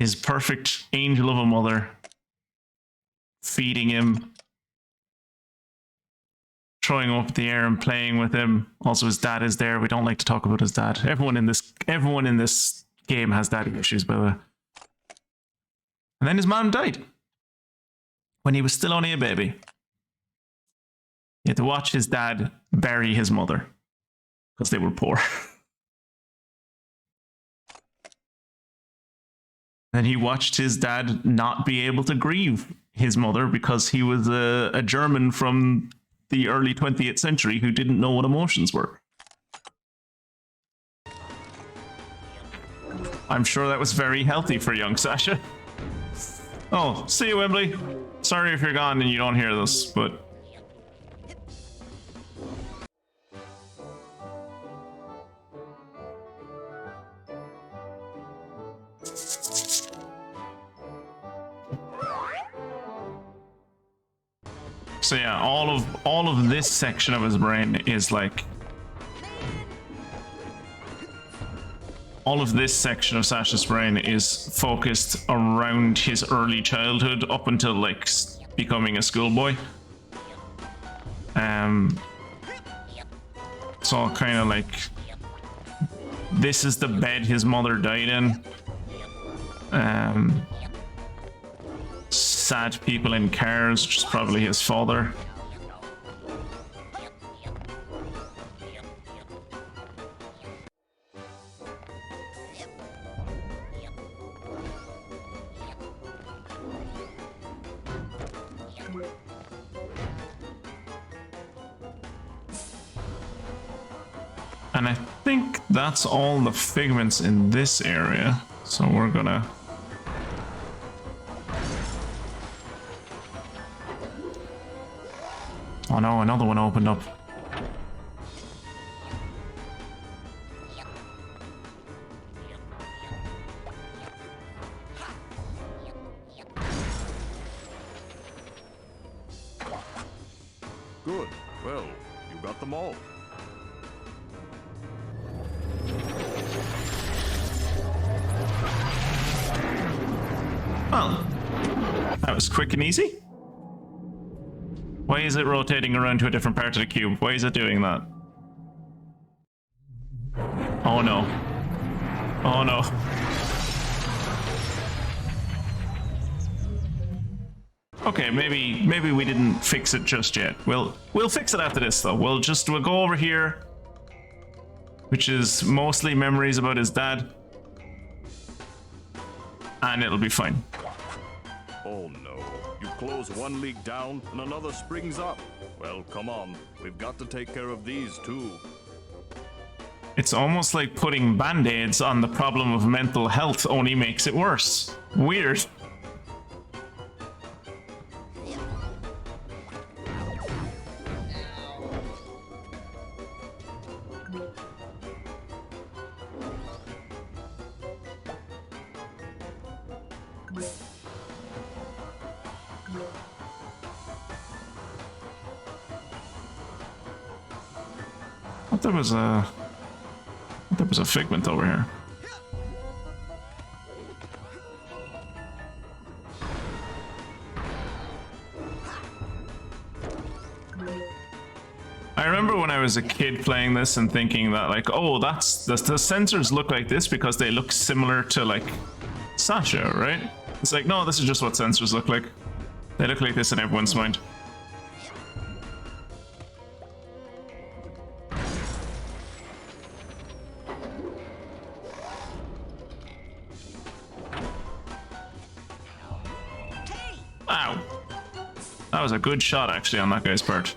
Speaker 1: His perfect angel of a mother feeding him, throwing him up in the air and playing with him. Also, his dad is there. We don't like to talk about his dad. Everyone in this game has daddy issues, by the way. And then his mom died when he was still only a baby. He had to watch his dad bury his mother because they were poor. And he watched his dad not be able to grieve his mother because he was a German from the early 20th century who didn't know what emotions were. I'm sure that was very healthy for young Sasha. Oh, see you, Wembley. Sorry if you're gone and you don't hear this, but... So yeah, all of this section of his brain is like... All of this section of Sasha's brain is focused around his early childhood up until like becoming a schoolboy. So kind of like... This is the bed his mother died in. Sad people in cars, which is probably his father. And I think that's all the figments in this area. So we're gonna... Oh no, another one opened up.
Speaker 6: Good. Well, you got them all.
Speaker 1: Well, that was quick and easy. Why is it rotating around to a different part of the cube? Why is it doing that? Oh no. Oh no. Okay, maybe we didn't fix it just yet. We'll fix it after this though. We'll go over here, which is mostly memories about his dad, and it'll be fine.
Speaker 6: Oh no, you close one leak down and another springs up. Well, come on, we've got to take care of these too.
Speaker 1: It's almost like putting band-aids on the problem of mental health only makes it worse. Weird. I thought there was a figment over here. I remember when I was a kid playing this and thinking that like, oh, the sensors look like this because they look similar to like Sasha, right? It's like, no, this is just what sensors look like. They look like this in everyone's mind. Ow. That was a good shot actually on that guy's part.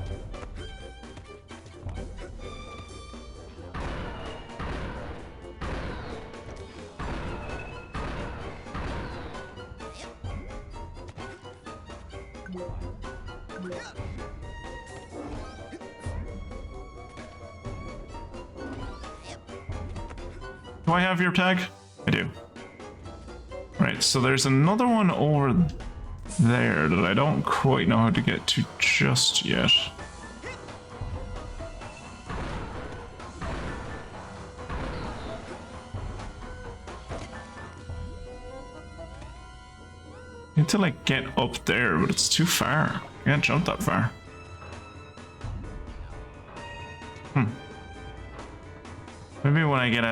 Speaker 1: Do I have your tag? I do. Right, so there's another one over there that I don't quite know how to get to just yet. Need to like get up there, but it's too far. I can't jump that far. Maybe when I get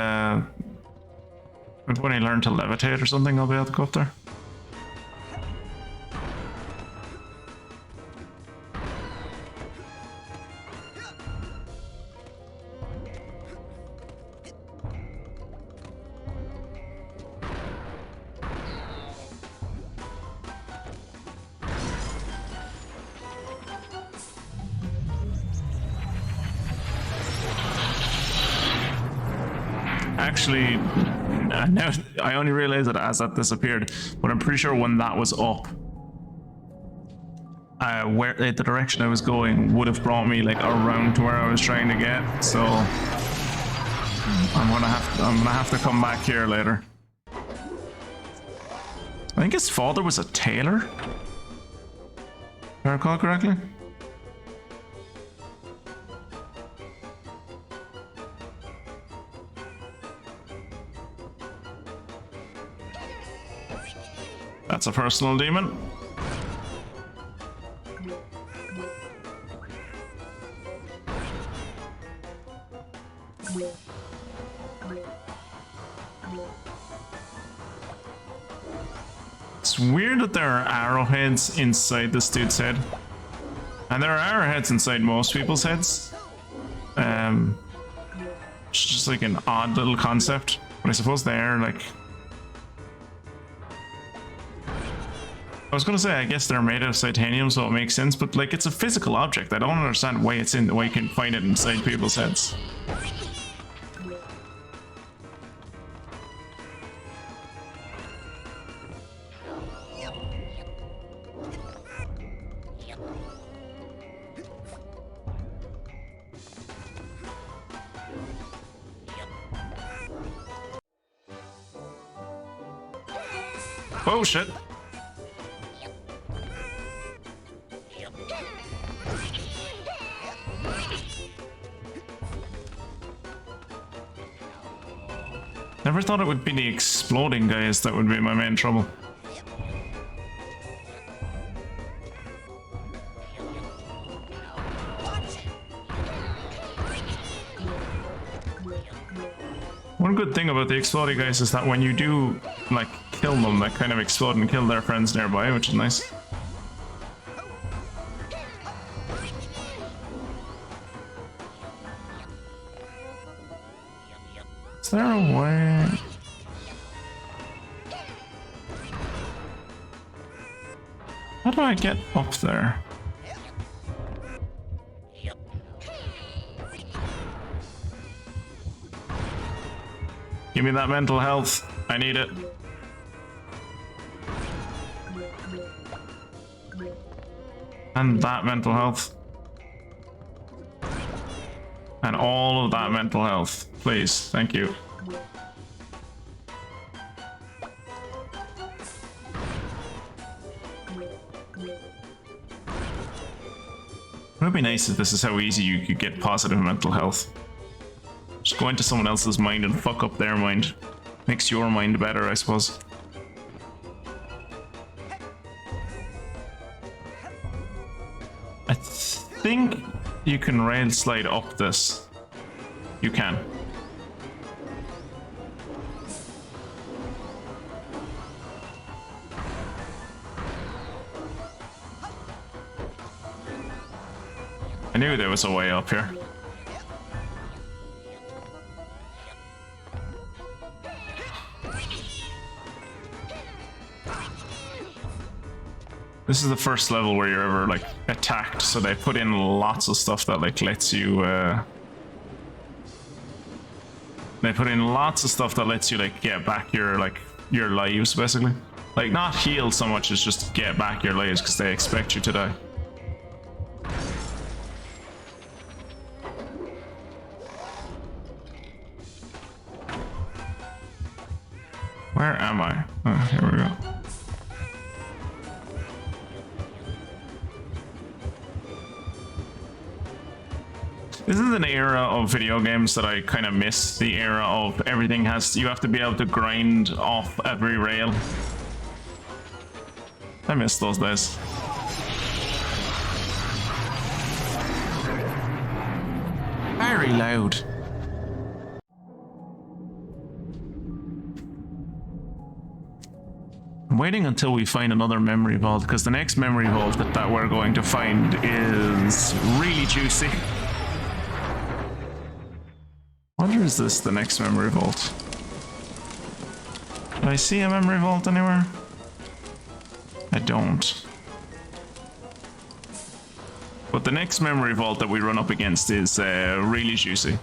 Speaker 1: when I learn to levitate or something, I'll be able to go up there. Actually, now I only realized it as that disappeared, but I'm pretty sure when that was up, where the direction I was going would have brought me like around to where I was trying to get. So I'm gonna have to come back here later. I think his father was a tailor, if I recall correctly. That's a personal demon. It's weird that there are arrowheads inside this dude's head. And there are arrowheads inside most people's heads. It's just like an odd little concept. But I suppose they are like... I was gonna say, I guess they're made out of titanium, so it makes sense, but like, it's a physical object. I don't understand why it's in, why you can find it inside people's heads. Oh shit. Never thought it would be the exploding guys that would be my main trouble. What One good thing about the exploding guys is that when you do, like, kill them, they kind of explode and kill their friends nearby, which is nice. Is there a way? How do I get up there? Give me that mental health. I need it. And that mental health. And all of that mental health. Please. Thank you. It would be nice if this is how easy you could get positive mental health. Just go into someone else's mind and fuck up their mind. Makes your mind better, I suppose. I think you can rail slide up this. You can. I knew there was a way up here. This is the first level where you're ever like attacked, so they put in lots of stuff that like lets you they put in lots of stuff that lets you like get back your lives basically. Like not heal so much as just get back your lives because they expect you to die. Where am I? Oh, here we go. This is an era of video games that I kind of miss. The era of everything you have to be able to grind off every rail. I miss those days. Very loud. I'm waiting until we find another memory vault, because the next memory vault that we're going to find is really juicy. I wonder, is this the next memory vault? Do I see a memory vault anywhere? I don't. But the next memory vault that we run up against is really juicy.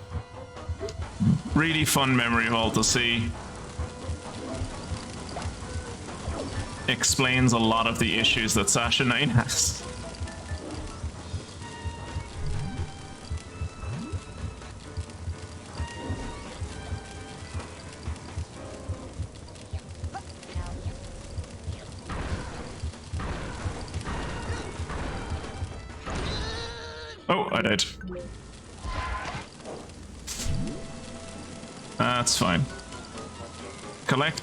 Speaker 1: Really fun memory vault to see. Explains a lot of the issues that Sasha 9 has. Oh, I died. That's fine. Collect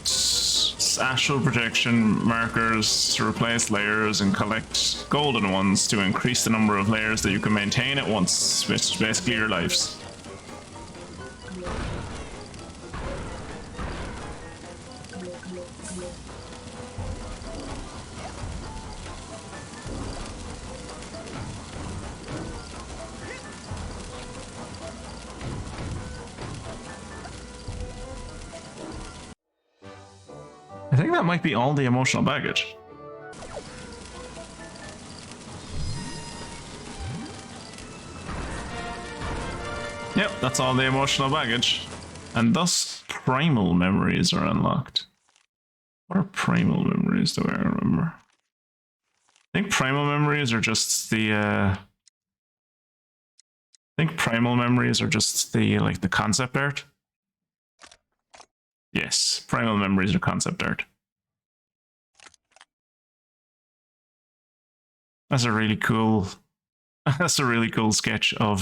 Speaker 1: astral projection markers to replace layers and collect golden ones to increase the number of layers that you can maintain at once, which is basically your lives. I think that might be all the emotional baggage. Yep, that's all the emotional baggage. And thus, primal memories are unlocked. What are primal memories, do I remember? I think primal memories are just the, like, the concept art. Yes, primal memories are concept art. That's a really cool sketch of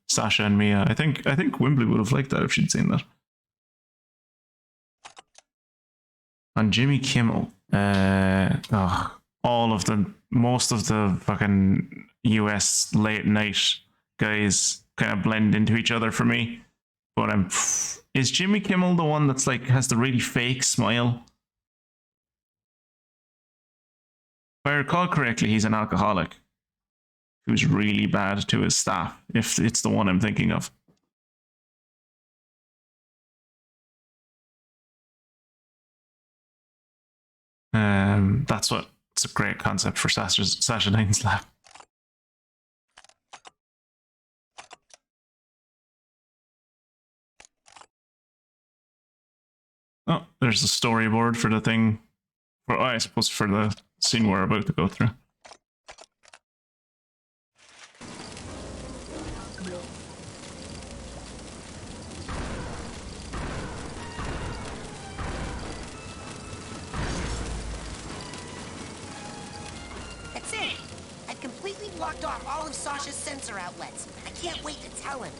Speaker 1: Sasha and Mia. I think Wimbley would have liked that if she'd seen that. On Jimmy Kimmel, most of the fucking US late night guys kind of blend into each other for me, but I'm Is Jimmy Kimmel the one that's like has the really fake smile? If I recall correctly, he's an alcoholic who's really bad to his staff, if it's the one I'm thinking of. That's what it's a great concept for Sasha Lane's lab. Oh, there's the storyboard for the thing. For, I suppose for the scene we're about to go through.
Speaker 5: That's it! I've completely blocked off all of Sasha's sensor outlets. I can't wait to tell him.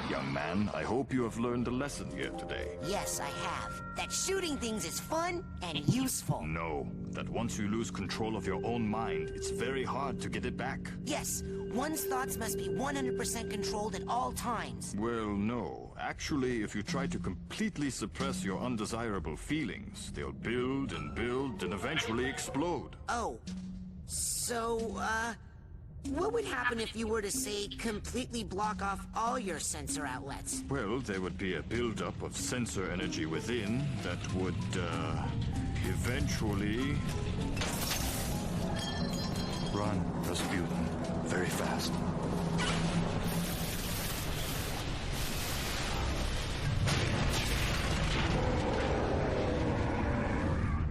Speaker 6: Young man, I hope you have learned a lesson here today.
Speaker 5: Yes, I have. That shooting things is fun and useful.
Speaker 6: No, that once you lose control of your own mind, it's very hard to get it back.
Speaker 5: Yes, one's thoughts must be 100% controlled at all times.
Speaker 6: Well, no. Actually, if you try to completely suppress your undesirable feelings, they'll build and eventually explode.
Speaker 5: Oh, so, what would happen if you were to, say, completely block off all your sensor outlets?
Speaker 6: Well, there would be a buildup of sensor energy within that would, eventually... Run, Rasputin. Very fast.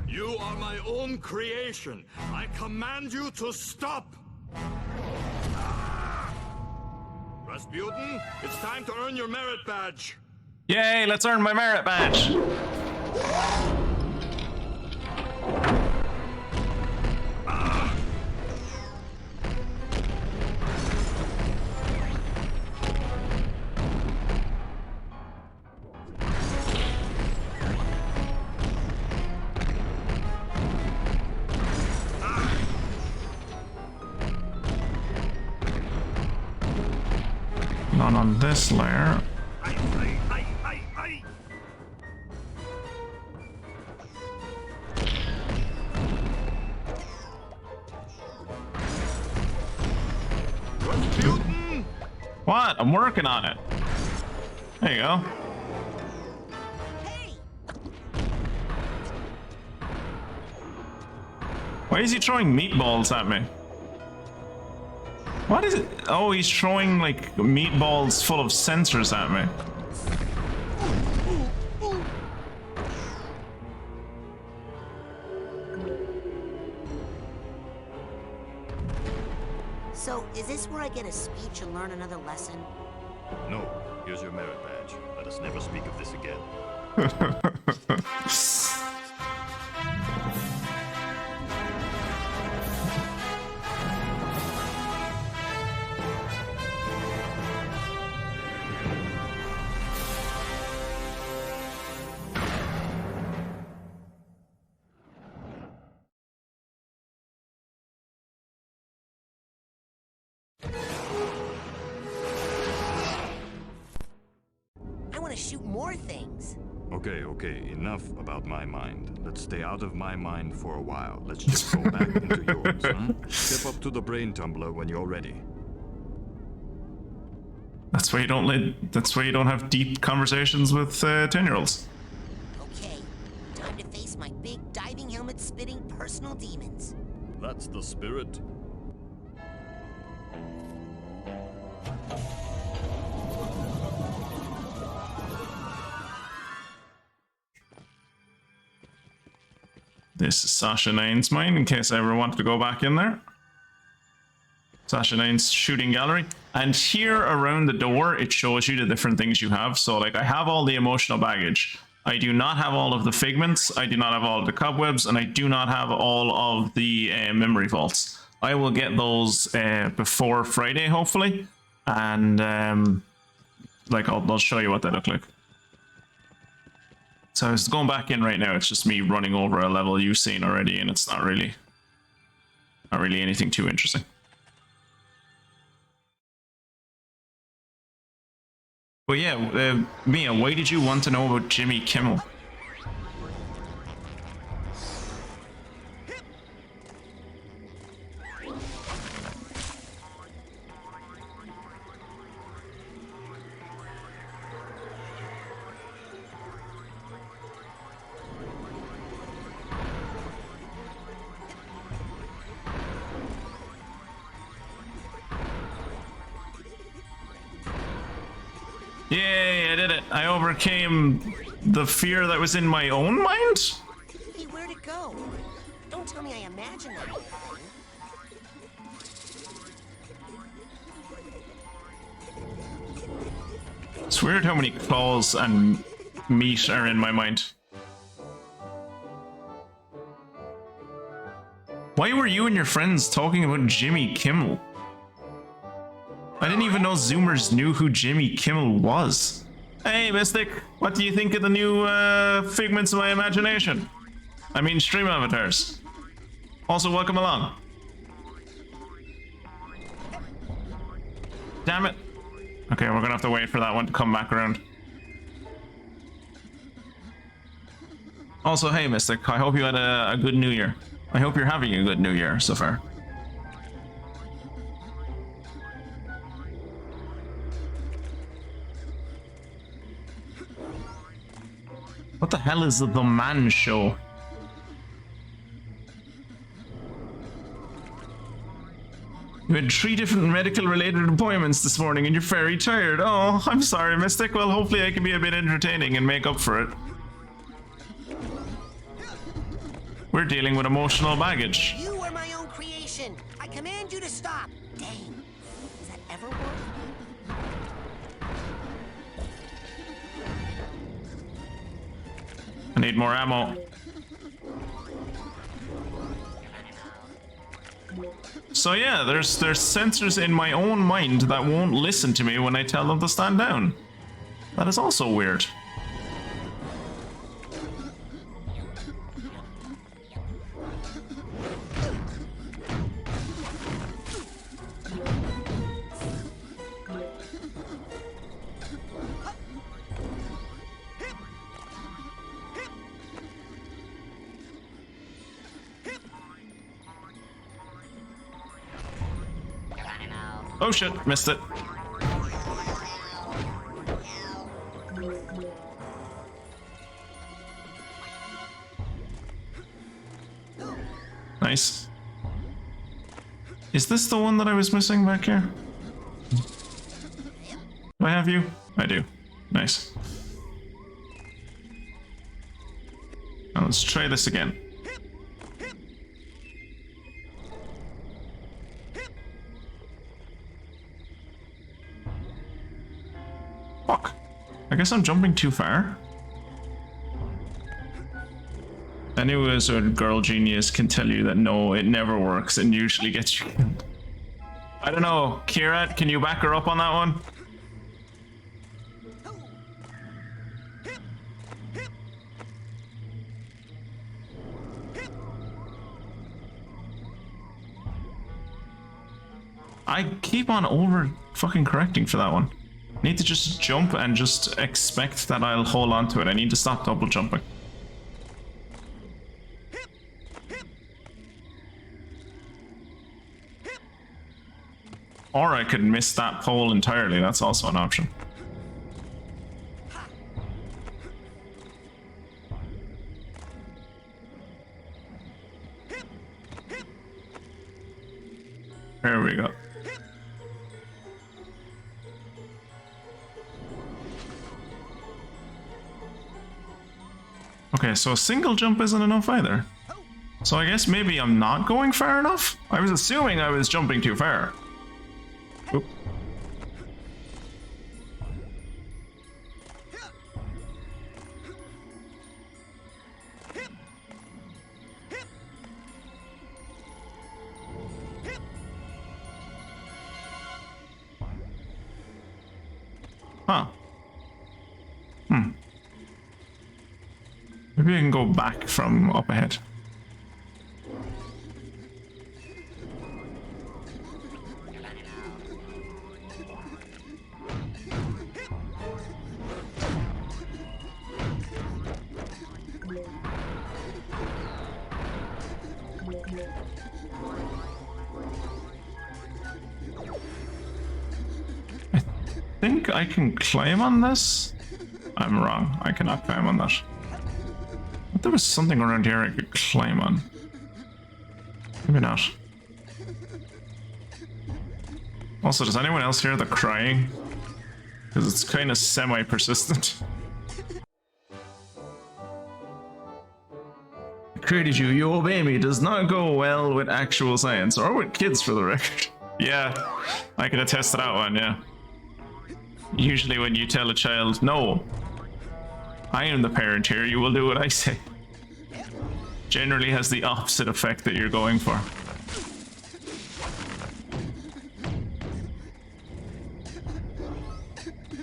Speaker 2: You are my own creation. I command you to stop! Rasputin, it's time to earn your merit badge.
Speaker 1: Yay, let's earn my merit badge. Not on this layer. What? I'm working on it. There you go. Why is he throwing meatballs at me? What is it? Oh, he's throwing like meatballs full of sensors at me.
Speaker 5: So, is this where I get a speech and learn another lesson?
Speaker 6: No, here's your merit badge. Let us never speak of this again.
Speaker 5: I want to shoot more things.
Speaker 6: Okay, enough about my mind. Let's stay out of my mind for a while. Let's just go back into yours, huh? Step up to the brain tumbler when you're ready.
Speaker 1: That's why you don't have deep conversations with 10-year-olds.
Speaker 5: Okay, time to face my big diving helmet spitting personal demons.
Speaker 6: That's the spirit.
Speaker 1: This is Sasha 9's mine, in case I ever wanted to go back in there. Sasha 9's shooting gallery. And here around the door, it shows you the different things you have. So, like, I have all the emotional baggage. I do not have all of the figments. I do not have all of the cobwebs. And I do not have all of the memory vaults. I will get those before Friday, hopefully. And, like, I'll show you what they look like. So I was going back in right now. It's just me running over a level you've seen already, and it's not really anything too interesting. But yeah, Mia, why did you want to know about Jimmy Kimmel? Yay, I did it. I overcame the fear that was in my own mind?
Speaker 5: Hey, where'd it go? Don't tell me I imagined that whole thing.
Speaker 1: It's weird how many claws and meat are in my mind. Why were you and your friends talking about Jimmy Kimmel? I didn't even know Zoomers knew who Jimmy Kimmel was. Hey, Mystic, what do you think of the new figments of my imagination? I mean, stream avatars. Also, welcome along. Damn it. Okay, we're gonna have to wait for that one to come back around. Also, hey, Mystic, I hope you had a good New Year. I hope you're having a good New Year so far. What the hell is the Man Show? You had 3 different medical-related appointments this morning and you're very tired. Oh, I'm sorry, Mystic. Well, hopefully I can be a bit entertaining and make up for it. We're dealing with emotional baggage.
Speaker 5: You are my own creation. I command you to stop. Dang. Does that ever work?
Speaker 1: I need more ammo. So yeah, there's sensors in my own mind that won't listen to me when I tell them to stand down. That is also weird. Oh shit, missed it. Nice. Is this the one that I was missing back here? Do I have you? I do. Nice. Now let's try this again. Fuck. I guess I'm jumping too far. Any wizard girl genius can tell you that no, it never works and usually gets you killed. I don't know. Kira, can you back her up on that one? I keep on over fucking correcting for that one. I need to just jump and just expect that I'll hold on to it. I need to stop double jumping. Or I could miss that pole entirely. That's also an option. There we go. Okay, so a single jump isn't enough either. So I guess maybe I'm not going far enough? I was assuming I was jumping too far. Oop. Huh. Maybe I can go back from up ahead. think I can climb on this? I'm wrong. I cannot climb on that. But there was something around here I could climb on. Maybe not. Also, does anyone else hear the crying? Because it's kind of semi-persistent. I created you, you obey me, does not go well with actual science, or with kids for the record. Yeah, I can attest to that one, yeah. Usually when you tell a child, no, I am the parent here, you will do what I say, generally has the opposite effect that you're going for.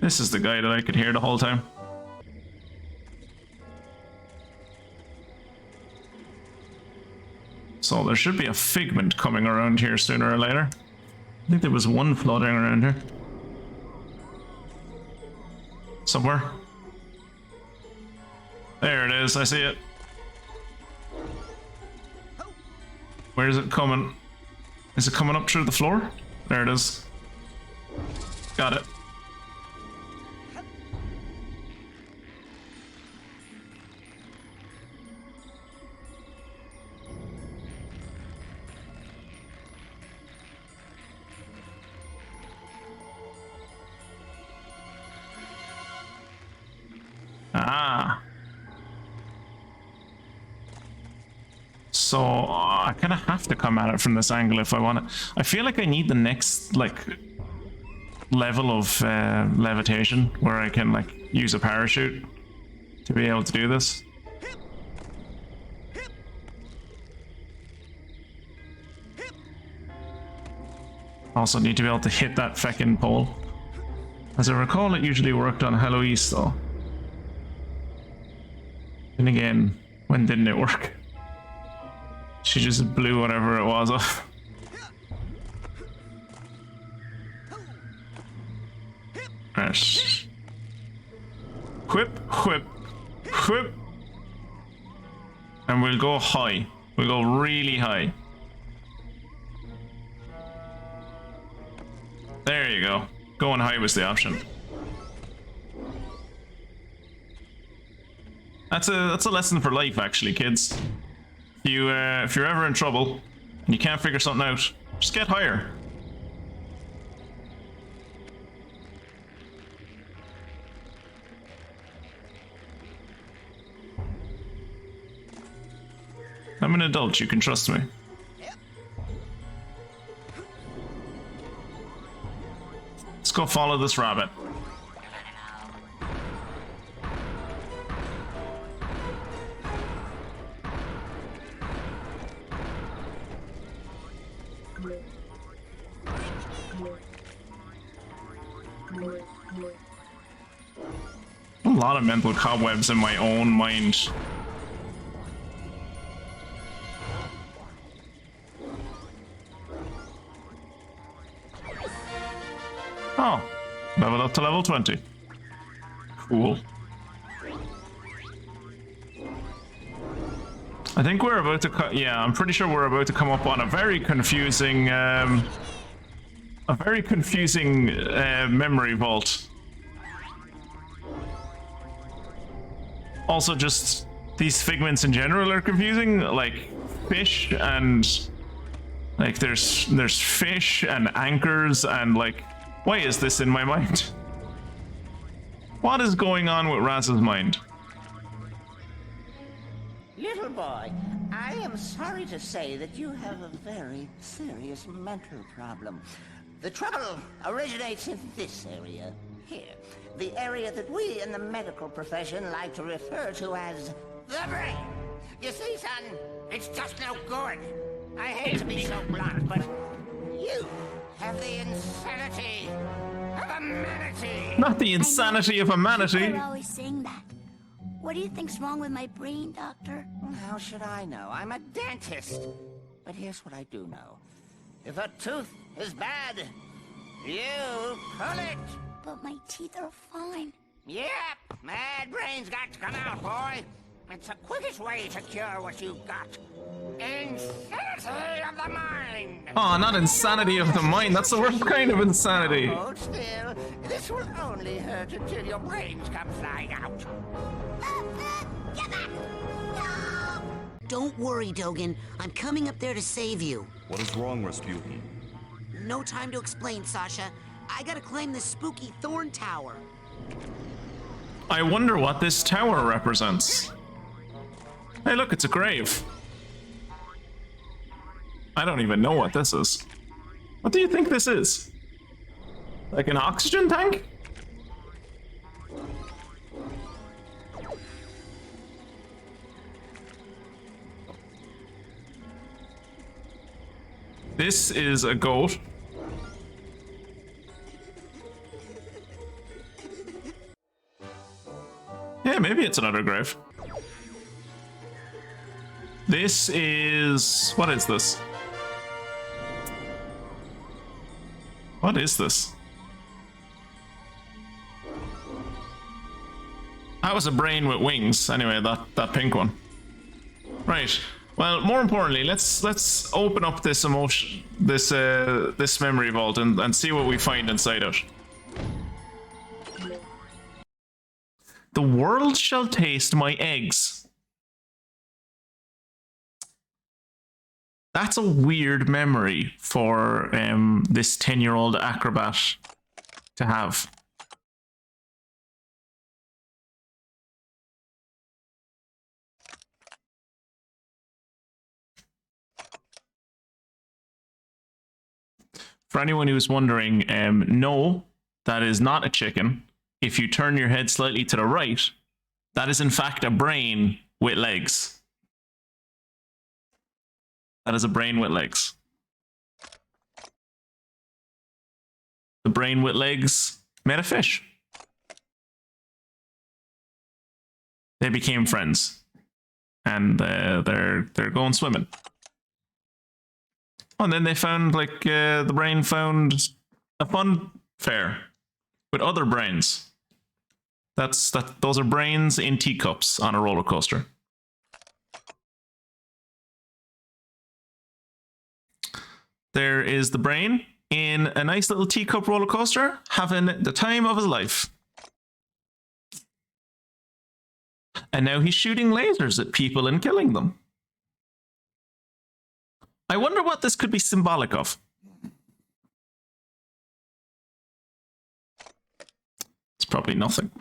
Speaker 1: This is the guy that I could hear the whole time. So there should be a figment coming around here sooner or later. I think there was one floating around here. Somewhere. There it is, I see it. Where is it coming? Is it coming up through the floor? There it is. Got it. Ah. So I kind of have to come at it from this angle if I want it. I feel like I need the next like level of levitation where I can like use a parachute to be able to do this. Also need to be able to hit that feckin' pole. As I recall, it usually worked on Heloise though. And again, when didn't it work? She just blew whatever it was off. Right. Whip, whip, whip. And we'll go high. We'll go really high. There you go. Going high was the option. That's a lesson for life, actually, kids. If you're ever in trouble and you can't figure something out, just get higher. I'm an adult, you can trust me. Let's go follow this rabbit. A lot of mental cobwebs in my own mind. Oh, level up to level 20. Cool. I think we're about to yeah, I'm pretty sure we're about to come up on a very confusing memory vault. Also, just these figments in general are confusing, like fish and like there's fish and anchors and like, why is this in my mind? What is going on with Raz's mind?
Speaker 15: Little boy, I am sorry to say that you have a very serious mental problem. The trouble originates in this area, here. The area that we in the medical profession like to refer to as the brain. You see, son, it's just no good. I hate to be so blunt, but you have the insanity of a manatee.
Speaker 1: Not the insanity of a manatee.
Speaker 10: People are always saying that. What do you think's wrong with my brain, Doctor?
Speaker 15: How should I know? I'm a dentist. But here's what I do know. If a tooth is bad, you pull it.
Speaker 10: But my teeth are fine.
Speaker 15: Yep, mad brain's got to come out, boy. It's the quickest way to cure what you've got. Insanity of the mind!
Speaker 1: Oh, not insanity of the mind. That's the worst kind of insanity.
Speaker 15: Hold still. This will only hurt until your brains come flying out.
Speaker 3: Get back! No!
Speaker 5: Don't worry, Dogen. I'm coming up there to save you.
Speaker 6: What is wrong, Rasputin?
Speaker 5: No time to explain, Sasha. I gotta climb this spooky thorn tower.
Speaker 1: I wonder what this tower represents. Hey, look, it's a grave. I don't even know what this is. What do you think this is? Like an oxygen tank? This is a goat. Yeah, maybe it's another grave. This is... what is this? What is this? That was a brain with wings. Anyway, that pink one. Right. Well, more importantly, let's open up this emotion, this memory vault, and see what we find inside it. The world shall taste my eggs. That's a weird memory for this 10-year-old acrobat to have. For anyone who's wondering, no, that is not a chicken. If you turn your head slightly to the right, that is in fact a brain with legs. That is a brain with legs. The brain with legs met a fish. They became friends, and they're going swimming. Oh, and then they found, like, the brain found a fun fair with other brains. Those are brains in teacups on a roller coaster. There is the brain in a nice little teacup roller coaster, having the time of his life. And now he's shooting lasers at people and killing them. I wonder what this could be symbolic of. It's probably nothing.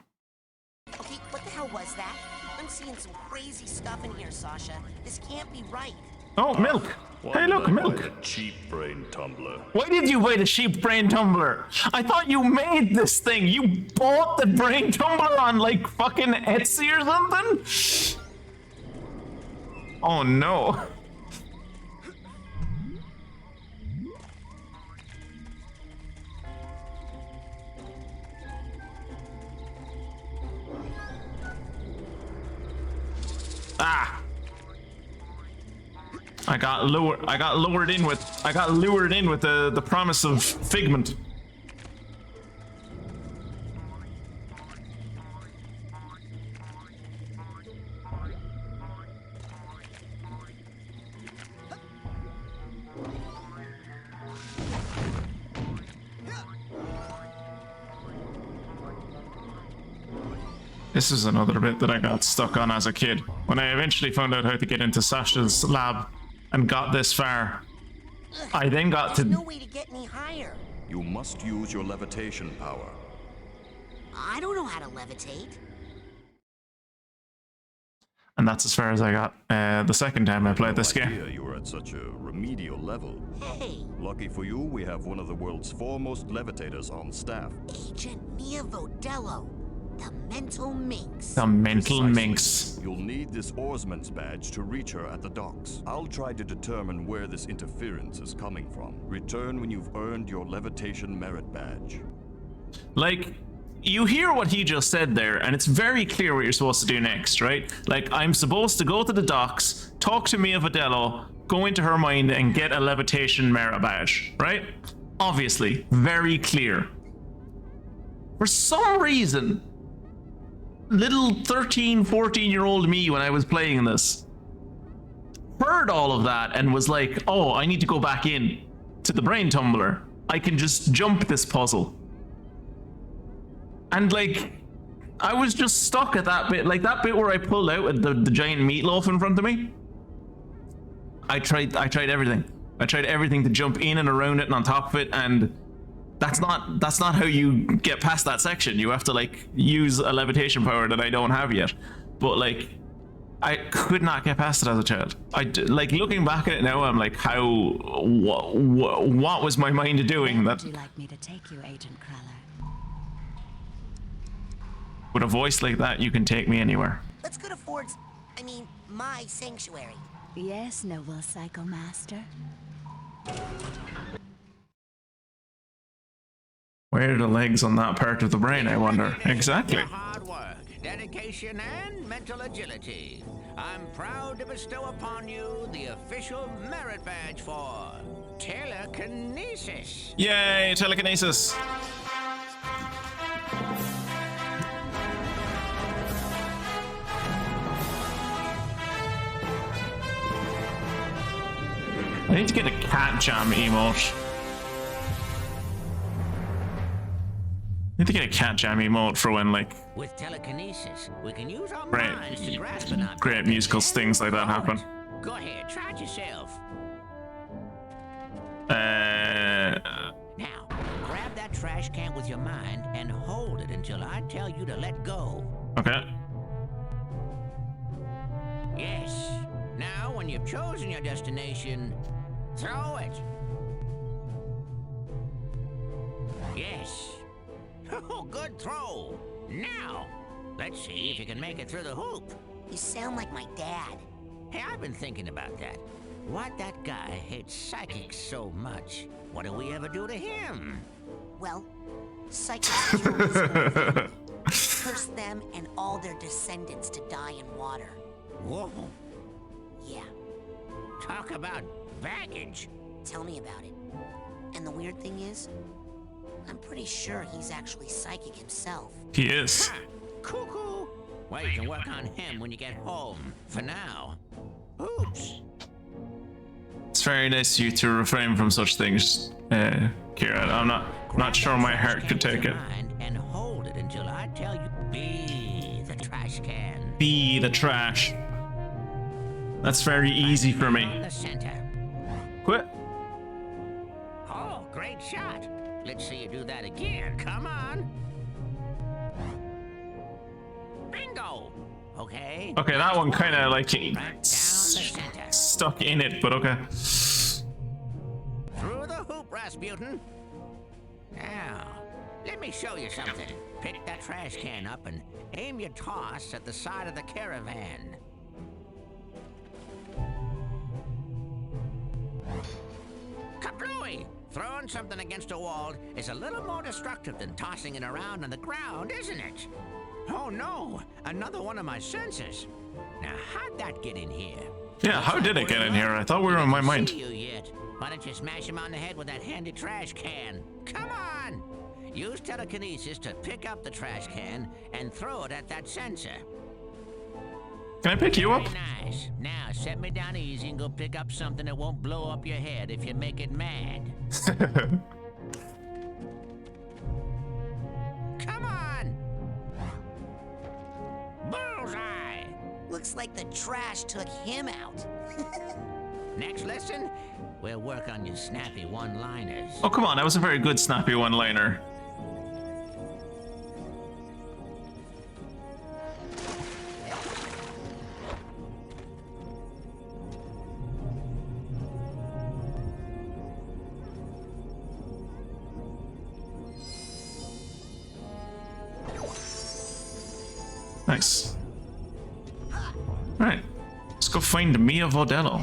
Speaker 5: Okay, what the hell was that? I'm seeing some crazy stuff in here, Sasha. This can't be right.
Speaker 1: Oh, milk. Hey, look, milk.
Speaker 6: A cheap brain tumbler.
Speaker 1: Why did you buy the cheap brain tumbler? I thought you made this thing. You bought the brain tumbler on, like, fucking Etsy or something? Oh, no. Ah! I got lured in with the promise of figment. This is another bit that I got stuck on as a kid. When I eventually found out how to get into Sasha's lab and got this far, I then got to...
Speaker 5: There's no way to get any higher.
Speaker 6: You must use your levitation power.
Speaker 5: I don't know how to levitate.
Speaker 1: And that's as far as I got the second time I played this game.
Speaker 6: You were at such a remedial level.
Speaker 5: Hey!
Speaker 6: Lucky for you, we have one of the world's foremost levitators on staff.
Speaker 5: Agent Mia Vodello. The mental minx.
Speaker 1: The mental minx.
Speaker 6: You'll need this oarsman's badge to reach her at the docks. I'll try to determine where this interference is coming from. Return when you've earned your levitation merit badge.
Speaker 1: Like, you hear what he just said there, and it's very clear what you're supposed to do next, right? Like, I'm supposed to go to the docks, talk to Mia Vodello, go into her mind, and get a levitation merit badge, right? Obviously, very clear. For some reason, little 13, 14-year-old me when I was playing this heard all of that and was like, oh, I need to go back in to the brain tumbler. I can just jump this puzzle. And like, I was just stuck at that bit, like that bit where I pulled out the giant meatloaf in front of me. I tried everything. I tried everything to jump in and around it and on top of it, and that's not how you get past that section. You have to like use a levitation power that I don't have yet. But like, I could not get past it as a child. Like looking back at it now, I'm like, what was my mind doing?
Speaker 14: Where
Speaker 1: That
Speaker 14: would you like me to take you, Agent Cruller?
Speaker 1: with a voice like that, you can take me anywhere.
Speaker 5: Let's go to Ford's, my sanctuary.
Speaker 14: Yes, noble Psychomaster.
Speaker 1: Where are the legs on that part of the brain, I wonder? Exactly.
Speaker 8: Hard work, dedication, and mental agility. I'm proud to bestow upon you the official merit badge for telekinesis.
Speaker 1: Yay, telekinesis. I need to get a cat jam emote. I need to get a cat jam emote for when like
Speaker 8: With telekinesis, we can use our minds to grasp an object.
Speaker 1: great musical things like that happen.
Speaker 8: Go ahead, try it yourself. Now, grab that trash can with your mind and hold it until I tell you to let go.
Speaker 1: Okay.
Speaker 8: Yes. Now, when you've chosen your destination, throw it. Yes. Oh, good throw. Now, let's see if you can make it through the hoop.
Speaker 5: You sound like my dad.
Speaker 8: Hey, I've been thinking about that. Why'd that guy hate psychics so much? What do we ever do to him?
Speaker 5: Well, psychics kill his whole family. Curse them and all their descendants to die in water.
Speaker 8: Whoa.
Speaker 5: Yeah.
Speaker 8: Talk about baggage.
Speaker 5: Tell me about it. And the weird thing is, I'm pretty sure he's actually psychic himself.
Speaker 1: He is.
Speaker 8: Cuckoo. Well, you can work on him when you get home. For now. Oops.
Speaker 1: It's very nice of you to refrain from such things, Kira. I'm not sure my heart could take it.
Speaker 8: And hold it until I tell you. Be the trash can.
Speaker 1: Be the trash. That's very easy for me.
Speaker 8: The center.
Speaker 1: Quit.
Speaker 8: Oh, great shot. Let's see you do that again. Come on. Bingo. Okay.
Speaker 1: Okay, that one kind of like stuck in it, but okay.
Speaker 8: Through the hoop, Rasputin. Now, let me show you something. Pick that trash can up and aim your toss at the side of the caravan. Kablooey! Throwing something against a wall is a little more destructive than tossing it around on the ground, isn't it? Oh no, another one of my sensors. Now, how'd that get in here?
Speaker 1: Yeah, how did it get in here? I thought we were in my mind.
Speaker 8: See you yet. Why don't you smash him on the head with that handy trash can? Come on! Use telekinesis to pick up the trash can and throw it at that sensor.
Speaker 1: Can I pick you up?
Speaker 8: Very nice. Now, set me down easy and go pick up something that won't blow up your head if you make it mad. Come on! Bullseye!
Speaker 5: Looks like the trash took him out.
Speaker 8: Next lesson, we'll work on your snappy one-liners.
Speaker 1: Oh, come on. That was a very good snappy one-liner. Nice. Alright. Let's go find Mia Vodello.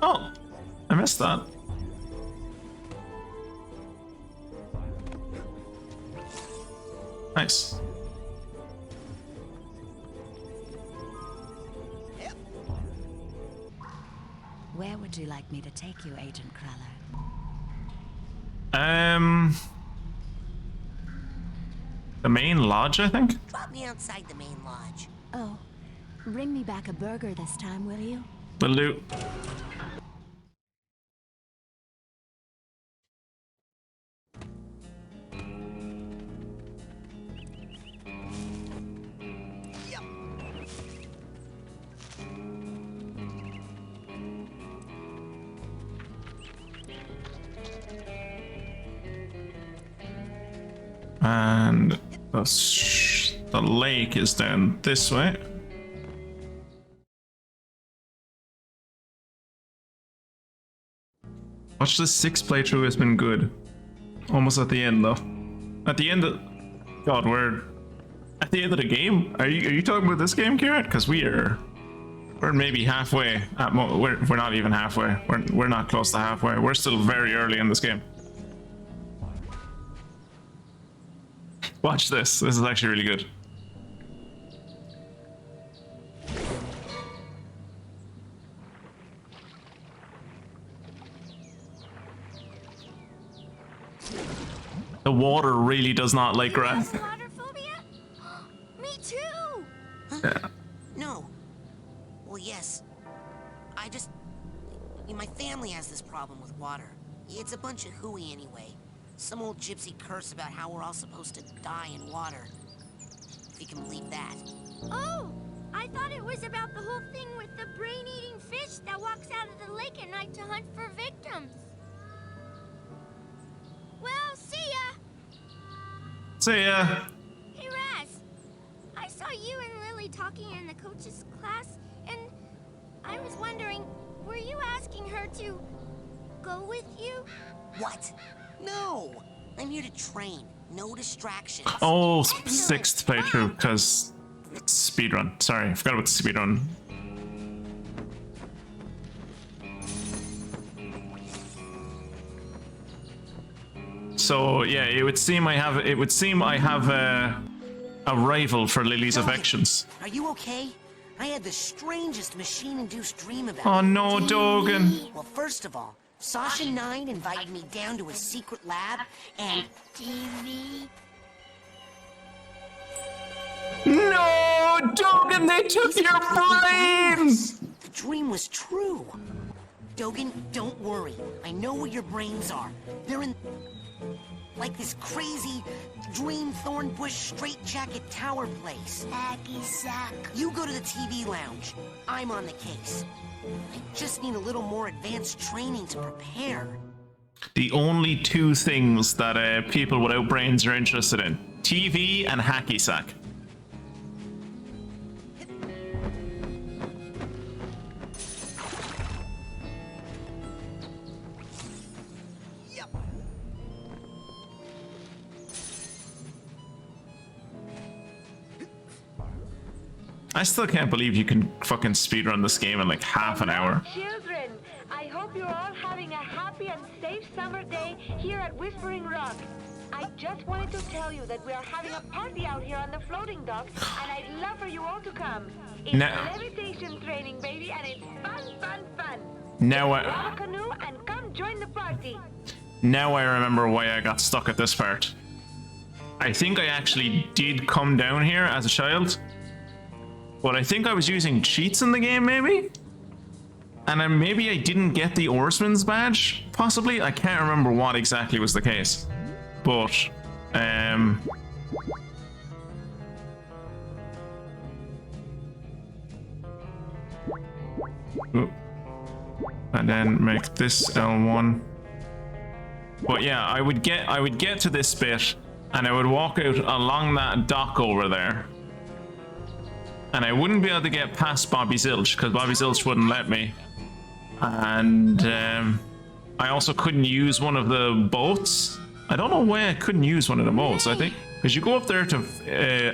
Speaker 1: Oh, I missed that. Nice.
Speaker 14: Where would you like me to take you, Agent Cruller?
Speaker 1: The main lodge, I think.
Speaker 5: Drop me outside the main lodge.
Speaker 14: Oh, bring me back a burger this time, will you?
Speaker 1: Will do. And the lake is down this way. Watch the 6th playthrough has been good. Almost at the end though. At the end of... God, we're... At the end of the game? Are you talking about this game, Kieran? Because we're maybe halfway. We're not even halfway. We're not close to halfway. We're still very early in this game. Watch this. This is actually really good. The water really does not like grass.
Speaker 9: Water phobia? Me too!
Speaker 1: Yeah.
Speaker 5: No. Well, yes. My family has this problem with water. It's a bunch of hooey anyway. Some old gypsy curse about how we're all supposed to die in water. If you can believe that.
Speaker 10: Oh! I thought it was about the whole thing with the brain-eating fish that walks out of the lake at night to hunt for victims. Well, see ya!
Speaker 1: See ya!
Speaker 10: Hey, Raz. I saw you and Lily talking in the coach's class, and I was wondering, were you asking her to go with you?
Speaker 5: What? No! I'm here to train. No distractions.
Speaker 1: Oh, 6th playthrough, because speedrun. Sorry, I forgot about the speedrun. So yeah, it would seem I have a rival for Lily's affections.
Speaker 5: Are you okay? I had the strangest machine-induced dream about
Speaker 1: Oh
Speaker 5: it.
Speaker 1: no, Dogen.
Speaker 5: Well, first of all, Sasha 9 invited me down to his secret lab, and...
Speaker 3: TV.
Speaker 1: No, Dogen, they took your brains!
Speaker 5: The dream was true. Dogen, don't worry. I know where your brains are. They're in... like this crazy dream thorn bush straitjacket tower place.
Speaker 3: Hacky sack.
Speaker 5: You go to the TV lounge. I'm on the case. I just need a little more advanced training to prepare.
Speaker 1: The only two things that people without brains are interested in. TV and hacky sack. I still can't believe you can fucking speedrun this game in like half an hour.
Speaker 16: Children, I hope you're all having a happy and safe summer day here at Whispering Rock. I just wanted to tell you that we are having a party out here on the floating docks, and I'd love for you all to come. It's levitation training, baby, and it's fun, fun, fun.
Speaker 1: Now
Speaker 16: Grab a canoe and come join the party.
Speaker 1: Now I remember why I got stuck at this part. I think I actually did come down here as a child. But I think I was using cheats in the game, maybe? And maybe I didn't get the Oarsman's badge, possibly? I can't remember what exactly was the case. But, and then make this L1. But yeah, I would get to this bit, and I would walk out along that dock over there. And I wouldn't be able to get past Bobby Zilch, because Bobby Zilch wouldn't let me. And I also couldn't use one of the boats. I don't know why I couldn't use one of the boats. I think because you go up there to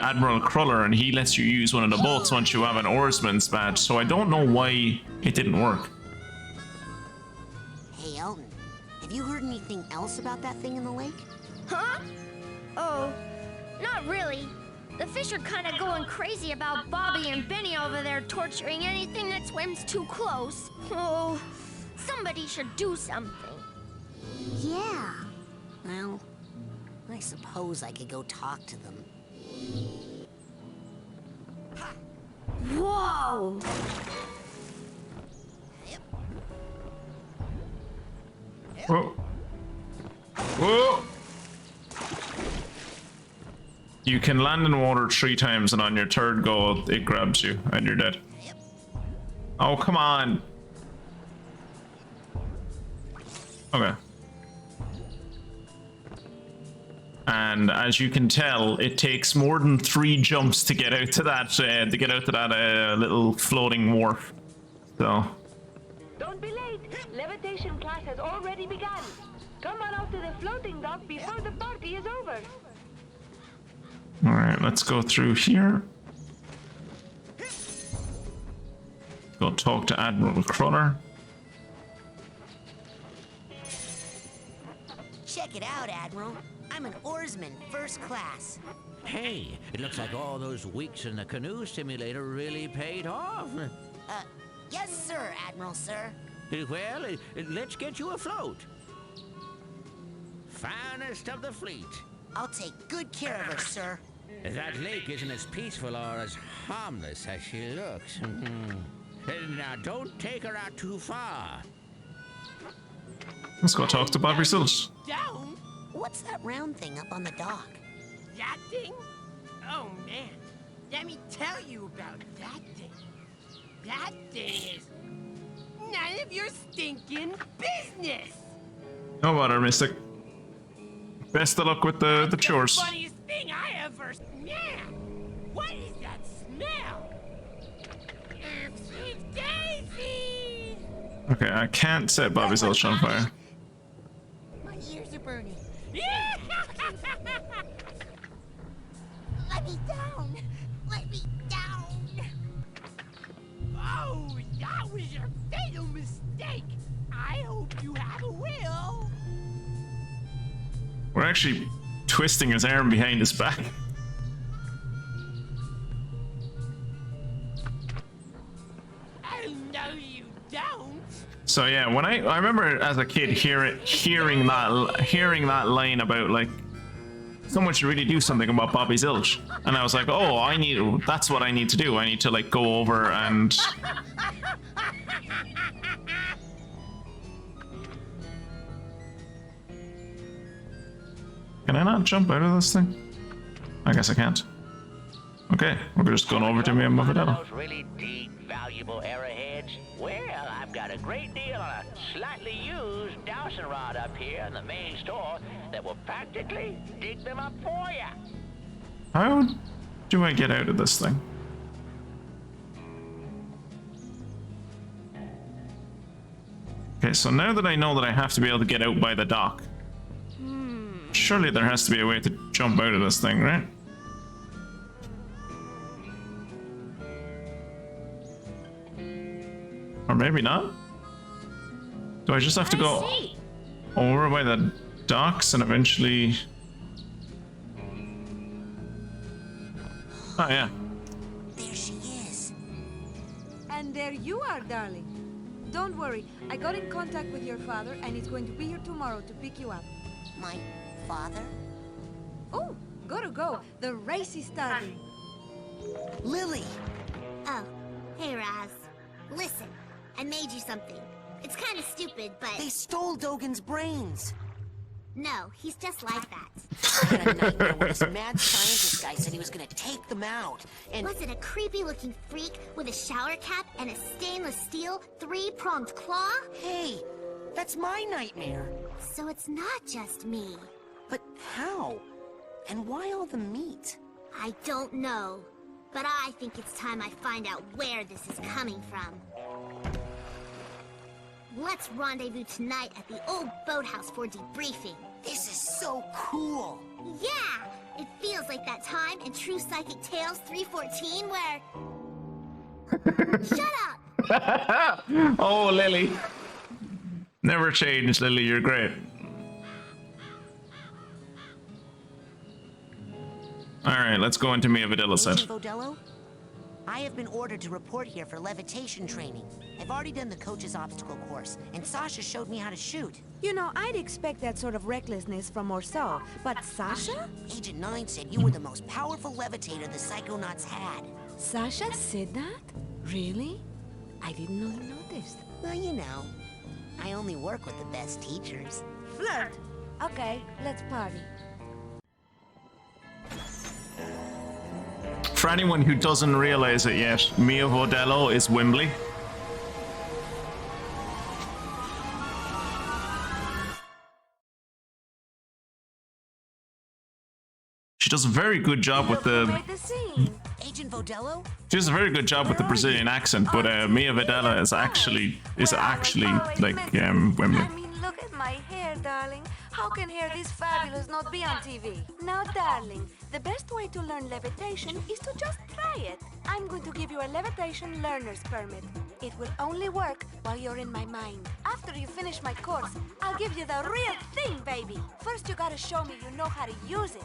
Speaker 1: Admiral Cruller and he lets you use one of the boats once you have an oarsman's badge. So I don't know why it didn't work.
Speaker 5: Hey, Elton, have you heard anything else about that thing in the lake?
Speaker 10: Huh? Oh, not really. The fish are kind of going crazy about Bobby and Benny over there torturing anything that swims too close. Oh, somebody should do something.
Speaker 9: Yeah.
Speaker 5: Well, I suppose I could go talk to them.
Speaker 10: Whoa!
Speaker 1: Whoa. Whoa! You can land in water 3 times, and on your 3rd go, it grabs you, and you're dead. Oh, come on! Okay. And as you can tell, it takes more than 3 jumps to get out to that little floating wharf. So.
Speaker 16: Don't be late. Levitation class has already begun. Come on out to the floating dock before the party is over.
Speaker 1: All right, let's go through here. Go talk to Admiral Cruller.
Speaker 5: Check it out, Admiral. I'm an oarsman, 1st class.
Speaker 8: Hey, it looks like all those weeks in the canoe simulator really paid off.
Speaker 5: Yes, sir, Admiral, sir.
Speaker 8: Well, let's get you afloat. Finest of the fleet.
Speaker 5: I'll take good care of her, sir.
Speaker 8: That lake isn't as peaceful or as harmless as she looks. Now, don't take her out too far.
Speaker 1: Let's go talk to Bobby Silch.
Speaker 5: Down? What's that round thing up on the dock?
Speaker 4: That thing? Oh, man. Let me tell you about that thing. That thing is none of your stinking business.
Speaker 1: No matter, Mystic. Best of luck with the chores.
Speaker 4: The funniest thing I ever... Man, what is that smell? Oopsie daisy!
Speaker 1: Okay, I can't set Bobby Silch on fire.
Speaker 15: My ears are burning.
Speaker 4: Let me down! Let me down! Oh, that was your fatal mistake! I hope you have a will!
Speaker 1: We're actually twisting his arm behind his back.
Speaker 4: Oh, no you don't!
Speaker 1: So yeah, when I remember as a kid hearing that line about like someone should really do something about Bobby Zilch, and I was like, oh, that's what I need to do. I need to like go over and. Can I not jump out of this thing? I guess I can't. Okay, we're just going over to me and Muffadella.
Speaker 8: Those really deep, valuable arrowheads? Well, I've got a great deal on a slightly used dowsing rod up here in the main store that will practically dig them up for you.
Speaker 1: How do I get out of this thing? Okay, so now that I know that I have to be able to get out by the dock, surely there has to be a way to jump out of this thing, right? Or maybe not? Do I just have to go over by the docks and eventually... Oh, yeah.
Speaker 5: There she is.
Speaker 7: And there you are, darling. Don't worry, I got in contact with your father and he's going to be here tomorrow to pick you up.
Speaker 5: My father?
Speaker 7: Oh, gotta go. The race is starting.
Speaker 5: Lily!
Speaker 3: Oh, hey Raz. Listen, I made you something. It's kind of stupid, but...
Speaker 5: They stole Dogen's brains!
Speaker 3: No, he's just like that.
Speaker 5: I had a nightmare when this mad scientist guy said he was gonna take them out, and...
Speaker 3: Was it a creepy-looking freak with a shower cap and a stainless steel three-pronged claw?
Speaker 5: Hey, that's my nightmare.
Speaker 3: So it's not just me.
Speaker 5: But how? And why all the meat?
Speaker 3: I don't know. But I think it's time I find out where this is coming from. Let's rendezvous tonight at the old boathouse for debriefing.
Speaker 5: This is so cool!
Speaker 3: Yeah! It feels like that time in True Psychic Tales 314 where... Shut up!
Speaker 1: Oh, Lily. Never change, Lily, you're great. Alright, let's go into Mia Vadilla's set.
Speaker 5: Vodello? I have been ordered to report here for levitation training. I've already done the coach's obstacle course, and Sasha showed me how to shoot.
Speaker 7: You know, I'd expect that sort of recklessness from Orso, but Sasha?
Speaker 5: Agent 9 said you were the most powerful levitator the Psychonauts had.
Speaker 7: Sasha said that? Really? I didn't know you noticed.
Speaker 5: Well, you know, I only work with the best teachers.
Speaker 7: Flirt! Okay, let's party.
Speaker 1: For anyone who doesn't realize it yet, Mia Vodello is Wembley. She does a very good job with the...
Speaker 5: Agent Vodello?
Speaker 1: She does a very good job with the Brazilian accent, but Mia Vodello is actually like Wembley.
Speaker 10: I mean, look at my hair, darling. How can hair this fabulous not be on TV? Now, darling, the best way to learn levitation is to just try it. I'm going to give you a levitation learner's permit. It will only work while you're in my mind. After you finish my course, I'll give you the real thing, baby. First, you gotta show me you know how to use it.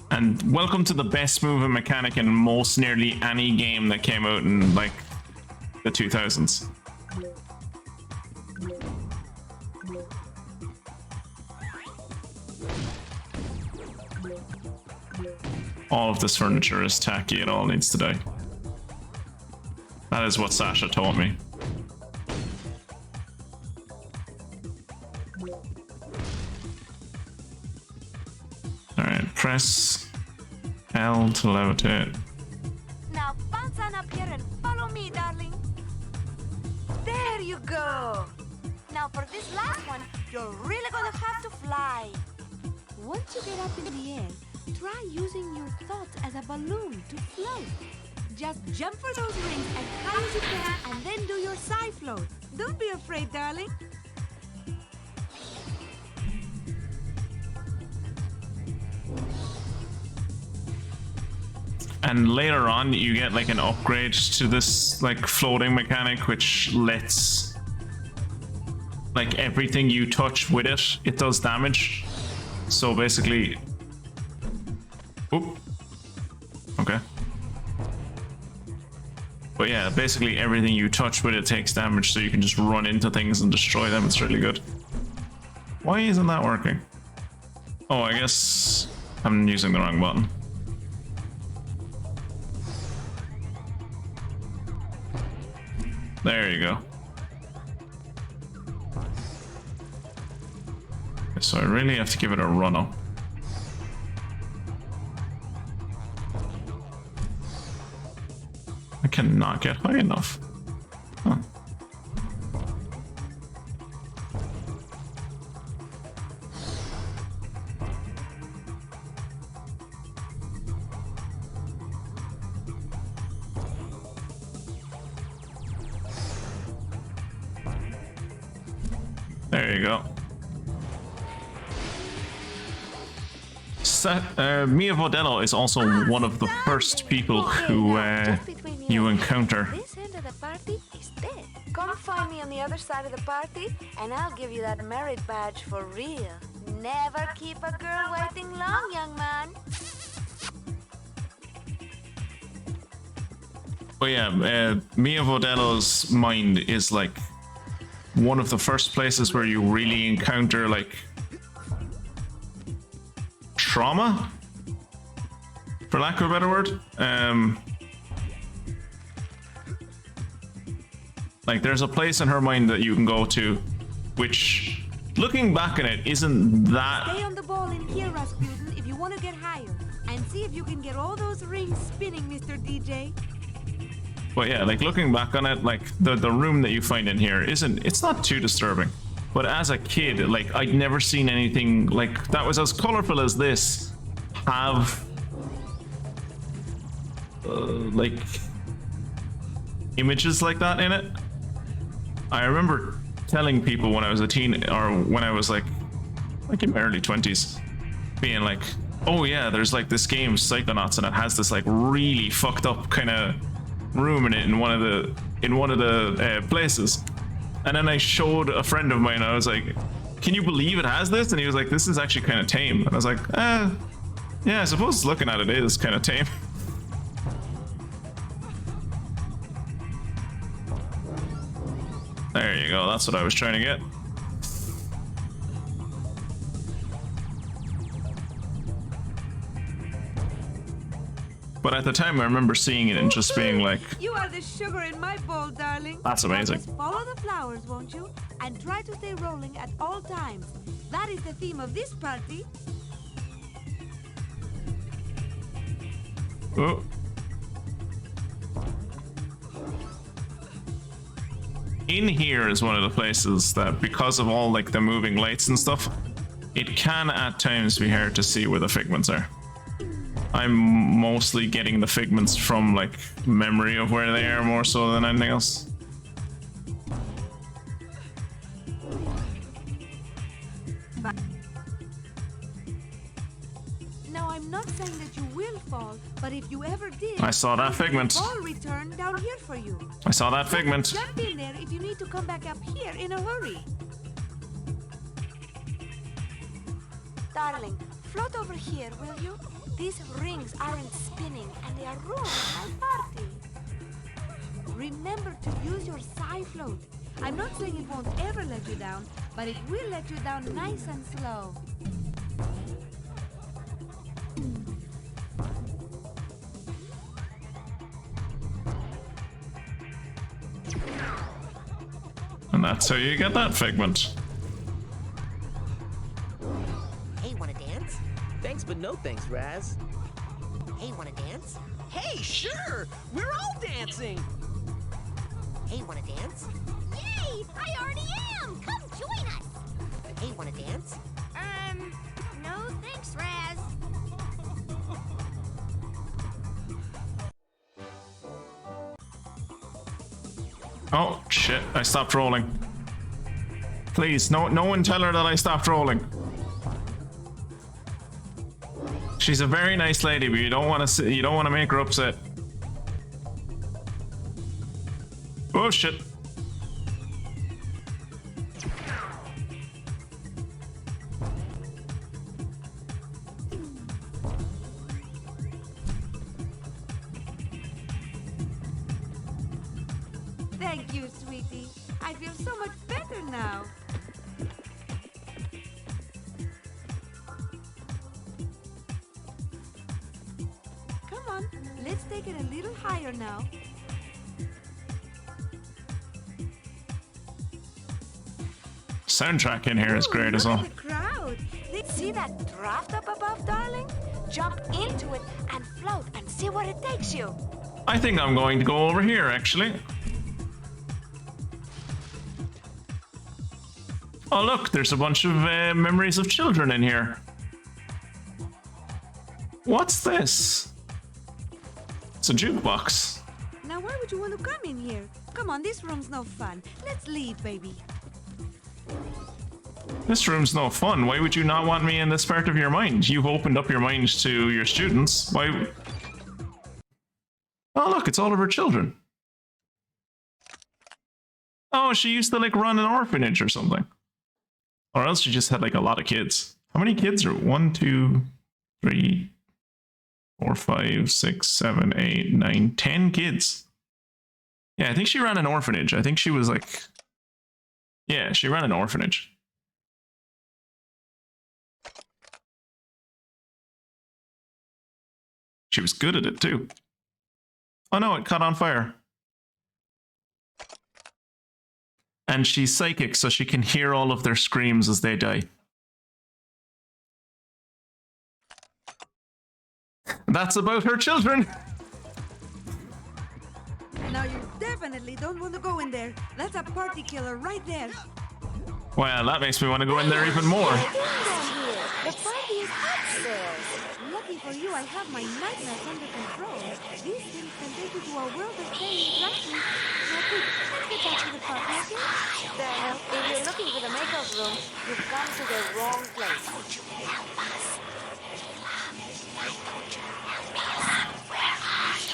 Speaker 1: And welcome to the best moving mechanic in most nearly any game that came out in like the 2000s. All of this furniture is tacky, it all needs to die. That is what Sasha taught me. Alright, press L to levitate.
Speaker 10: Now bounce on up here and follow me, darling. There you go. Now for this last one, you're really gonna have to fly.
Speaker 7: Once you get up in the air, try using your thoughts as a balloon to float. Just jump for those rings as high as you can and then do your side float. Don't be afraid, darling.
Speaker 1: And later on, you get like an upgrade to this like floating mechanic, which lets like everything you touch with it, it does damage. So basically, oop, okay. But yeah, basically everything you touch with it takes damage, so you can just run into things and destroy them. It's really good. Why isn't that working? Oh, I guess I'm using the wrong button. There you go. So I really have to give it a run up. I cannot get high enough. Huh. There you go. Mia Vodello is also one of the first people who you encounter.
Speaker 10: This end of the party is dead. Come find me on the other side of the party, and I'll give you that merit badge for real. Never keep a girl waiting long, young man.
Speaker 1: But yeah, Mia Vodello's mind is like one of the first places where you really encounter like trauma, for lack of a better word. Like there's a place in her mind that you can go to, which, looking back on it, isn't that...
Speaker 7: Stay on the ball in here, Rasputin, if you want to get higher. And see if you can get all those rings spinning, Mr. DJ.
Speaker 1: But yeah, like looking back on it, like the room that you find in here it's not too disturbing. But as a kid, like I'd never seen anything like that was as colorful as this have like images like that in it. I remember telling people when I was a teen, or when I was like in my early 20s, being like, oh yeah, there's like this game Psychonauts and it has this like really fucked up kind of room in it in one of the places. And then I showed a friend of mine, I was like, can you believe it has this? And he was like, this is actually kind of tame. And I was like, yeah, I suppose looking at it is kind of tame. There you go, that's what I was trying to get. But at the time, I remember seeing it and just being like,
Speaker 7: You are the sugar in my bowl, darling.
Speaker 1: that's amazing.
Speaker 7: Just follow the flowers, won't you? And try to stay rolling at all times. That is the theme of this party.
Speaker 1: Oh. In here is one of the places that, because of all like the moving lights and stuff, it can at times be hard to see where the figments are. I'm mostly getting the figments from like memory of where they are more so than anything else.
Speaker 7: Now I'm not saying that you will fall, but if you ever did,
Speaker 1: I saw that figment.
Speaker 7: Ball return down here for you.
Speaker 1: I saw that figment.
Speaker 7: Jump in there if you need to come back up here in a hurry. Darling, float over here, will you? These rings aren't spinning and they are ruining my party. Remember to use your float. I'm not saying it won't ever let you down, but it will let you down nice and slow.
Speaker 1: And that's how you get that figment.
Speaker 5: Hey, wanna dance?
Speaker 12: Thanks, but no thanks, Raz.
Speaker 5: Hey, wanna dance?
Speaker 12: Hey, sure! We're all dancing!
Speaker 5: Hey, wanna dance?
Speaker 3: Yay! I already am! Come join us!
Speaker 5: Hey, wanna dance?
Speaker 3: No thanks, Raz.
Speaker 1: Oh shit, I stopped rolling. Please, no one tell her that I stopped rolling. She's a very nice lady, but you don't want to make her upset. Oh shit.
Speaker 7: Thank you, sweetie. I feel so much better now. Come on, let's take it a little higher now.
Speaker 1: Soundtrack in here is great as well.
Speaker 7: The crowd. See that draft up above, darling? Jump into it and float and see where it takes you.
Speaker 1: I think I'm going to go over here, actually. Oh look, there's a bunch of memories of children in here. What's this? It's a jukebox.
Speaker 7: Now why would you want to come in here? Come on, this room's no fun. Let's leave, baby.
Speaker 1: This room's no fun. Why would you not want me in this part of your mind? You've opened up your mind to your students. Why? Oh look, it's all of her children. Oh, she used to like run an orphanage or something. Or else she just had like a lot of kids. How many kids are 1, 2, 3, 4, 5, 6, 7, 8, 9, 10 kids? Yeah, I think she ran an orphanage. I think she was like... Yeah, she ran an orphanage. She was good at it too. Oh no, it caught on fire. And she's psychic, so she can hear all of their screams as they die. That's about her children.
Speaker 7: Now you definitely don't want to go in there. That's a party killer right there.
Speaker 1: Well, that makes me want to go in there even more.
Speaker 7: The party is upstairs. Lucky for you, I have my nightmares under control. These things can take you to a world of pain rapidly. Now quick, let's get back to the party, okay?
Speaker 16: Daniel, if you're looking for the makeup room, you've come to the wrong place.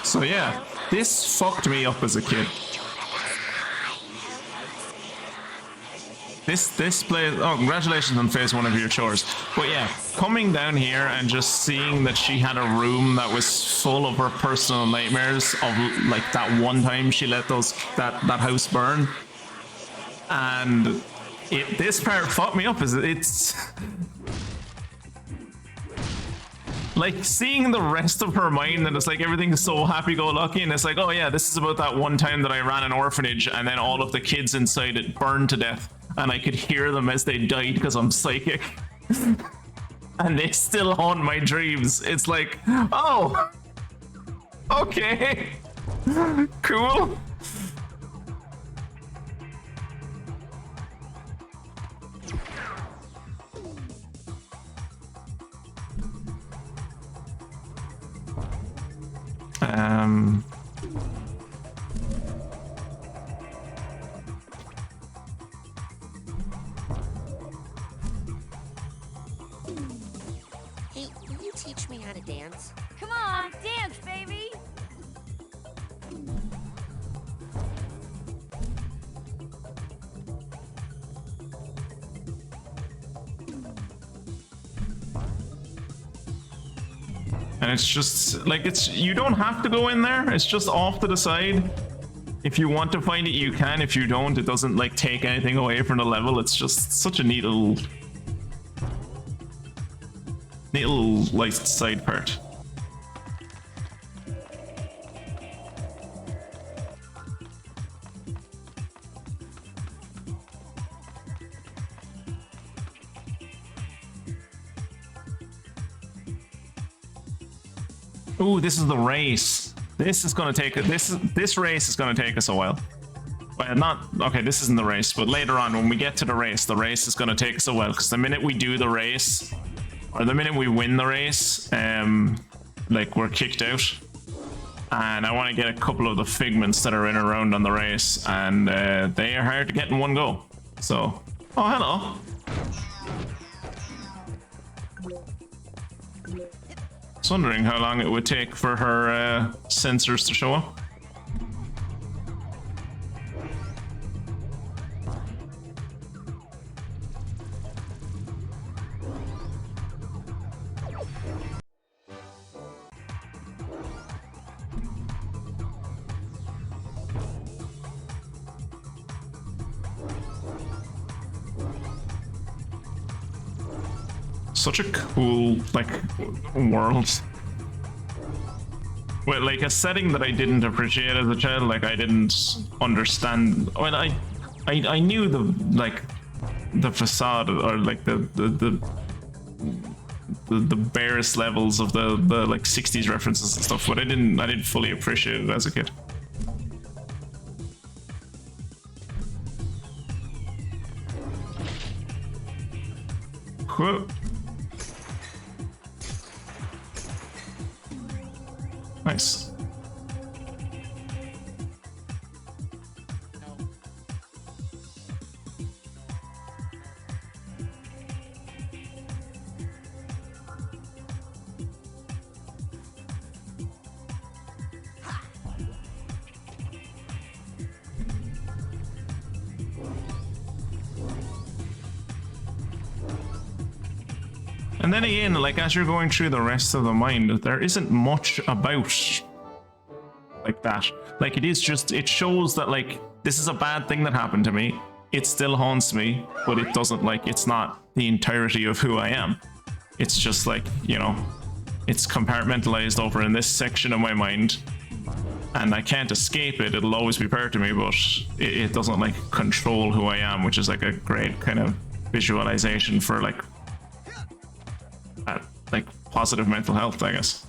Speaker 1: So yeah, this fucked me up as a kid. This place. Oh, congratulations on phase 1 of your chores. But yeah, coming down here and just seeing that she had a room that was full of her personal nightmares of like that one time she let that house burn, and this part fucked me up. It's like seeing the rest of her mind, and it's like everything's so happy-go-lucky, and it's like, oh yeah, this is about that one time that I ran an orphanage and then all of the kids inside it burned to death and I could hear them as they died because I'm psychic. And they still haunt my dreams. It's like, oh, okay, cool.
Speaker 5: Hey, will you teach me how to dance?
Speaker 10: Come on, dance, baby!
Speaker 1: And it's just like, you don't have to go in there. It's just off to the side. If you want to find it, you can. If you don't, it doesn't like take anything away from the level. It's just such a neat little like side part. Ooh, this is the race. This is gonna take this race is gonna take us a while. Well, not okay. This isn't the race, but later on when we get to the race is gonna take us a while. Because the minute we do the race, or the minute we win the race, like we're kicked out. And I want to get a couple of the figments that are in and around on the race, and they are hard to get in one go. So, oh hello. I was wondering how long it would take for her sensors to show up. Such a cool, like, world. Well, like, a setting that I didn't appreciate as a child, like, I didn't understand. Well, I knew the, like, the facade, or, like, the barest levels of the like, 60s references and stuff, but I didn't fully appreciate it as a kid. Cool. Nice. And then again, like, as you're going through the rest of the mind, there isn't much about like that. Like, it is just, it shows that, like, this is a bad thing that happened to me. It still haunts me, but it doesn't, like, it's not the entirety of who I am. It's just like, you know, it's compartmentalized over in this section of my mind, and I can't escape it. It'll always be part of me, but it doesn't, like, control who I am, which is, like, a great kind of visualization for, like positive mental health, I guess.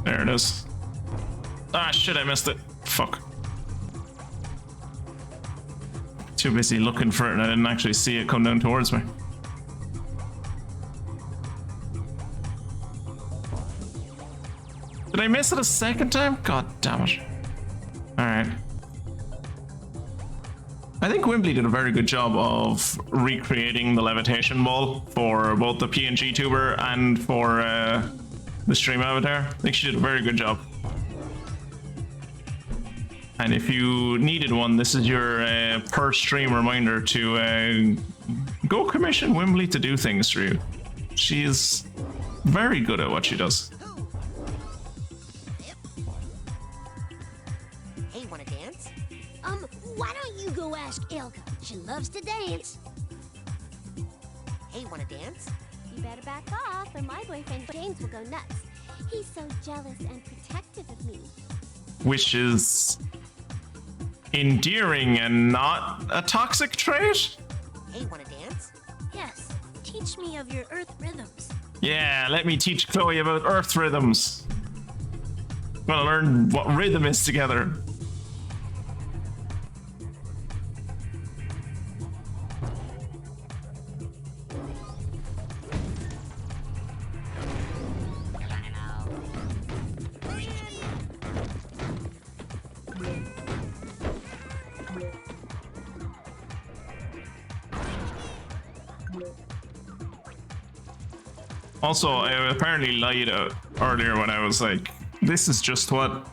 Speaker 1: There it is. Ah, shit, I missed it. Fuck. Too busy looking for it and I didn't actually see it come down towards me. Did I miss it a second time? God damn it. Alright. I think Wimbley did a very good job of recreating the levitation wall for both the PNG tuber and for the stream avatar. I think she did a very good job. And if you needed one, this is your per stream reminder to go commission Wimbley to do things for you. She is very good at what she does.
Speaker 5: Hey, wanna dance?
Speaker 10: Why don't you go ask Elka? She loves to dance.
Speaker 5: Hey, wanna dance?
Speaker 9: You better back off, or my boyfriend James will go nuts. He's so jealous and protective of me.
Speaker 1: Which is endearing and not a toxic trait?
Speaker 5: Hey, wanna dance?
Speaker 10: Yes. Teach me of your earth rhythms.
Speaker 1: Yeah, let me teach Chloe about earth rhythms. We'll learn what rhythm is together. Also, I apparently lied earlier when I was like, this is just what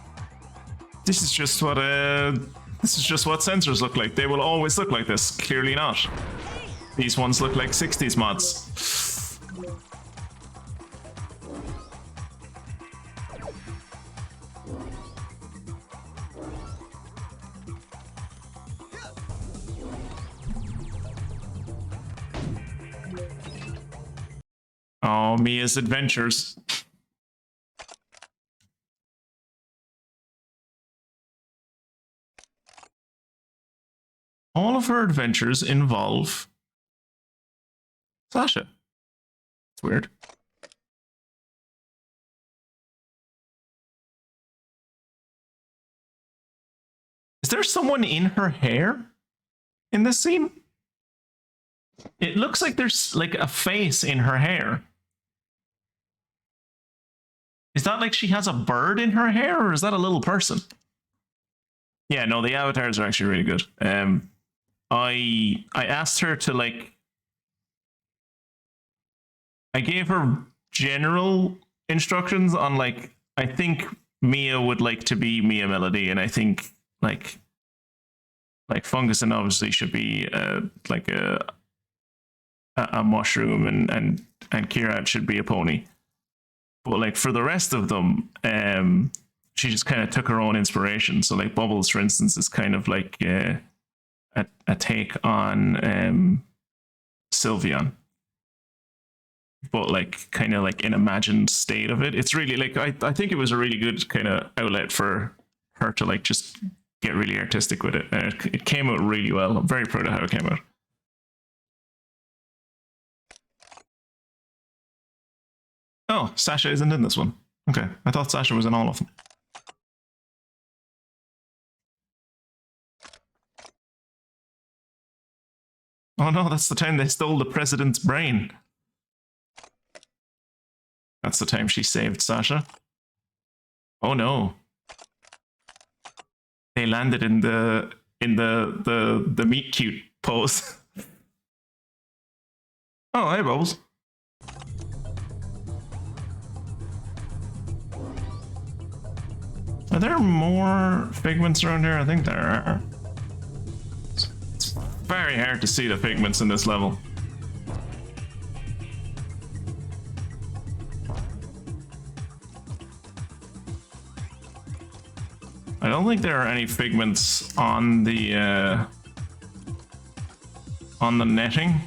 Speaker 1: sensors look like. They will always look like this. Clearly not. These ones look like 60s mods. Oh, Mia's adventures. All of her adventures involve Sasha. It's weird. Is there someone in her hair in this scene? It looks like there's like a face in her hair. Is that like she has a bird in her hair, or is that a little person? Yeah, no, the avatars are actually really good. I asked her to like, I gave her general instructions on like, I think Mia would like to be Mia Melody, and I think like Fungus and obviously should be like a mushroom, and Kirat should be a pony. But like for the rest of them, she just kind of took her own inspiration. So like Bubbles, for instance, is kind of like a take on Sylveon, but like kind of like an imagined state of it. It's really like I think it was a really good kind of outlet for her to like just get really artistic with it. It came out really well. I'm very proud of how it came out. Oh, Sasha isn't in this one. Okay, I thought Sasha was in all of them. Oh no, that's the time they stole the president's brain. That's the time she saved Sasha. Oh no. They landed in the meet cute pose. Oh, hey Bubbles. Are there more figments around here? I think there are. It's very hard to see the figments in this level. I don't think there are any figments on the netting.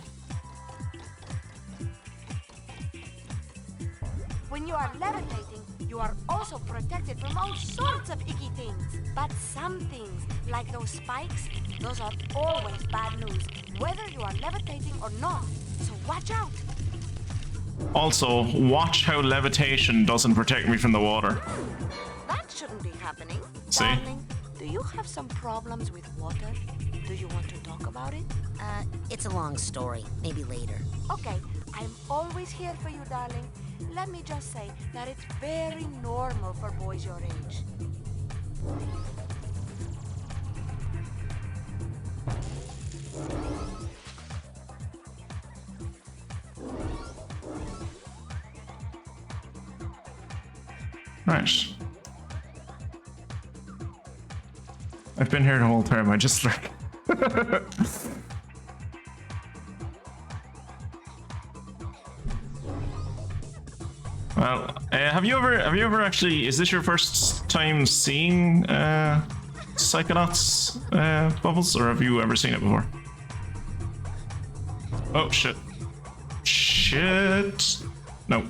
Speaker 7: When you are levitating, you are also protected from all sorts of icky things. But some things, like those spikes, those are always bad news, whether you are levitating or not. So watch out.
Speaker 1: Also, watch how levitation doesn't protect me from the water.
Speaker 7: That shouldn't be happening.
Speaker 1: See?
Speaker 7: Darling, do you have some problems with water? Do you want to talk about it?
Speaker 5: It's a long story. Maybe later.
Speaker 7: Okay, I'm always here for you, darling. let me just say that it's very normal for boys your age.
Speaker 1: Right. I've been here the whole time, I just like... Well, have you ever actually, is this your first time seeing Psychonauts, Bubbles, or have you ever seen it before? Oh, shit. Shit. No.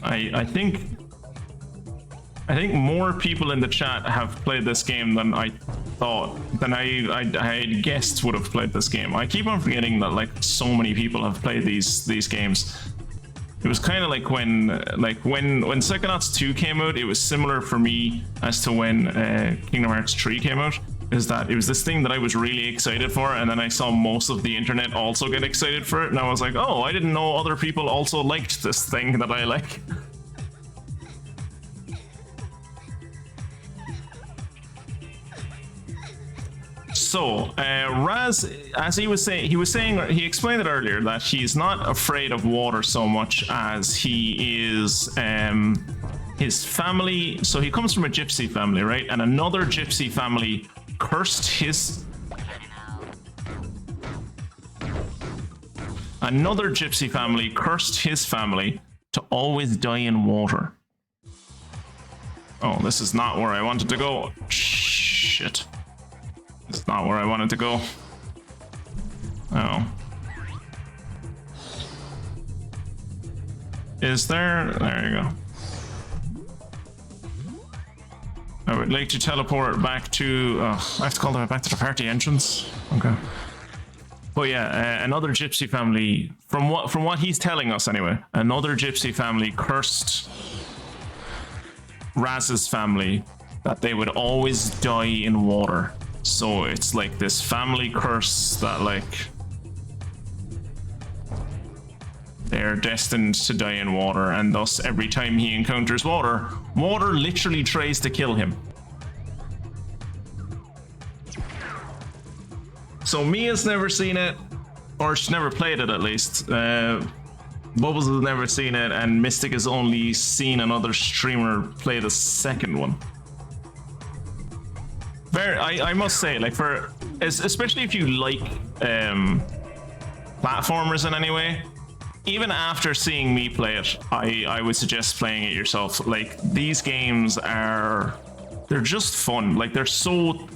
Speaker 1: I think more people in the chat have played this game than I thought, than I had guessed would have played this game. I keep on forgetting that like so many people have played these games. It was kind of like when Psychonauts 2 came out, it was similar for me as to when Kingdom Hearts 3 came out. Is that it was this thing that I was really excited for, and then I saw most of the internet also get excited for it, and I was like, oh, I didn't know other people also liked this thing that I like. So, Raz, as he explained it earlier that he's not afraid of water so much as he is his family. So he comes from a gypsy family, right? And another gypsy family cursed his family to always die in water. Oh, this is not where I wanted to go. Shit. It's not where I wanted to go. Oh. Is there? There you go. I would like to teleport back to... I have to call them back to the party entrance. Okay. But yeah, another gypsy family, from what he's telling us anyway, another gypsy family cursed Raz's family that they would always die in water. So it's like this family curse that like they're destined to die in water, and thus every time he encounters water, water literally tries to kill him. So Mia's never seen it, or she's never played it at least. Bubbles has never seen it, and Mystic has only seen another streamer play the second one. I must say, like, especially if you like platformers in any way, even after seeing me play it, I would suggest playing it yourself. Like, these games they're just fun. Like, they're so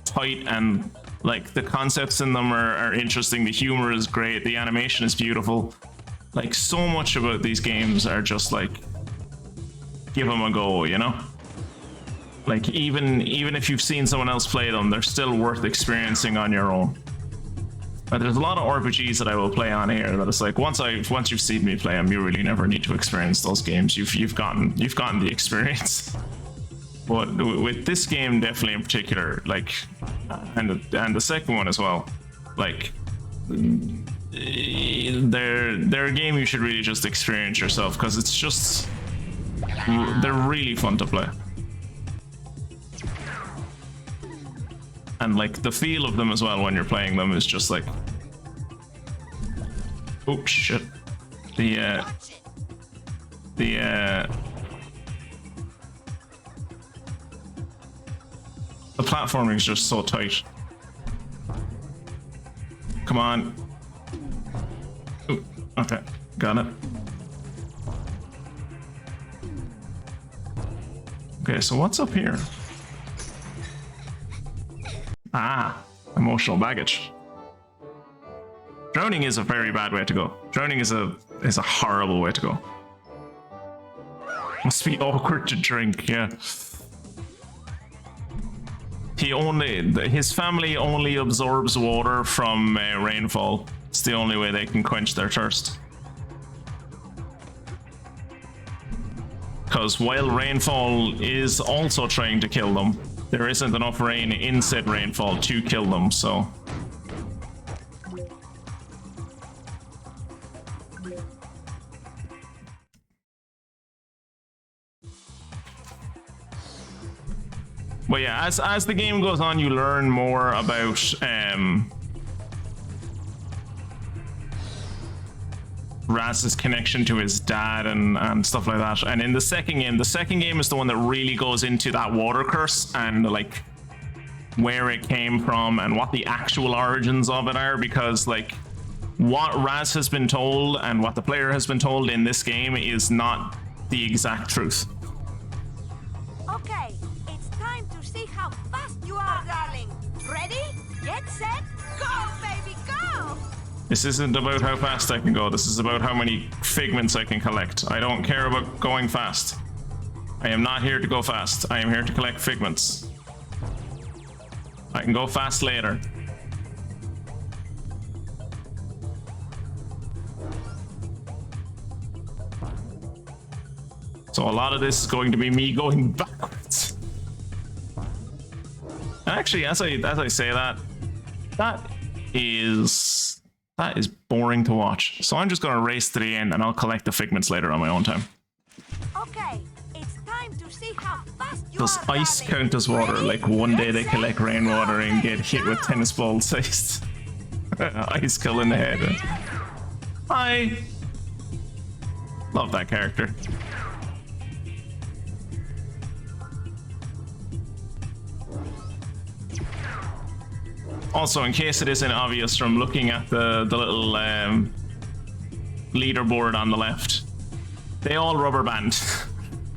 Speaker 1: tight, and like the concepts in them are interesting. The humor is great. The animation is beautiful. Like, so much about these games are just like, give them a go, you know? Like, even if you've seen someone else play them, they're still worth experiencing on your own. But there's a lot of RPGs that I will play on here that it's like, once you've seen me play them, you really never need to experience those games. You've gotten the experience. But with this game, definitely in particular, like, and the second one as well, like, they're a game you should really just experience yourself, because it's just, they're really fun to play. And like the feel of them as well when you're playing them is just like, oh shit, the platforming is just so tight. Come on. Ooh, okay, got it. Okay, so what's up here? Ah, emotional baggage. Drowning is a very bad way to go. Drowning is a horrible way to go. Must be awkward to drink, yeah. His family only absorbs water from rainfall. It's the only way they can quench their thirst. Because while rainfall is also trying to kill them, there isn't enough rain in said rainfall to kill them, so. But yeah, as the game goes on, you learn more about Raz's connection to his dad and stuff like that. And in the second game is the one that really goes into that water curse and like where it came from and what the actual origins of it are, because like what Raz has been told and what the player has been told in this game is not the exact truth.
Speaker 7: Okay, it's time to see how fast you are, darling. Ready? Get set, go, baby, go!
Speaker 1: This isn't about how fast I can go, this is about how many figments I can collect. I don't care about going fast. I am not here to go fast. I am here to collect figments. I can go fast later. So a lot of this is going to be me going backwards. And actually, as I say that, that is boring to watch. So I'm just gonna race to the end and I'll collect the figments later on my own time.
Speaker 7: Okay, it's time to see how fast you
Speaker 1: Does
Speaker 7: are,
Speaker 1: ice
Speaker 7: darling.
Speaker 1: count as water?
Speaker 7: Ready?
Speaker 1: Like one day they
Speaker 7: Get
Speaker 1: collect
Speaker 7: set,
Speaker 1: rainwater and
Speaker 7: go,
Speaker 1: get hit
Speaker 7: baby,
Speaker 1: with
Speaker 7: go.
Speaker 1: tennis ball sized icicle in the head. Hi. Love that character. Also, in case it isn't obvious from looking at the little leaderboard on the left, they all rubber band.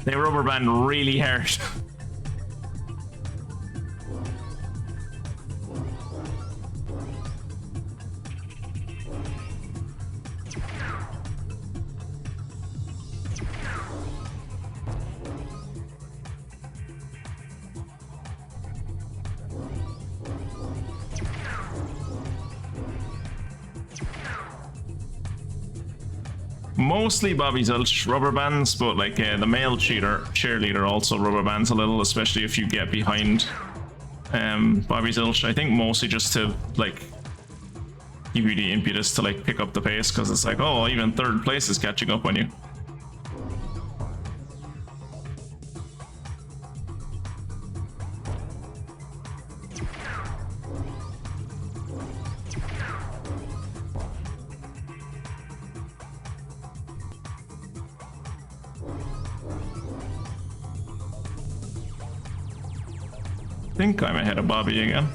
Speaker 1: They rubber band really hard. Mostly Bobby Zilch rubber bands, but like the male cheerleader also rubber bands a little, especially if you get behind Bobby Zilch. I think mostly just to like give you the impetus to like pick up the pace, because it's like, oh, even third place is catching up on you. I think I'm ahead of Bobby again.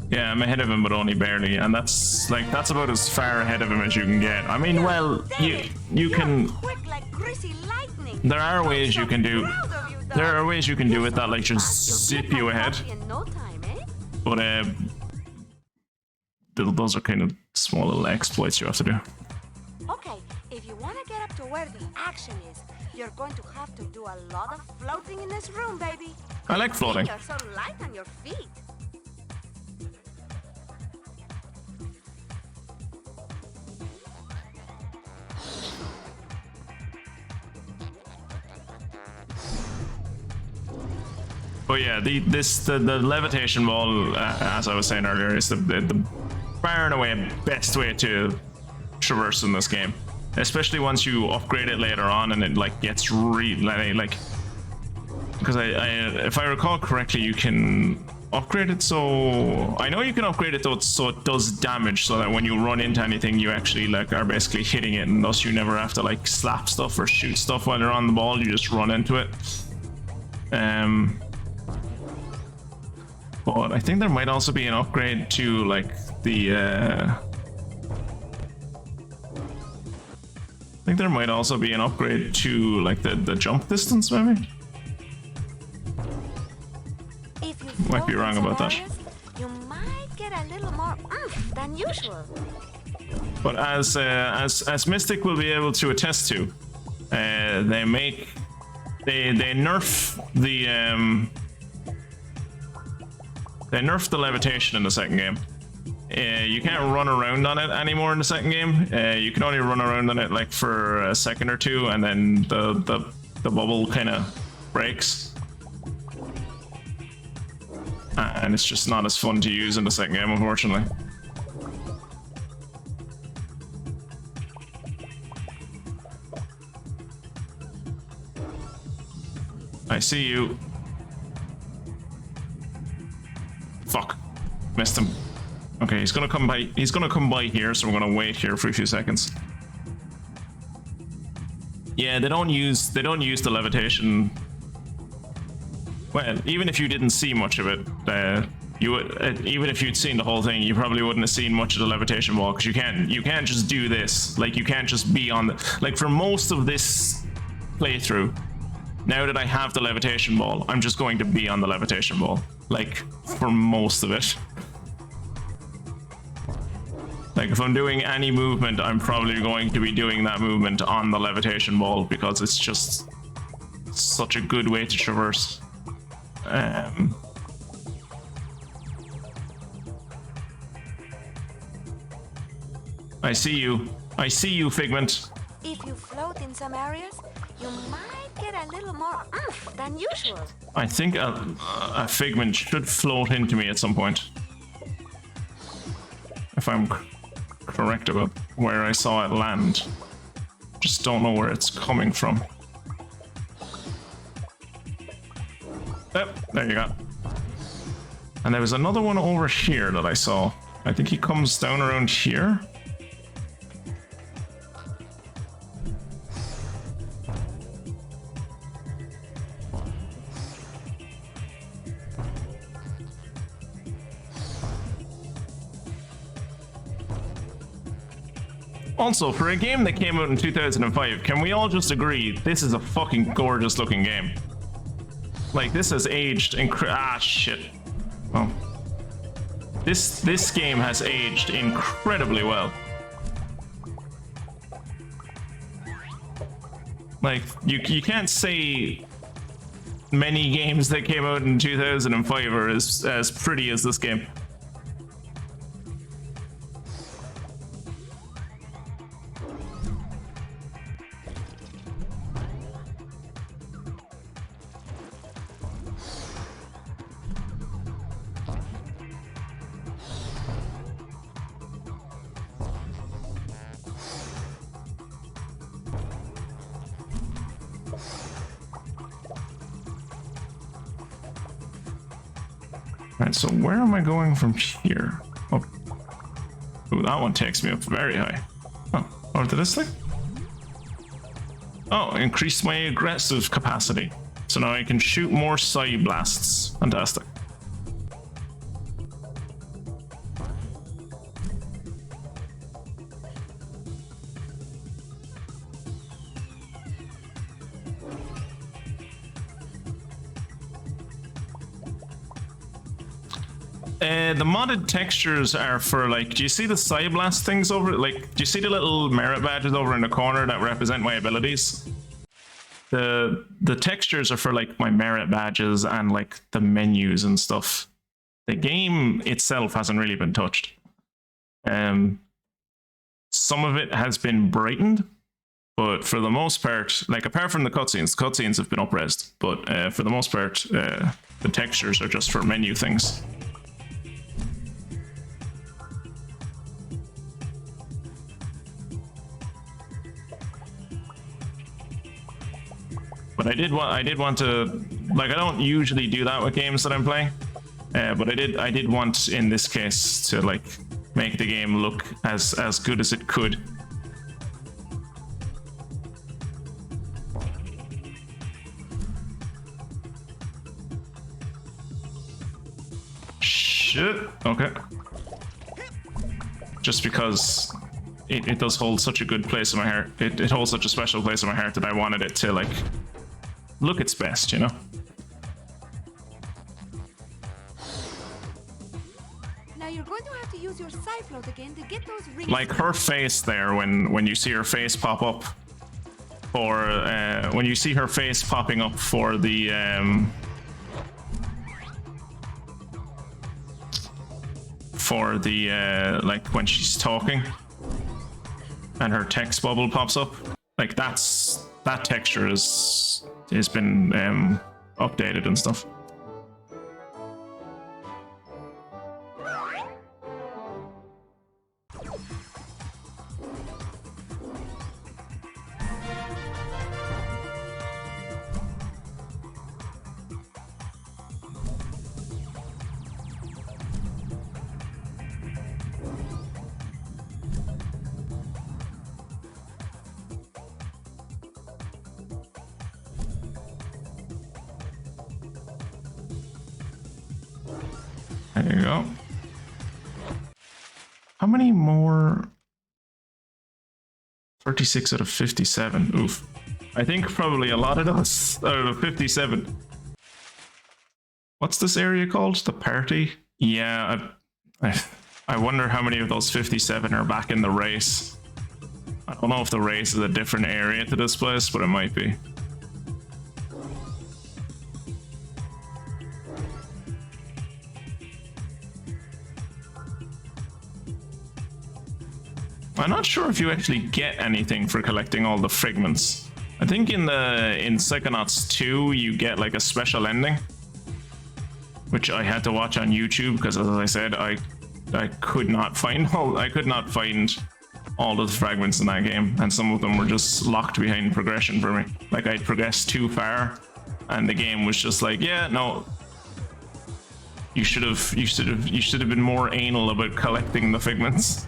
Speaker 1: Yeah, I'm ahead of him, but only barely, and that's about as far ahead of him as you can get. I mean, well, you can.
Speaker 7: Quick like greasy lightning.
Speaker 1: There are ways you can do. There are ways you can do it that like just zip you ahead.
Speaker 7: In no time, eh?
Speaker 1: But those are kind of small little exploits you have to do.
Speaker 7: Okay, if you want to get up to where the action is, you're going to have to do a lot of floating in this room, baby.
Speaker 1: I like floating.
Speaker 7: You're so light on your feet.
Speaker 1: But yeah, the levitation ball, as I was saying earlier, is the far and away best way to traverse in this game. Especially once you upgrade it later on and it like gets really like, because if I recall correctly, you can upgrade it so I know you can upgrade it so it does damage, so that when you run into anything you actually like are basically hitting it, and thus you never have to like slap stuff or shoot stuff while you're on the ball, you just run into it. But I think there might also be an upgrade to like the I think there might also be an upgrade to like the jump distance, maybe?
Speaker 7: If you
Speaker 1: Might be wrong about that.
Speaker 7: You might get a little more oomph than usual.
Speaker 1: But as Mystic will be able to attest to, they nerf the levitation in the second game. You can't run around on it anymore in the second game. You can only run around on it like for a second or two, and then the bubble kind of breaks. And it's just not as fun to use in the second game, unfortunately. I see you. Fuck. Missed him. Okay, he's gonna come by. He's gonna come by here, so we're gonna wait here for a few seconds. Yeah, they don't use the levitation. Well, even if you didn't see much of it, you would, even if you'd seen the whole thing, you probably wouldn't have seen much of the levitation wall, because you can't just do this. Like, you can't just be on the, like, for most of this playthrough, now that I have the levitation ball, I'm just going to be on the levitation ball, like, for most of it. Like, if I'm doing any movement, I'm probably going to be doing that movement on the levitation ball, because it's just such a good way to traverse. I see you. I see you, Figment.
Speaker 7: If you float in some areas, you might get a little more oomph than usual.
Speaker 1: I think a Figment should float into me at some point. If I'm correct about where I saw it land. Just don't know where it's coming from. Oh, there you go. And there was another one over here that I saw. I think he comes down around here. Also, for a game that came out in 2005, can we all just agree this is a fucking gorgeous looking game? Like, this has aged shit. Oh. This game has aged incredibly well. Like, you can't say many games that came out in 2005 are as pretty as this game. Alright, so where am I going from here? Oh. Ooh, that one takes me up very high. Oh, over to this thing? Oh, increased my aggressive capacity. So now I can shoot more Psy blasts. Fantastic. The modded textures are for, like, do you see the Psy Blast things over, like, do you see the little merit badges over in the corner that represent my abilities? The textures are for, like, my merit badges and, like, the menus and stuff. The game itself hasn't really been touched. Some of it has been brightened, but for the most part, like, apart from the cutscenes have been up-resed, but for the most part, the textures are just for menu things. But I did want to, like, I don't usually do that with games that I'm playing, but I did want in this case to, like, make the game look as good as it could. Shit. Okay. Just because it does hold such a good place in my heart. It holds such a special place in my heart that I wanted it to, like, look its best, you know?
Speaker 7: Now you're going to have to use your Psy float again to get those rings.
Speaker 1: Like her face there, when you see her face pop up for when you see her face popping up for the for the like when she's talking and her text bubble pops up. Like that texture has been updated and stuff. There you go. How many more? 36 out of 57. Oof. I think probably a lot of those out of 57. What's this area called? The party? Yeah, I wonder how many of those 57 are back in the race. I don't know if the race is a different area to this place, but it might be. I'm not sure if you actually get anything for collecting all the figments. I think in Psychonauts 2 you get like a special ending, which I had to watch on YouTube because, as I said, I could not find all of the fragments in that game, and some of them were just locked behind progression for me. Like I'd progressed too far, and the game was just like, yeah, no, you should have been more anal about collecting the figments.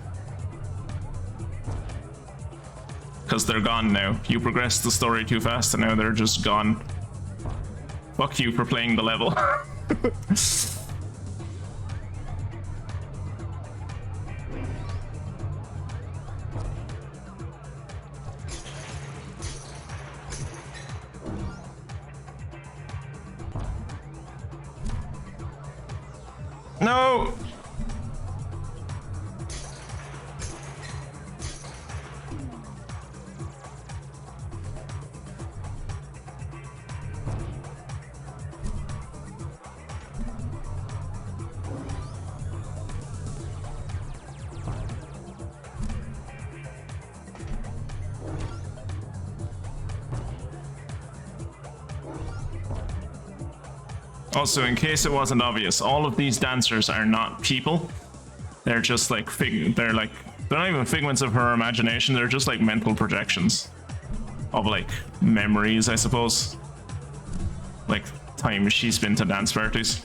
Speaker 1: Because they're gone now. You progressed the story too fast and now they're just gone. Fuck you for playing the level. No! Also, in case it wasn't obvious, all of these dancers are not people. They're just like they're not even figments of her imagination. They're just like mental projections of like memories, I suppose. Like times she's been to dance parties.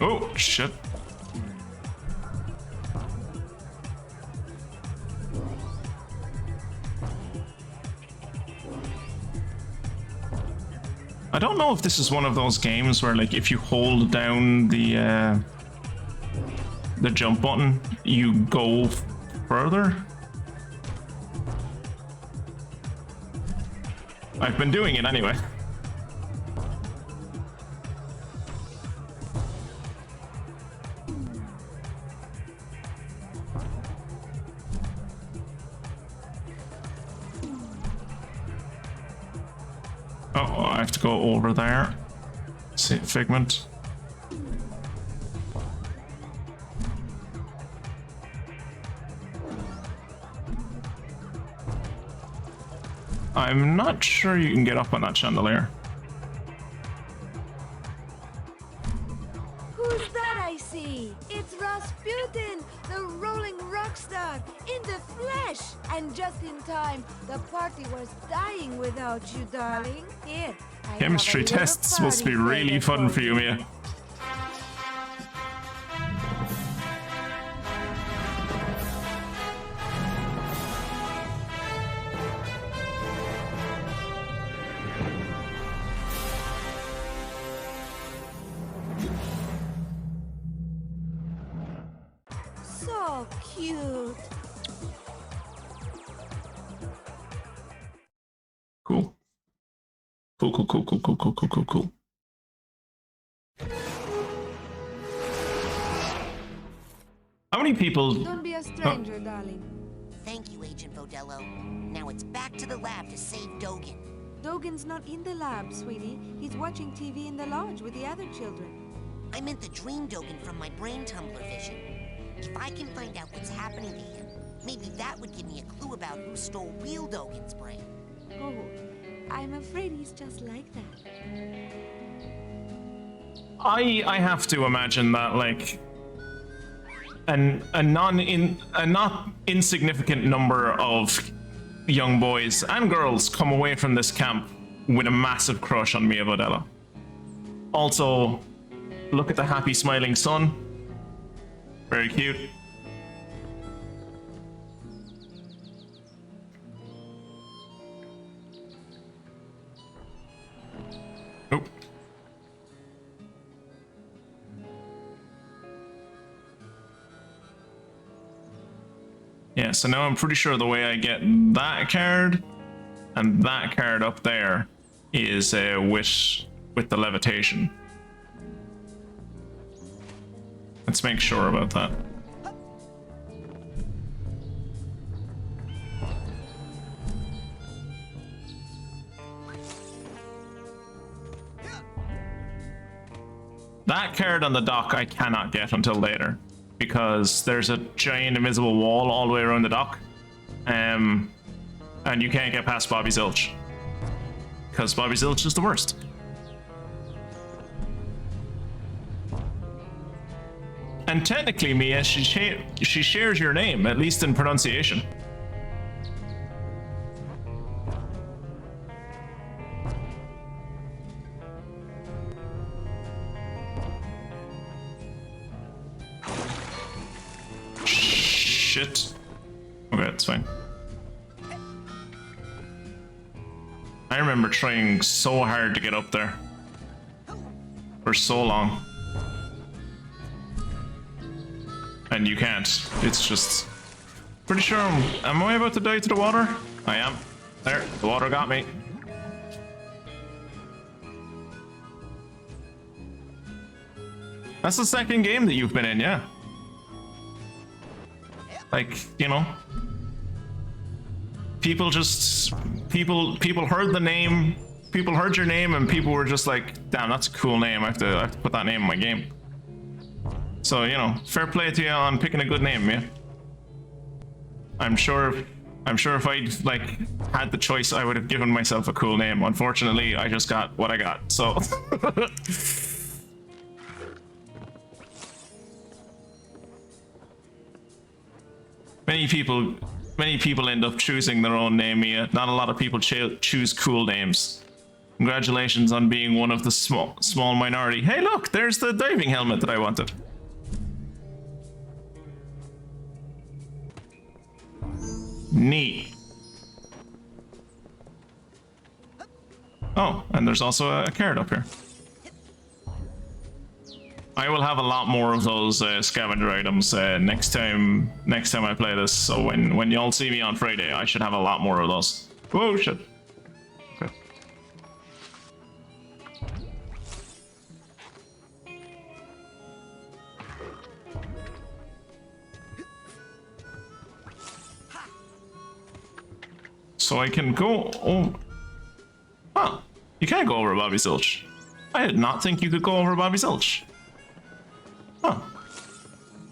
Speaker 1: Oh shit. I don't know if this is one of those games where, like, if you hold down the jump button, you go further. I've been doing it anyway. Oh, I have to go over there. See, figment. I'm not sure you can get up on that chandelier.
Speaker 7: Who's that I see? It's Rasputin, the rolling rock star, in the flesh! And just in time, the party was dying without you, darling. Here, I
Speaker 1: Chemistry
Speaker 7: have a little
Speaker 1: tests must be
Speaker 7: party
Speaker 1: really
Speaker 7: ready
Speaker 1: fun for you,
Speaker 7: you.
Speaker 1: Mia.
Speaker 7: So cute.
Speaker 1: Cool. Cool. How many people...
Speaker 7: Don't be a stranger, darling.
Speaker 5: Thank you, Agent Vodello. Now it's back to the lab to save Dogen.
Speaker 7: Dogen's not in the lab, sweetie. He's watching TV in the lodge with the other children.
Speaker 5: I meant the dream Dogen from my brain tumbler vision. If I can find out what's happening to him, maybe that would give me a clue about who stole real Dogen's brain.
Speaker 7: Oh, I'm afraid he's just like that.
Speaker 1: I have to imagine that, like, a not insignificant number of young boys and girls come away from this camp with a massive crush on Mia Vodella. Also, look at the happy smiling son. Very cute. Oh. Yeah, so now I'm pretty sure the way I get that card and that card up there is with the levitation. Let's make sure about that. That card on the dock I cannot get until later, because there's a giant invisible wall all the way around the dock, and you can't get past Bobby Zilch, because Bobby Zilch is the worst. And technically, Mia, she shares your name, at least in pronunciation. Shit. Okay, that's fine. I remember trying so hard to get up there for so long. And you can't. It's just... Pretty sure am I about to die to the water? I am. There, the water got me. That's the second game that you've been in, yeah. Like, you know, people heard the name, people heard your name, and people were just like, damn, that's a cool name. I have to put that name in my game. So, you know, fair play to you on picking a good name, yeah. I'm sure if I'd like had the choice, I would have given myself a cool name. Unfortunately, I just got what I got. So many people end up choosing their own name, Mia. Not a lot of people choose cool names. Congratulations on being one of the small minority. Hey, look, there's the diving helmet that I wanted. Neat. Oh, and there's also a carrot up here. I will have a lot more of those scavenger items next time I play this. So when y'all see me on Friday, I should have a lot more of those. Oh shit. Okay. So I can go. Oh, huh. You can't go over Bobby Zilch. I did not think you could go over Bobby Zilch. Huh.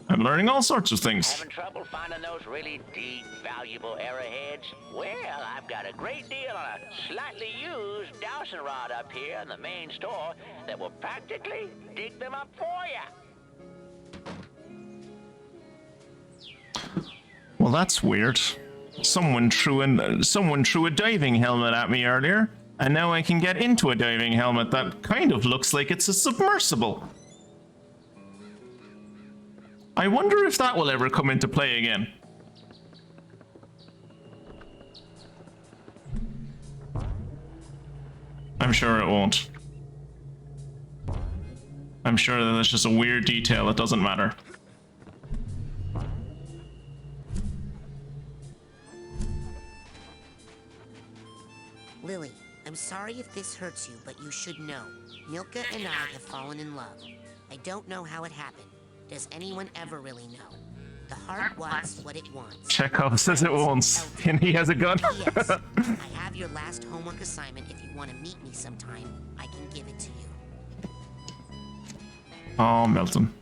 Speaker 1: I'm learning all sorts of things.
Speaker 8: Having trouble finding those really deep, valuable arrowheads? Well, I've got a great deal on a slightly used dowsing rod up here in the main store that will practically dig them up for you.
Speaker 1: Well, that's weird. Someone threw a diving helmet at me earlier, and now I can get into a diving helmet that kind of looks like it's a submersible. I wonder if that will ever come into play again. I'm sure it won't. I'm sure that it's just a weird detail, it doesn't matter.
Speaker 5: Lily, I'm sorry if this hurts you, but you should know. Milka and I have fallen in love. I don't know how it happened. Does anyone ever really know? The heart wants what it wants.
Speaker 1: Chekhov says it won't, and he has a gun.
Speaker 5: Yes, I have have your last homework assignment. If you want to meet me sometime, I can give it to you.
Speaker 1: Oh, Milton.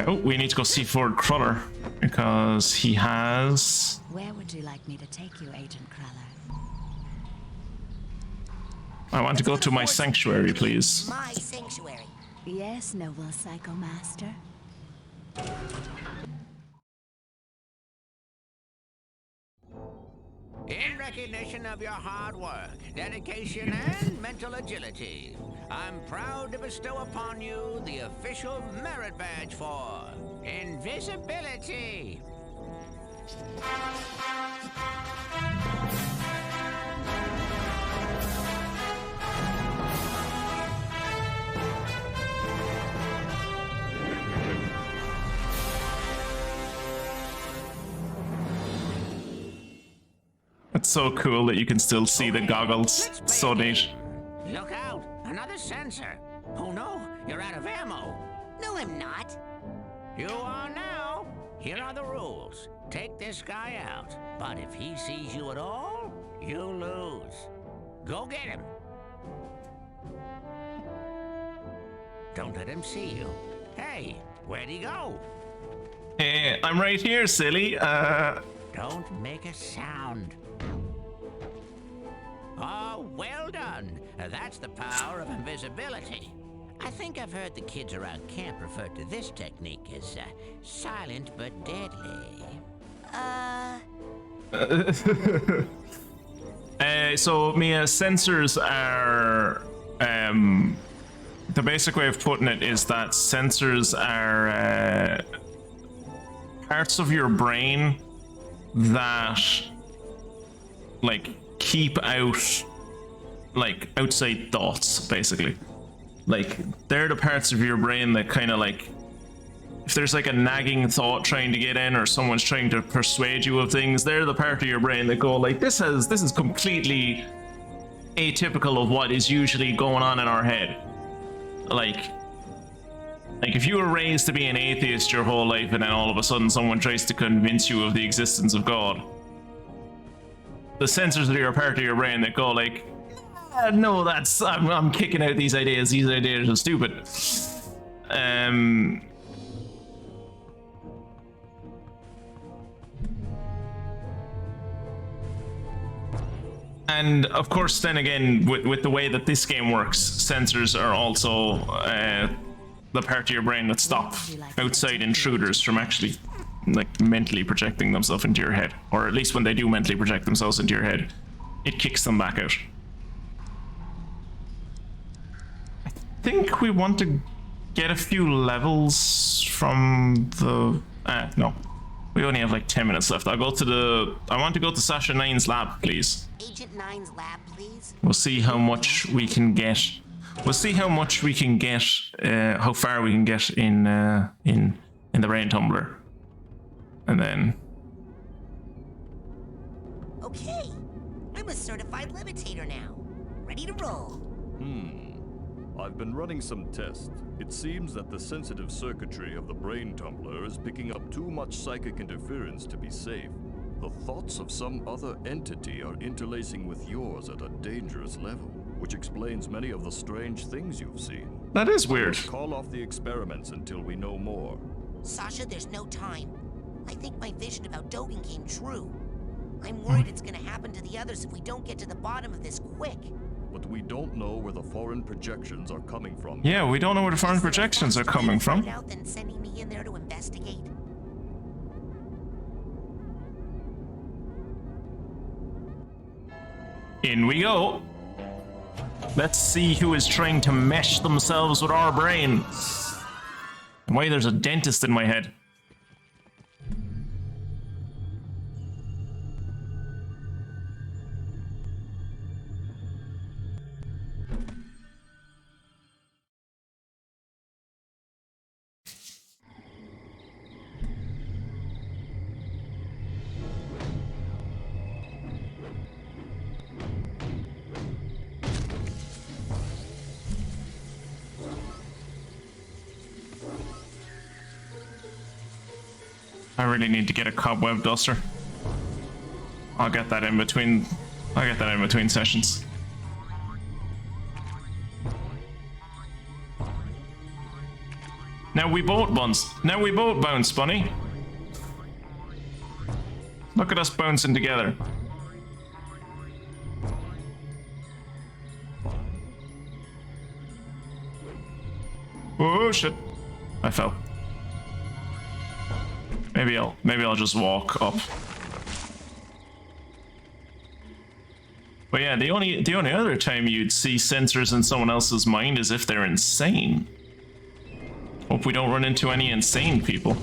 Speaker 1: Oh, we need to go see Ford Cruller because he has...
Speaker 14: Where would you like me to take you, Agent Cruller?
Speaker 1: I want to go to my sanctuary, please.
Speaker 5: My sanctuary.
Speaker 14: Yes, noble Psycho Master.
Speaker 8: In recognition of your hard work, dedication, and mental agility, I'm proud to bestow upon you the official merit badge for invisibility.
Speaker 1: It's so cool that you can still see the goggles. It's so neat.
Speaker 8: Look out! Another sensor! Oh no, you're out of ammo!
Speaker 5: No, I'm not.
Speaker 8: You are now! Here are the rules. Take this guy out, but if he sees you at all, you lose. Go get him! Don't let him see you. Hey, where'd he go?
Speaker 1: Hey, I'm right here, silly.
Speaker 8: Don't make a sound. Oh, well done. That's the power of invisibility. I think I've heard the kids around camp refer to this technique as silent but deadly.
Speaker 1: So Mia, sensors are the basic way of putting it is that sensors are parts of your brain that like keep out like outside thoughts, basically. Like they're the parts of your brain that kind of like, if there's like a nagging thought trying to get in or someone's trying to persuade you of things, they're the part of your brain that go like, this is completely atypical of what is usually going on in our head. Like if you were raised to be an atheist your whole life and then all of a sudden someone tries to convince you of the existence of God, the sensors that are part of your brain that go like, no, that's I'm kicking out these ideas are stupid. And of course, then again, with the way that this game works, sensors are also the part of your brain that stop outside intruders from actually like mentally projecting themselves into your head, or at least when they do mentally project themselves into your head, it kicks them back out. I think we want to get a few levels from the no, we only have like 10 minutes left. I want to go to Sasha 9's lab, please.
Speaker 5: Agent 9's lab, please.
Speaker 1: We'll see how much we can get. We'll see how much we can get, how far we can get in the brain tumbler, and then.
Speaker 5: Okay, I'm a certified levitator now, ready to roll.
Speaker 6: I've been running some tests. It seems that the sensitive circuitry of the brain tumbler is picking up too much psychic interference to be safe. The thoughts of some other entity are interlacing with yours at a dangerous level, which explains many of the strange things you've seen.
Speaker 1: That is weird.
Speaker 6: Call off the experiments until we know more.
Speaker 5: Sasha, there's no time. I think my vision about Dogen came true. I'm worried it's gonna happen to the others if we don't get to the bottom of this quick.
Speaker 6: But we don't know where the foreign projections are coming from.
Speaker 1: Yeah, we don't know where the foreign projections are coming from.
Speaker 5: Out than sending me in there to investigate.
Speaker 1: In we go. Let's see who is trying to mesh themselves with our brain. Why there's a dentist in my head. I really need to get a cobweb duster. I'll get that in between. I'll get that in between sessions. Now we both bounce. Now we both bounce, Bunny. Look at us bouncing together. Oh shit! I fell. Maybe I'll just walk up. But yeah, the only other time you'd see sensors in someone else's mind is if they're insane. Hope we don't run into any insane people.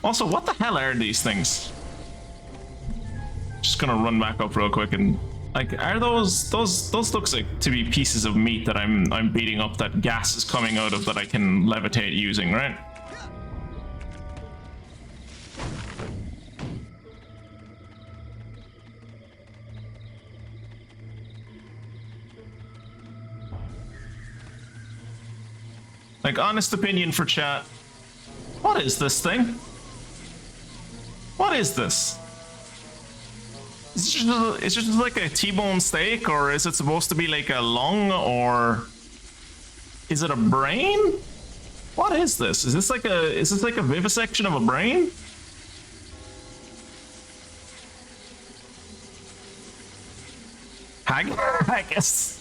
Speaker 1: Also, what the hell are these things? Just gonna run back up real quick and like, are those looks like to be pieces of meat that I'm beating up that gas is coming out of that I can levitate using, right? Like, honest opinion for chat. What is this thing? What is this? Is it just like a T-bone steak, or is it supposed to be like a lung, or is it a brain? What is this? Is this like a vivisection of a brain? I guess.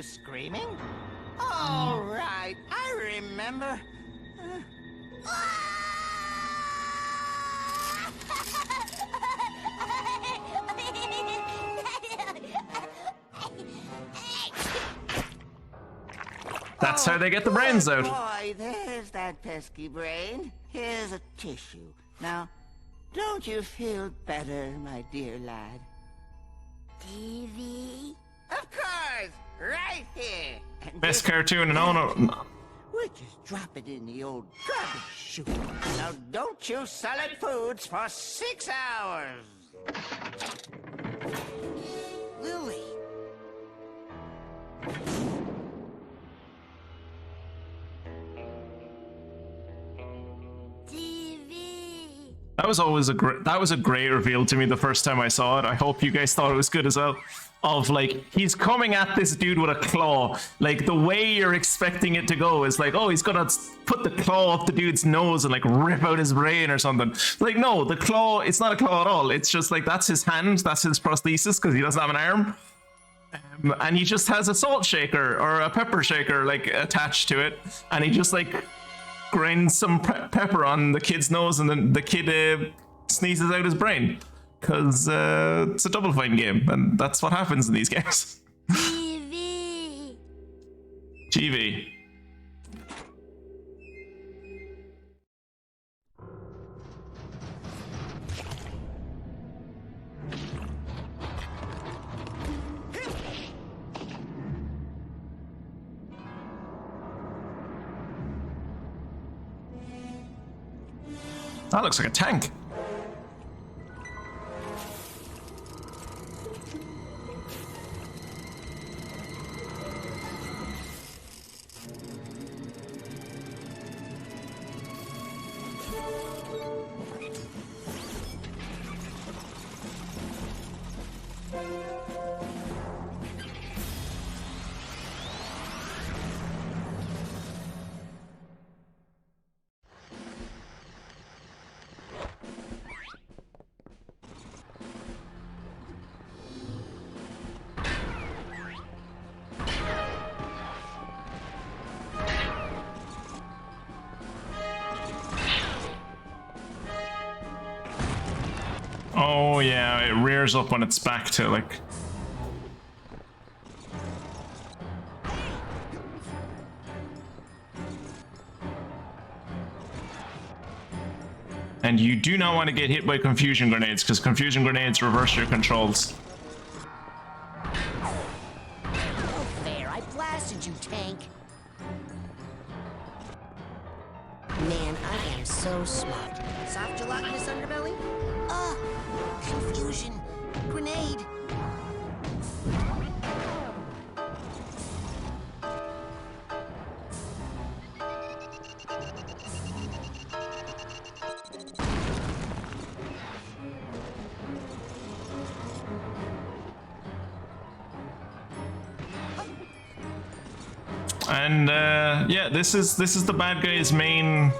Speaker 15: Screaming? All right, I remember.
Speaker 1: That's how they get the brains out.
Speaker 15: Boy, there's that pesky brain. Here's a tissue. Now, don't you feel better, my dear lad? TV? Of course! Right here. And
Speaker 1: Best cartoon and all. No.
Speaker 15: We'll just drop it in the old garbage chute. Now don't chew solid foods for 6 hours. Lily.
Speaker 3: TV.
Speaker 1: That was a great reveal to me the first time I saw it. I hope you guys thought it was good as well. Of like, he's coming at this dude with a claw. Like, the way you're expecting it to go is like, oh, he's gonna put the claw up the dude's nose and like rip out his brain or something. Like, no, the claw, it's not a claw at all. It's just like, that's his hand, that's his prosthesis, because he doesn't have an arm. And he just has a salt shaker or a pepper shaker like attached to it, and he just like grinds some pepper on the kid's nose, and then the kid sneezes out his brain. Because it's a Double Fine game, and that's what happens in these games.
Speaker 3: TV.
Speaker 1: TV. That looks like a tank. Oh yeah, it rears up on its back to like... And you do not want to get hit by confusion grenades, because confusion grenades reverse your controls.
Speaker 5: Oh, fair. I blasted you, tank. so smart. Soft gelatinous underbelly? Ah, confusion. Grenade.
Speaker 1: And yeah, this is the bad guy's main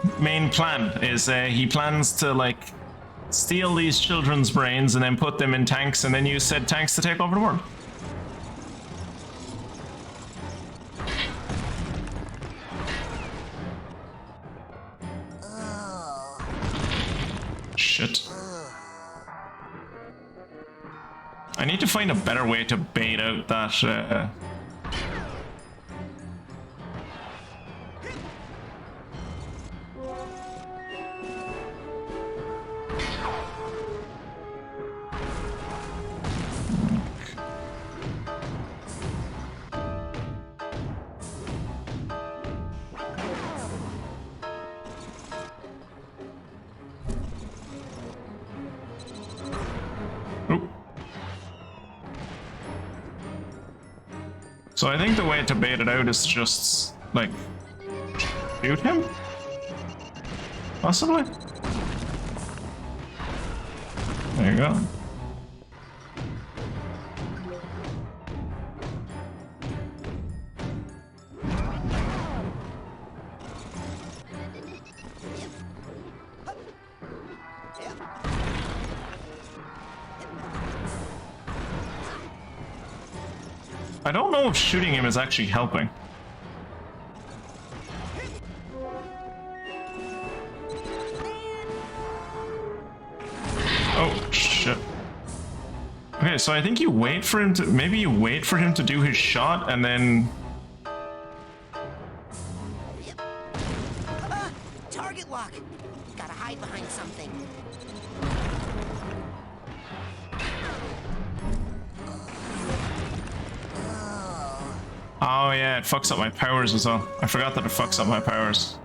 Speaker 1: plan. Is he plans to like steal these children's brains and then put them in tanks and then use said tanks to take over the world. Shit. I need to find a better way to bait out that So I think the way to bait it out is just, like, shoot him? Possibly? There you go. I don't know if shooting him is actually helping. Oh, shit. Okay, so I think you wait for him to... Maybe you wait for him to do his shot and then...
Speaker 5: Target lock. Gotta hide behind something.
Speaker 1: Oh yeah, it fucks up my powers as well. I forgot that it fucks up my powers.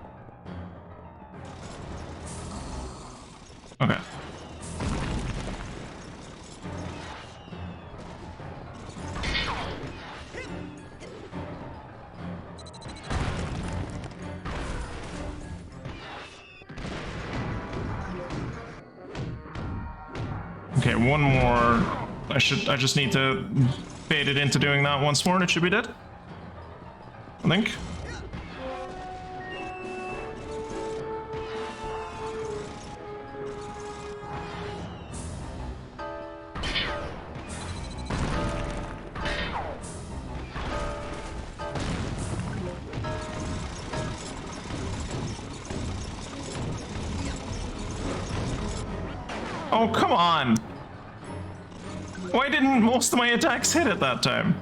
Speaker 1: Okay. Okay, one more. I just need to bait it into doing that once more and it should be dead. I think. Oh, come on! Why didn't most of my attacks hit at that time?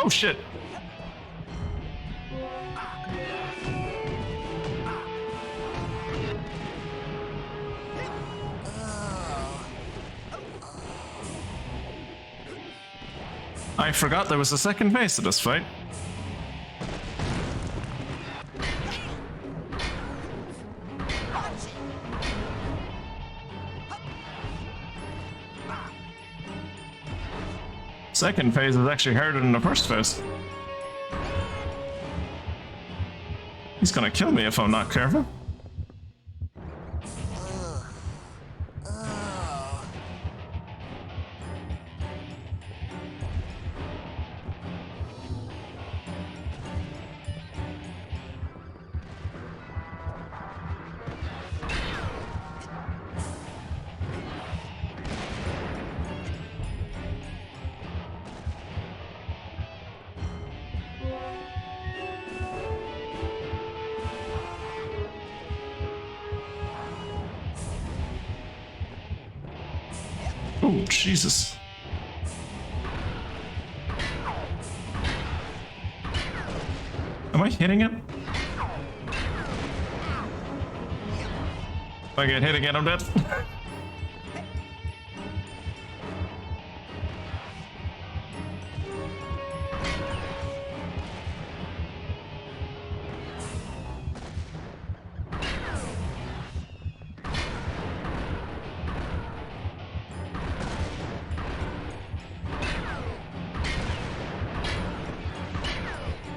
Speaker 1: Oh shit. I forgot there was a second phase to this fight. Second phase is actually harder than the first phase. He's gonna kill me if I'm not careful. Oh, Jesus. Am I hitting it? If I get hit again, I'm dead.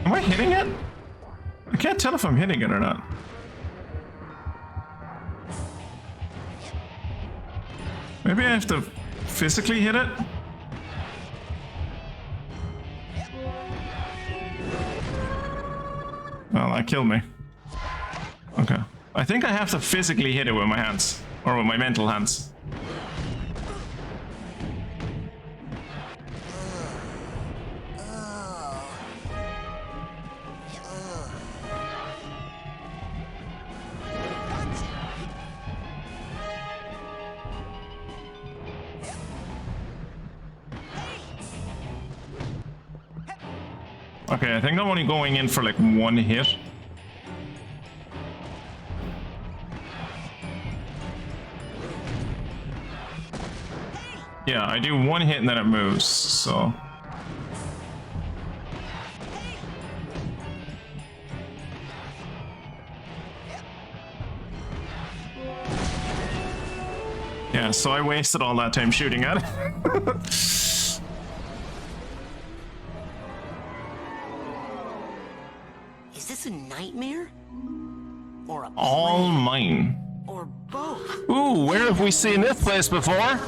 Speaker 1: Am I hitting it? I can't tell if I'm hitting it or not. Maybe I have to physically hit it? Well, that killed me. Okay. I think I have to physically hit it with my hands. Or with my mental hands. Okay, I think I'm only going in for like one hit. Yeah, I do one hit and then it moves, so... Yeah, so I wasted all that time shooting at it.
Speaker 5: Is this a nightmare? Or a
Speaker 1: All mine.
Speaker 5: Or both?
Speaker 1: Ooh, where have we seen this place before?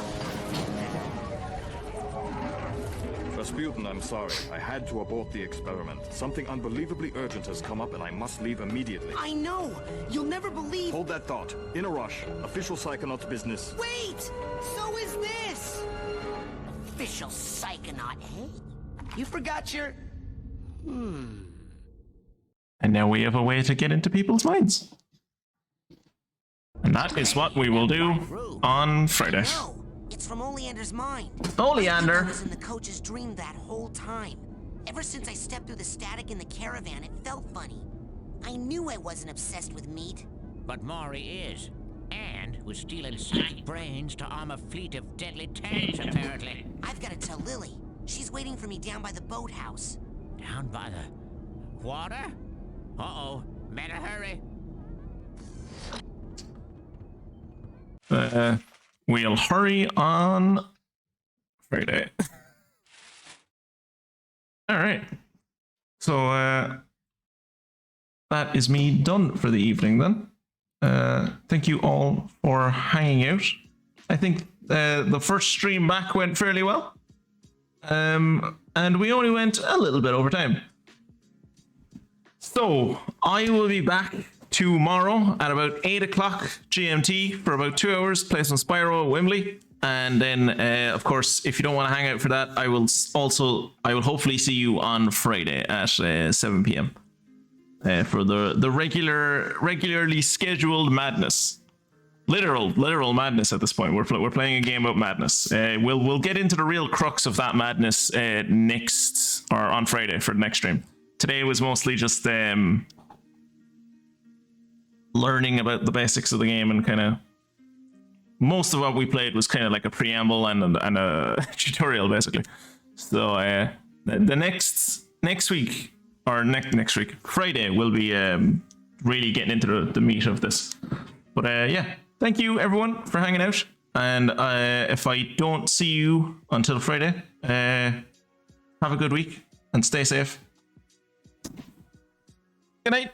Speaker 6: Rasputin, I'm sorry. I had to abort the experiment. Something unbelievably urgent has come up and I must leave immediately.
Speaker 5: I know! You'll never believe—
Speaker 6: Hold that thought. In a rush. Official Psychonauts business.
Speaker 5: Wait! So is this! Official Psychonaut, eh? You forgot your...
Speaker 1: And now we have a way to get into people's minds. And that is what we will do on Friday.
Speaker 5: No! It's from Oleander's mind.
Speaker 1: Oleander!
Speaker 5: I was in the coach's dream that whole time. Ever since I stepped through the static in the caravan, it felt funny. I knew I wasn't obsessed with meat.
Speaker 8: But Maury is. And was stealing psychic brains to arm a fleet of deadly tanks, apparently.
Speaker 5: I've got to tell Lily. She's waiting for me down by the boathouse.
Speaker 8: Down by the water? Uh-oh. Better hurry.
Speaker 1: We'll hurry on Friday. Alright. So, that is me done for the evening then. Thank you all for hanging out. I think the first stream back went fairly well. And we only went a little bit over time. So, I will be back tomorrow at about 8 o'clock GMT for about 2 hours, play some Spyro at Wembley. And then, of course, if you don't want to hang out for that, I will hopefully see you on Friday at 7 p.m. For the regularly scheduled madness. Literal madness at this point. We're playing a game about madness. We'll get into the real crux of that madness on Friday for the next stream. Today was mostly just learning about the basics of the game, and kind of most of what we played was kind of like a preamble and a tutorial basically. So the next week, or next week, Friday, we'll be really getting into the meat of this. But yeah, thank you everyone for hanging out, and if I don't see you until Friday, have a good week and stay safe. Good night.